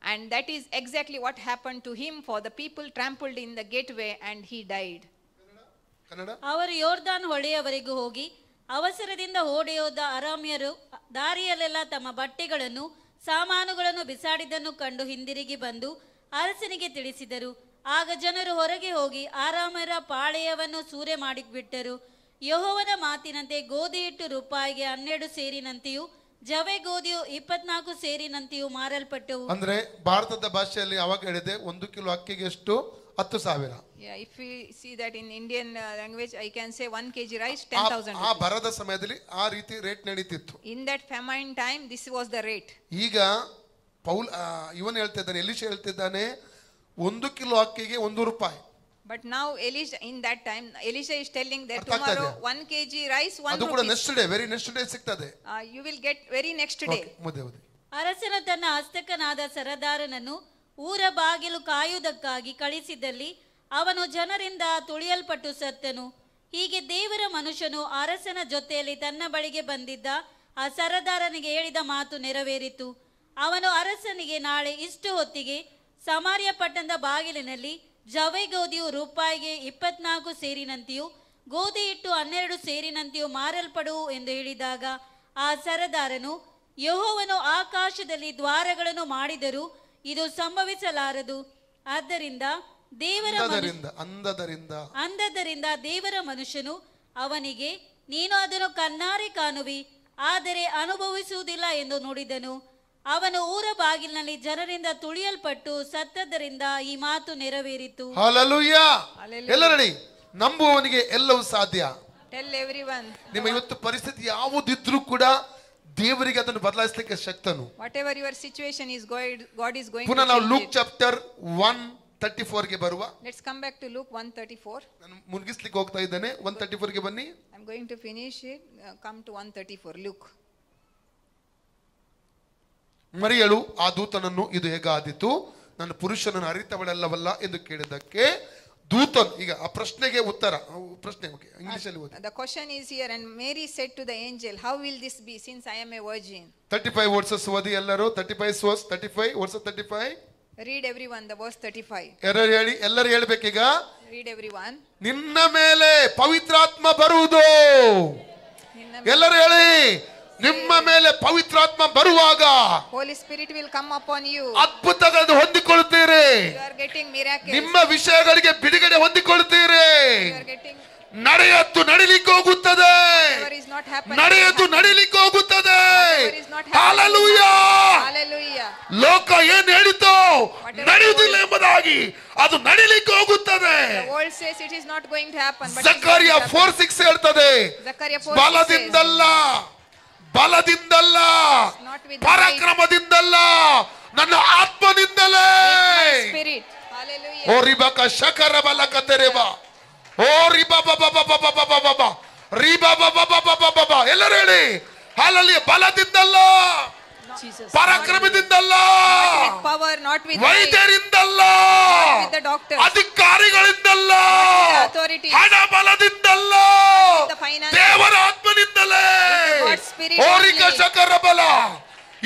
And that is exactly what happened to him, for the people trampled in the gateway and he died. Kannada ಅವರು ಯೋರ್ದಾನ್ ಹೊಳೆಯವರೆಗೂ ಹೋಗಿ ಅವಸರದಿಂದ ಓಡಿಯೋದ ಅರಾಮ್ಯರು ದಾರಿಯಲ್ಲೆಲ್ಲ ತಮ್ಮ ಬಟ್ಟೆಗಳನ್ನು ಸಾಮಾನುಗಳನ್ನು ಬಿಸಾಡಿದ್ದನ್ನು ಕಂಡು ಹಿಂದಿರುಗಿ ಬಂದು ಅರಸನಿಗೆ ತಿಳಿಸಿದರು. ಆಗ ಜನರು ಹೊರಗೆ ಹೋಗಿ ಆರಾಮರ ಪಾಳೆಯವನ್ನು ಸೂರೆ ಮಾಡಿಬಿಟ್ಟರು. ಯೆಹೋವನ ಮಾತಿನಂತೆ ಗೋಧಿ ಹಿಟ್ಟು ರೂಪಾಯಿಗೆ 12 ಸೇರಿನಂತೆಯೂ ಜವೆ ಗೋಧಿಯು 24 ಸೇರಿನಂತೆಯೂ ಮಾರಲ್ಪಟ್ಟವು. ಅಂದ್ರೆ ಭಾರತದ ಭಾಷೆಯಲ್ಲಿ ಅವಾಗ ಹೇಳಿದೆ 1 ಕಿಲೋ ಅಕ್ಕಿಗೆ ಎಷ್ಟು 10,000. Yeah, if we see that in Indian language, I can say 1 kg rice, 10,000 ಆ ಬರದ ಸಮಯದಲ್ಲಿ ಆ ರೀತಿ ರೇಟ್ ನಡೀತಿತ್ತು. In that famine time, this was the rate. ಈಗ ಪೌಲ್ ಇವನ್ ಹೇಳ್ತಿದ್ದಾನೆ, ಎಲಿಷಾ ಹೇಳ್ತಿದ್ದಾನೆ 1 ಕಿಲೋ ಅಕ್ಕಿಗೆ 1 ರೂಪಾಯಿ. But now Elisha, in that time, Elisha is telling that ಅರ್ಥ ಆಗ್ತಾ tomorrow ಇದೆ? 1 kg rice, 1 ಅದು ಕೂಡ rupee. Next day, very next day ಸಿಗ್ತದೆ. You will get very next day. ಮುದ್ದೆ ಅರಸನು ತನ್ನ ಹಸ್ತಕನಾದ ಸರದಾರನನ್ನು ಊರ ಬಾಗಿಲು ಕಾಯುವುದಕ್ಕಾಗಿ ಕಳಿಸಿದಲ್ಲಿ ಅವನು ಜನರಿಂದ ತುಳಿಯಲ್ಪಟ್ಟು ಸತ್ತನು. ಹೀಗೆ ದೇವರ ಮನುಷ್ಯನು ಅರಸನ ಜೊತೆಯಲ್ಲಿ ತನ್ನ ಬಳಿಗೆ ಬಂದಿದ್ದ ಆ ಸರದಾರನಿಗೆ ಹೇಳಿದ ಮಾತು ನೆರವೇರಿತು. ಅವನು ಅರಸನಿಗೆ, ನಾಳೆ ಇಷ್ಟು ಹೊತ್ತಿಗೆ ಸಮಾರ್ಯ ಪಟ್ಟಣದ ಬಾಗಿಲಿನಲ್ಲಿ ಜವೆ ಗೋಧಿಯು ರೂಪಾಯಿಗೆ 24 ಸೇರಿನಂತೆಯೂ ಗೋಧಿ ಹಿಟ್ಟು 12 ಸೇರಿನಂತೆಯೂ ಮಾರಲ್ಪಡುವು ಎಂದು ಹೇಳಿದಾಗ ಆ ಸರದಾರನು, ಯೆಹೋವನು ಆಕಾಶದಲ್ಲಿ ದ್ವಾರಗಳನ್ನು ಮಾಡಿದರೂ ಇದು ಸಂಭವಿಸಲಾರದು. ಆದ್ದರಿಂದ ದೇವರ ಮನುಷ್ಯನು ಅವನಿಗೆ, ನೀನು ಅದನ್ನು ಕಣ್ಣಾರೆ ಕಾಣುವಿ, ಆದರೆ ಅನುಭವಿಸುವುದಿಲ್ಲ ಎಂದು ನುಡಿದನು. ಅವನು ಊರ ಬಾಗಿಲಿನಲ್ಲಿ ಜನರಿಂದ ತುಳಿಯಲ್ಪಟ್ಟು ಸತ್ತದ್ದರಿಂದ ಈ ಮಾತು ನೆರವೇರಿತು. ಹಲ್ಲೆಲೂಯಾ. ಎಲ್ಲರಡಿ ನಂಬುವವನಿಗೆ ಎಲ್ಲವೂ ಸಾಧ್ಯ. Tell everyone. ನಿಮ್ಮ ಇವತ್ತು ಪರಿಸ್ಥಿತಿ ಯಾವುದಿದ್ರೂ ಕೂಡ ದೇವರಿಗೆ ಅದನ್ನು ಬದಲಾಯಿಸಲಿಕ್ಕೆ ಶಕ್ತನು. Whatever your situation is, God is going ಪುನಃ to ನಾವು change ಲೂಕ್ it. ಚಾಪ್ಟರ್ 1:34 ಗೆ ಬರುವ. Let's come back to Luke 1:34. ನಾನು ಮುಗಿಸ್ಲಿಕ್ಕೆ ಹೋಗ್ತಾ ಇದ್ದೇನೆ. 1:34 ಗೆ ಬನ್ನಿ. I'm going to finish it. Come to 1:34. Luke. ಮರಿಯಳು ಆ ದೂತನನ್ನು, ಇದು ಹೇಗಾದೀತು, ನನ್ನ ಪುರುಷನನ್ನು ಅರಿತವಳಲ್ಲವಲ್ಲ ಎಂದು ಕೇಳಿದ್ದಕ್ಕೆ ದೂತನ್, ಈಗ ಆ ಪ್ರಶ್ನೆಗೆ ಉತ್ತರ, ಪ್ರಶ್ನೆ ಇಂಗ್ಲಿಷ್ ಅಲ್ಲಿ ಓದಿ. The question is here, and Mary said to the angel, "How will this be, since I am a virgin?" 35 versus ಓದಿ ಎಲ್ಲರೂ. 35 ವರ್ಷ 35. Read everyone the verse 35. ಎಲ್ಲರೂ ಹೇಳ್ಬೇಕೀಗ. Read everyone. ನಿನ್ನ ಮೇಲೆ ಪವಿತ್ರಾತ್ಮ ಬರುವುದು. ಎಲ್ಲರೂ ಹೇಳಿ, ನಿಮ್ಮ ಮೇಲೆ ಪವಿತ್ರಾತ್ಮ ಬರುವಾಗ Holy Spirit will come upon you. ಅದ್ಭುತಗಳನ್ನು ಹೊಂದಿಕೊಳ್ಳುತ್ತೀರಿ. You are getting miracles. ನಿಮ್ಮ ವಿಷಯಗಳಿಗೆ ಬಿಡುಗಡೆ ಹೊಂದಿಕೊಳ್ಳುತ್ತೀರಿ. You are getting ನಡೆಯದ್ದು ನಡಿಲಿಕ್ಕೆ ಹೋಗುತ್ತದೆ. whatever is not happening. ನಡೆಯದ್ದು ನಡಿಲಿಕ್ಕೆ ಹೋಗುತ್ತದೆ. Whatever is not happening. Hallelujah. Hallelujah. ಲೋಕ ಏನು ಹೇಳಿತೋ ನಡೆಯುವುದಿಲ್ಲ ಎಂಬುದಾಗಿ ಅದು ನಡಿಲಿಕ್ಕೆ ಹೋಗುತ್ತದೆ. The world says it is not going to happen, but ಜಕರ್ಯ 4:6 ಹೇಳ್ತದೆ, Zechariah 4:6 ಬಲದಿಂದಲ್ಲ ಪರಾಕ್ರಮದಿಂದಲ್ಲ ನನ್ನ ಆತ್ಮನಿಂದಲೇ. Spirit. Hallelujah. ಓ ರಿಬಕ ಶಕರ ಬಲಕ ತೆರೆಬ, ಓ ರಿಬ ಎಲ್ಲರೂ ಹೇಳಿ ಹಾಲಲ್ಲಿ, ಬಲದಿಂದಲ್ಲ, ಪರಾಕ್ರಮದಿಂದಲ್ಲ, Power, not with ವೈದ್ಯರಿಂದಲ್ಲ, not with the doctors, ಅಧಿಕಾರಿಗಳಿಂದಲ್ಲ, not with the authorities, ಹಣ ಬಲದಿಂದಲ್ಲ, not with the finances, ದೇವರ ಆತ್ಮನಿಂದಲೇ. with God's Spirit ಓರಿಕ only. ಶಕರ ಬಲ,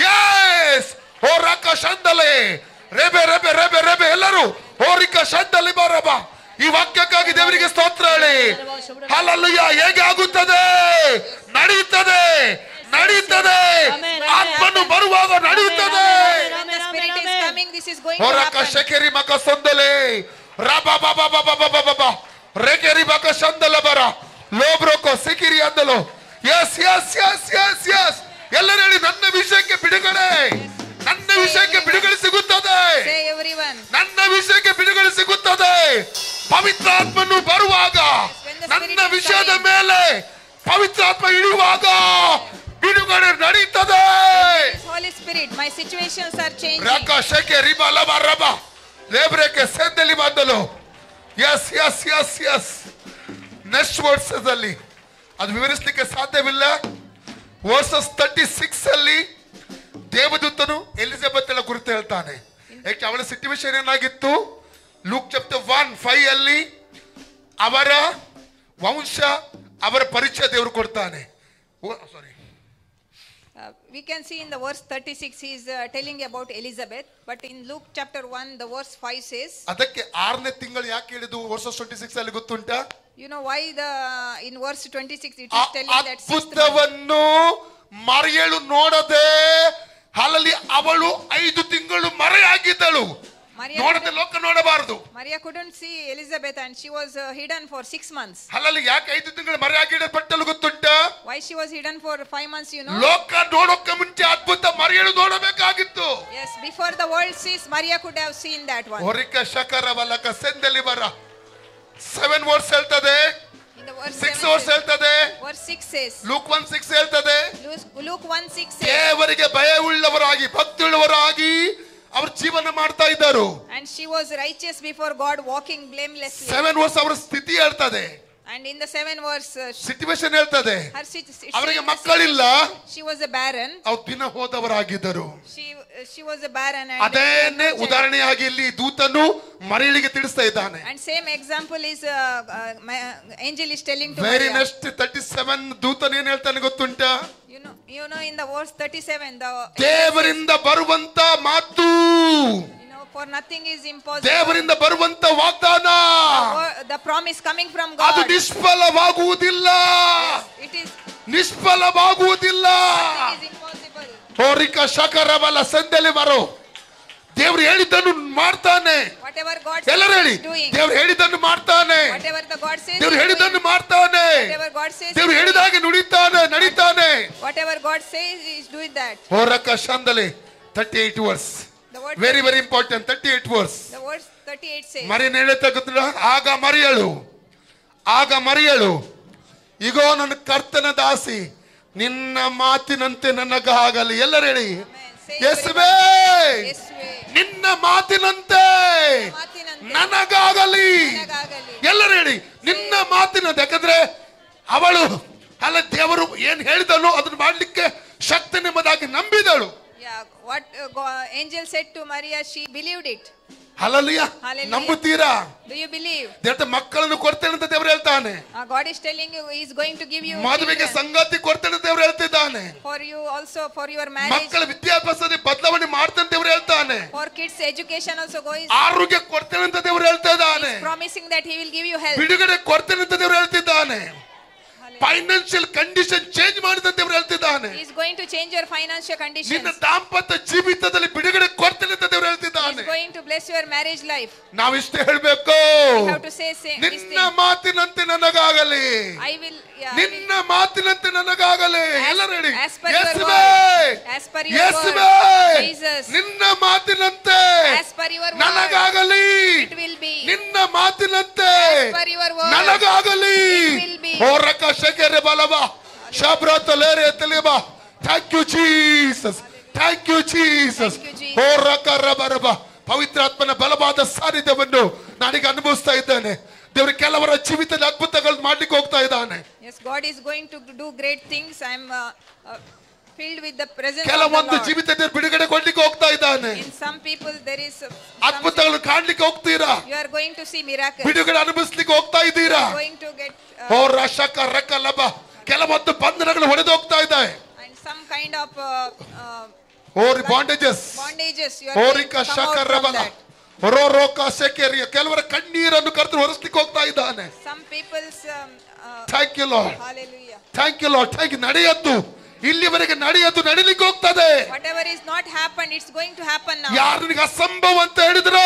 Yes, ಓ ರಕ ಶಂದಲೆ ರೆಬೆ ರೆಬೆ ರೆಬೆ ರೆಬೆ ಎಲ್ಲರೂ ಓರಿಕ ಶಂದಲಿ ಬರಬ. ಈ ವಾಕ್ಯಕ್ಕಾಗಿ ದೇವರಿಗೆ ಸ್ತೋತ್ರ ಹೇಳಿ. ಹಲ್ಲೆಲೂಯಾ. ಹೇಗೆ ಆಗುತ್ತದೆ? ನಡೆಯುತ್ತದೆ, ನಡೆಯುತ್ತದೆ. ಆತ್ಮನು ಬರುವಾಗ ನಡೆಯುತ್ತದೆ. When the Spirit is coming, this is going to ಹೊರಕ happen. ಶಕೆರಿ ಮಕ ಸಂದಲೆ ರಬ ಬಬ ಬಬ ಬಬ ಬಬ ರೆಕೆರಿ ಮಕ ಸಂದಲ ಬರ ಲೋಬ್ರೋಕೋ ಸಿಕಿರಿ ಅಂದಲು. Yes yes yes yes yes. ಎಲ್ಲರೂ ಹೇಳಿ, ನನ್ನ ವಿಷಯಕ್ಕೆ ಬಿಡುಗಡೆ, ನನ್ನ ವಿಷಯಕ್ಕೆ ಬಿಡುಗಡೆ ಸಿಗುತ್ತದೆ. Say everyone. ನನ್ನ ವಿಷಯಕ್ಕೆ ಬಿಡುಗಡೆ ಸಿಗುತ್ತದೆ. ಪವಿತ್ರಾತ್ಮನು ಬರುವಾಗ, ನನ್ನ ವಿಷಯದ ಮೇಲೆ ಪವಿತ್ರಾತ್ಮ ಇಳಿಯುವಾಗ ಬಿಡುಗಡೆ ನಡೀತದೆ. Holy Spirit, my situations are changing. ರಕ ಶಕೆ ರಿಬ ಲಬ ರಬ ಲೇಬ್ರೆಕೆ ಸೆದ್ದಲಿ ಬಂದಲು. Yes yes yes yes. Next words ಅಲ್ಲಿ ಅದು ವಿವರಿಸಲಿಕ್ಕೆ ಸಾಧ್ಯವಿಲ್ಲ. ವರ್ಸಸ್ 36 ಅಲ್ಲಿ ದೇವದೂತನು ಎಲಿಜಬೆತ್ ಳ ಕುರಿತು ಹೇಳ್ತಾನೆ. ಯಾಕೆ ಅವಳ ಸಿಚುವೇಶನ್ ಏನಾಗಿತ್ತು? ಲೂಕ್ ಚಾಪ್ಟರ್ 1:5 ಅಲ್ಲಿ ಅವರ ವಂಶ, ಅವರ ಪರಿಚಯ ದೇವರು ಕೊಡ್ತಾನೆ. ಸಾರಿ, we can see in the verse 36 he is telling about Elizabeth, but in Luke chapter 1 the verse 5 says, ಅದಕ್ಕೆ 6ನೇ ತಿಂಗಳು ಯಾಕೆ ಹೇಳಿದ್ದು ವರ್ಸಸ್ 26 ಅಲ್ಲಿ ಗೊತ್ತುಂಟಾ? you know why in verse 26 it is telling that sixth month. ಅದ್ಭುತವನ್ನು ಮರಿಯಳು ನೋಡದೆ ಅಲ್ಲಿ ಅವಳು 5 ತಿಂಗಳು ಮರೆಯಾಗಿದ್ದಳು. ನೋಡದೆ ಲೋಕ ನೋಡಬಾರದು. Maria couldn't see Elizabeth and she was hidden for 6 months. ಅಲ್ಲಿ ಯಾಕೆ 5 ತಿಂಗಳು ಮರೆಯಾಗಿಡಲ್ಪಟ್ಟಳು ಗೊತ್ತುಂಟಾ? Why she was hidden for 5 months, you know? ಲೋಕ ನೋಡೋಕೆ ಮುಂಚೆ ಅದ್ಭುತ ಮರಿಯಳು ನೋಡಬೇಕಾಗಿತ್ತು. Yes, before the world sees, Maria could have seen that one. ಹೊರಿಕ ಶಕರವಲಕ ಸೆಂದಲಿ ಬರ 7 ವರ್ಸ್ ಹೇಳ್ತದೆ, In the verse 6 7 ವರ್ಸ್ ಹೇಳ್ತದೆ, verse 6 says, ಲೂಕ್ 1:6 ಹೇಳ್ತದೆ, Luke 1:6 says, ದೇವರಿಗೆ ಭಯವುಳ್ಳವರಾಗಿ ಭಕ್ತಿಯುಳ್ಳವರಾಗಿ ಅವರು ಜೀವನ ಮಾಡ್ತಾ ಇದ್ದರು. and she was righteous before God, walking blamelessly. 7 ವರ್ಷ ಅವರ ಸ್ಥಿತಿ ಹೇಳ್ತದೆ, And in the 7 verse, situation ಹೇಳ್ತದೆ, her ಅವರಿಗೆ ಮಕ್ಕಳಿಲ್ಲ, she was a barren. ಅವ್ರು ದಿನ ಹೋದವರಾಗಿದ್ದರು. She was a barren. And ಅದೇನೇ ಉದಾಹರಣೆಯಾಗಿ ಇಲ್ಲಿ ದೂತನು ಮರಿಯಳಿಗೆ ತಿಳಿಸ್ತಾ ಇದ್ದಾನೆ. And same example is angel is telling to very Maria. Next 37 ದೂತನು ಏನ್ ಹೇಳ್ತಾನೆ ಗೊತ್ತುಂಟಾ? You know in the verse 37 the ದೇವರಿಂದ ಬರುವಂತ ಮಾತು, for nothing is impossible. ದೇವರಿಂದ ಬರುವಂತ ವಾಗ್ದಾನ The promise coming from ಅದು God, ನಿಷ್ಫಲವಾಗುವುದಿಲ್ಲ, it is ನಿಷ್ಫಲವಾಗುವುದಿಲ್ಲ. nothing is impossible. ಹೋರಿಕ ಶಕರವಲ ಸಂದಲಿ ಬರೋ, ದೇವರು ಹೇಳಿದ್ದನ್ನು ಮಾಡ್ತಾನೆ. Whatever God ಎಲ್ಲರೂ says ಹೇಳಿ, he is doing. ದೇವರು ಹೇಳಿದ್ದನ್ನು ಮಾಡ್ತಾನೆ. Whatever the God says ದೇವರು he is ಹೇಳಿದ್ದನ್ನು doing. ಮಾಡ್ತಾನೆ. Whatever God says ದೇವರು he is ಹೇಳಿದಾಗೆ ನುಡಿತಾನೆ, ನಡೀತಾನೆ. doing. Whatever God says he is doing that. ಹೋರಕ ಶಂದಲಿ 38 verse, The word very very important. 38 verse. The verse 38 says, ಮರಿಯನ್ ಹೇಳುತ್ತಾ ಗೊತ್ತಿಲ್ಲ, ಆಗ ಮರಿಯಳು ಇಗೋ ನನ್ನ ಕರ್ತನ ದಾಸಿ, ನಿನ್ನ ಮಾತಿನಂತೆ ನನಗಾಗಲಿ. ಎಲ್ಲರೂ ಹೇಳಿ, ಯೇಸುವೇ ನಿನ್ನ ಮಾತಿನಂತೆ ನನಗಾಗಲಿ. ಎಲ್ಲರೂ ಹೇಳಿ, ನಿನ್ನ ಮಾತಿನಂತೆ. ಯಾಕಂದ್ರೆ ಅವಳು ಅಲ್ಲ, ದೇವರು ಏನ್ ಹೇಳಿದನು ಅದನ್ನು ಮಾಡ್ಲಿಕ್ಕೆ ಶಕ್ತಿ ನಿಮ್ಮದಾಗಿ ನಂಬಿದಳು. yeah, what angel said to Maria, she believed it. Hallelujah. Hallelujah. ನಂಬುತ್ತೀರಾ? Do you believe? ದೇವರ ಮಕ್ಕಳನ್ನು ಕೊಡ್ತೇನೆ ಅಂತ ದೇವರು ಹೇಳ್ತಾನೆ. God is telling you he is going to give you ಮದುವೆಗೆ children. ಸಂಗಾತಿ ಕೊಡ್ತೇನೆ ಅಂತ ದೇವರು ಹೇಳ್ತಿದ್ದಾನೆ. For you also, for your marriage, ಮಕ್ಕಳ ವಿದ್ಯಾಭ್ಯಾಸದಲ್ಲಿ ಬದಲಾವಣೆ ಮಾಡ್ತೇನೆ ಅಂತ ದೇವರು ಹೇಳ್ತಾನೆ. for kids education also God is ಆರೋಗ್ಯ ಕೊಡ್ತೇನೆ ಅಂತ ದೇವರು ಹೇಳ್ತಾ ಇದ್ದಾನೆ. promising that he will give you health. ಬಿಡುಗಡೆ ಕೊಡ್ತೇನೆ ಅಂತ ದೇವರು ಹೇಳ್ತಿದ್ದಾನೆ. ಫೈನಾನ್ಷಿಯಲ್ ಕಂಡೀಷನ್ ಚೇಂಜ್ ಮಾಡಿದ ದೇವರು ಹೇಳ್ತಿದ್ದಾನೆ. He is going to change your financial conditions. ನಿನ್ನ ದಾಂಪತ್ಯ ಜೀವಿತದಲ್ಲಿ ಬಿಡುಗಡೆ ಕೊಡ್ತೇನೆ ಅಂತ ದೇವರು He ಹೇಳ್ತಿದ್ದಾನೆ. is going to bless your marriage life. ನಾವಿಷ್ಟೇ ಹೇಳ್ಬೇಕು, We have to say this ನಿನ್ನ thing. ಮಾತಿನಂತೆ ನನಗಾಗಲಿ, I will, yeah, ನಿನ್ನ ಮಾತಿನಂತೆ ನನಗಾಗಲಿ. ಎಲ್ಲರೂ ಹೇಳಿ, as per your ಯೇಸುವೇ, word, as per your ಯೇಸುವೇ, word, Jesus, ನಿನ್ನ ಮಾತಿನಂತೆ as per your word, ನನಗಾಗಲಿ, it will be. ನಿನ್ನ ಮಾತಿನಂತೆ As per your word, ನನಗಾಗಲಿ. it will be. ಹೋರಕ ಶಕೆರೆ ಬಲವ ಶಬ್ರತಲೇರೆ ತಲೆಬ. Thank you Jesus, thank you Jesus. Thank you, Jesus. ಹೋರಕ ರಬರಬ. ಪವಿತ್ರಾತ್ಮನ ಬಲವಾದ ಸಾನ್ನಿಧ್ಯವನ್ನು ನಾನೀಗ ಅನುಭವಿಸ್ತಾ ಇದ್ದೇನೆ. ದೇವರು ಕೆಲವರ ಜೀವಿತದ ಅದ್ಭುತಗಳು ಮಾಡ್ಲಿಕ್ಕೆ ಹೋಗ್ತಾ ಇದ್ದಾನೆ. Yes, God is going to do great things. I am filled with the presence of the ಕೆಲವೊಂದು Lord. ಜೀವಿತದ ಬಿಡುಗಡೆ ಕೊಡ್ಲಿಕ್ಕೆ ಹೋಗ್ತಾ ಇದ್ದಾನೆ. In some people there is ಅದ್ಭುತಗಳು ಕಾಣ್ಲಿಕ್ಕೆ ಹೋಗ್ತೀರಾ, you are going to see miracles. ಬಿಡುಗಡೆ ಅನುಭವಿಸ್ಲಿಕ್ಕೆ ಹೋಗ್ತಾ You ಇದ್ದೀರಾ. are going to get ಓ ರಶಕ ರಕ ಲಬ. ಕೆಲವೊಂದು ಬಂಧನಗಳು ಹೊಡೆದು ಹೋಗ್ತಾ ಇದೆ. and some kind of ಓರಿ ಬಾಂಡೇಜಸ್. bondages. You are ಓರಿಕ going to come ಶಕ out from ರಬಲ. that. ರೋರೋಕ ಸೆಕೆರಿಯ. ಕೆಲವರ ಕಣ್ಣೀರನ್ನು ಕರ್ತನು ಹೊರಸ್ಲಿಕ್ಕೆ ಹೋಗ್ತಾ ಇದ್ದಾನೆ. Some people's thank you Lord, hallelujah. Thank you Lord. Thank you. ನಡೆಯದ್ದು ಇಲ್ಲಿವರೆಗೆ ನಡೆಯದ್ದು ನಡಿಲಿಕ್ಕೆ ಹೋಗ್ತದೆ. Whatever is not happened, it's going to happen now. ಯಾರಿಗೆ ಅಸಂಭವ ಅಂತ ಹೇಳಿದ್ರು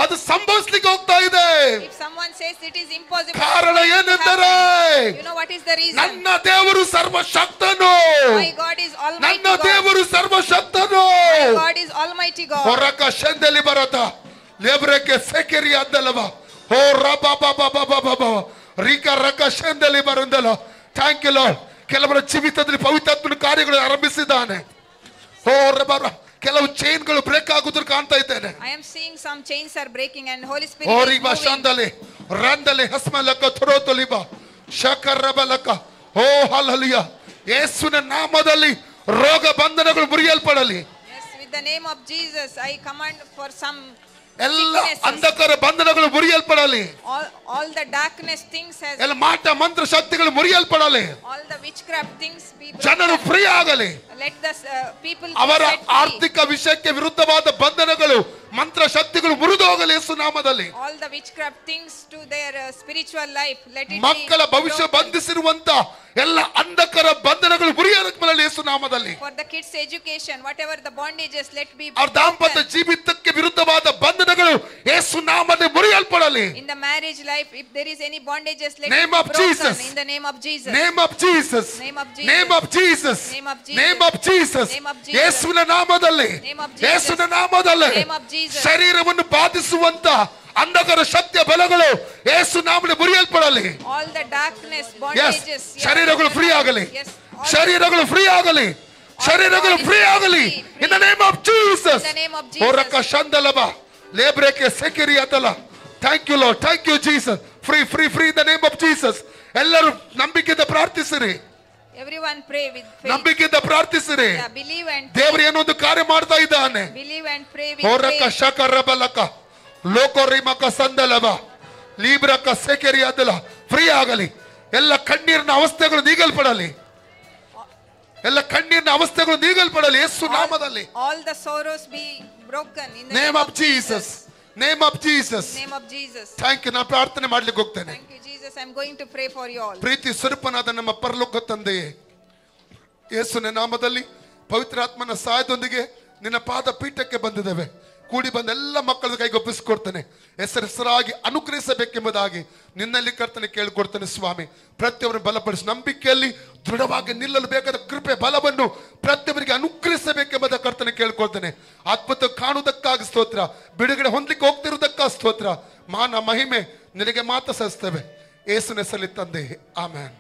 ಅದು ಸಂಭವಿಸ್ಲಿಕ್ಕೆ ಹೋಗ್ತಾ ಇದೆ. If someone says it is impossible, ಕಾರಣ it's going to ಏನೆಂದರೆ, happen. You know what is the reason? ನನ್ನ ದೇವರು ಸರ್ವಶಕ್ತನು. My God is almighty ನನ್ನ God. ದೇವರು ಸರ್ವಶಕ್ತನು. My God is almighty God. ಹೊರಕ ಶಂದಲಿ ಬರತ ಲೇಬ್ರಕ್ಕೆ ಸೆಕೆರಿ ಅದ್ದಲ್ಲವ. ಓ ರಬ ಬಬ ಬಬ ಬಬ ರಿಕ ರಕ ಶಂದಲಿ ಬರಂದಲ್ಲ. Thank you Lord. ಕೆಲವರ ಜೀವಿತದಲ್ಲಿ ಪವಿತ್ರಾತ್ಮನ ಕಾರ್ಯಗಳು ಆರಂಭಿಸಿದ್ದಾನೆ. ಓ ರಬ. ಕೆಲವು ಚೈನ್ಗಳು ಬ್ರೇಕ್ ಆಗುವುದು ಕಾಣ್ತಾ ಇದ್ದೇನೆ. I am seeing some chains are breaking and Holy Spirit ಓ is ರಿಬ moving. ಶಂದಲಿ ರಂದಲಿ ಹಸ್ಮಲಕ ಥರೋತಲಿಬ ಶಕರಬಲಕ. Oh hallelujah. ಯೇಸುವಿನ ನಾಮದಲ್ಲಿ ರೋಗ ಬಂಧನಗಳು ಮುರಿಯಲ್ಪಡಲಿ. Yes, with the name of Jesus, I command for some ಎಲ್ಲ sicknesses. ಅಂಧಕಾರ ಬಂಧನಗಳು ಮುರಿಯಲ್ಪಡಲಿ. All the darkness things has, ಎಲ್ಲ ಮಾಟ ಮಂತ್ರ ಶಕ್ತಿಗಳು ಮುರಿಯಲ್ಪಡಲಿ. all the witchcraft things be ಜನರು broken. ಫ್ರೀ ಆಗಲಿ. Let the people be ಅವರ set free. ಆರ್ಥಿಕ ವಿಷಯಕ್ಕೆ ವಿರುದ್ಧವಾದ ಬಂಧನಗಳು ಮಂತ್ರ ಶಕ್ತಿಗಳು ಮುರಿದು ಹೋಗಲಿ ಯೇಸು ನಾಮದಲ್ಲಿ. All the witchcraft things to their spiritual life, let it ಮಕ್ಕಳ be ಭವಿಷ್ಯ broken. ಬಂಧಿಸಿರುವಂತ ಎಲ್ಲ ಅಂಧಕಾರ ಬಂಧನಗಳು ಮುರಿಯಲ್ಪಡಲಿ ಯೇಸು ನಾಮದಲ್ಲಿ. For the kids' education, whatever the bondages, let be ಅವ್ರ ದಾಂಪತ್ಯ broken. ಜೀವಿತಕ್ಕೆ ವಿರುದ್ಧವಾದ ಬಂಧನಗಳು ಯೇಸು ನಾಮದಲ್ಲಿ ಮುರಿಯಲ್ಪಡಲಿ. In the marriage life, if there is any bondages, let Name it of be broken. Jesus. In the name of Jesus. Name of Jesus, Name of Jesus. Name of Jesus, Name of Jesus. Name of Jesus, Name of Jesus. ಯೇಸುವಿನ ನಾಮದಲ್ಲಿ, Name of Jesus. ಯೇಸುವಿನ ನಾಮದಲ್ಲಿ Name of Jesus. ಶರೀರವನ್ನು ಬಾಧಿಸುವಂತ ಅಂಧಕಾರ ಶಕ್ತಿಯ ಬಲಗಳು ಯೇಸು ನಾಮದಲ್ಲಿ ಮುರಿಯಲ್ಪಡಲಿ. All the darkness, Yes, bondages. ಶರೀರಗಳು ಫ್ರೀ ಆಗಲಿ. Yes. All ಶರೀರಗಳು ಫ್ರೀ ಆಗಲಿ. ಶರೀರಗಳು ಫ್ರೀ ಆಗಲಿ. In the name of Jesus. In the name of Jesus. ಓರಕ ಶಂದಲಬ ಲೇಬ್ರೆಕೆ ಸೆಕಿರಿ ಅತಲ. Thank you Lord, thank you Jesus. Free free free in the name of Jesus. ಎಲ್ಲರೂ ನಂಬಿಕೆಯಿಂದ ಪ್ರಾರ್ಥಿಸಿರಿ. Everyone pray with faith. ನಂಬಿಕೆಯಿಂದ ಪ್ರಾರ್ಥಿಸಿರಿ. Yeah, believe and ದೇವರು ಏನೋ ಒಂದು ಕಾರ್ಯ ಮಾಡ್ತಾ ಇದ್ದಾನೆ. believe and pray with ಓರಕ faith. ಶಕರಬಲಕ ಲೋಕೋರಿಮಕ ಸಂದಲಬ ಲೀಬ್ರಕ ಸೆಕೆರಿ ಅದಲ. ಫ್ರೀ ಆಗಲಿ. ಎಲ್ಲ ಕಣ್ಣೀರಿನ ಅವಸ್ಥೆಗಳು ನೀಗಲ್ಪಡಲಿ. ಎಲ್ಲ ಕಣ್ಣೀರಿನ ಅವಸ್ಥೆಗಳು ನೀಗಲ್ಪಡಲಿ ಯೇಸು ನಾಮದಲ್ಲಿ. All the sorrows be broken in the name of Jesus, name of Jesus. Name of Jesus. Thank you. ನಾನು ಪ್ರಾರ್ಥನೆ ಮಾಡ್ಲಿಕ್ಕೆ ಹೋಗ್ತೇನೆ. Thank you, Jesus. I'm going to pray for you all. ಪ್ರೀತಿ ಸ್ವರೂಪನಾದ ನಮ್ಮ ಪರಲೋಕ ತಂದೆಯೇ, ಯೇಸುವಿನ ನಾಮದಲ್ಲಿ ಪವಿತ್ರಾತ್ಮನ ಸಹಾಯದೊಂದಿಗೆ ನಿನ್ನ ಪಾದ ಪೀಠಕ್ಕೆ ಬಂದಿದ್ದೇವೆ. ಕೂಡಿ ಬಂದ ಎಲ್ಲ ಮಕ್ಕಳ ಕೈಗೆ ಒಪ್ಪಿಸಿಕೊಡ್ತೇನೆ. ಹೆಸರಾಗಿ ಅನುಗ್ರಹಿಸಬೇಕೆಂಬುದಾಗಿ ನಿನ್ನಲ್ಲಿ ಕರ್ತನೆ ಕೇಳಿಕೊಡ್ತೇನೆ ಸ್ವಾಮಿ. ಪ್ರತಿಯೊಬ್ಬರನ್ನು ಬಲಪಡಿಸಿ ನಂಬಿಕೆಯಲ್ಲಿ ದೃಢವಾಗಿ ನಿಲ್ಲಲು ಬೇಕಾದ ಕೃಪೆ ಬಲವನ್ನು ಪ್ರತಿಯೊಬ್ಬರಿಗೆ ಅನುಗ್ರಹಿಸಬೇಕೆಂಬುದ ಕರ್ತನೆ ಕೇಳ್ಕೊಳ್ತೇನೆ. ಅದ್ಭುತ ಕಾಣುವುದಕ್ಕಾಗಿ ಸ್ತೋತ್ರ. ಬಿಡುಗಡೆ ಹೊಂದಲಿಕ್ಕೆ ಹೋಗ್ತಿರುವುದಕ್ಕಾಗಿ ಸ್ತೋತ್ರ. ಮಾನ ಮಹಿಮೆ ನಿನಗೆ ಮಾತ್ರ ಸಲ್ಲಿಸ್ತೇವೆ ಯೇಸುವಿನ ಹೆಸರಲ್ಲಿ ತಂದೆ, ಆಮೆನ್.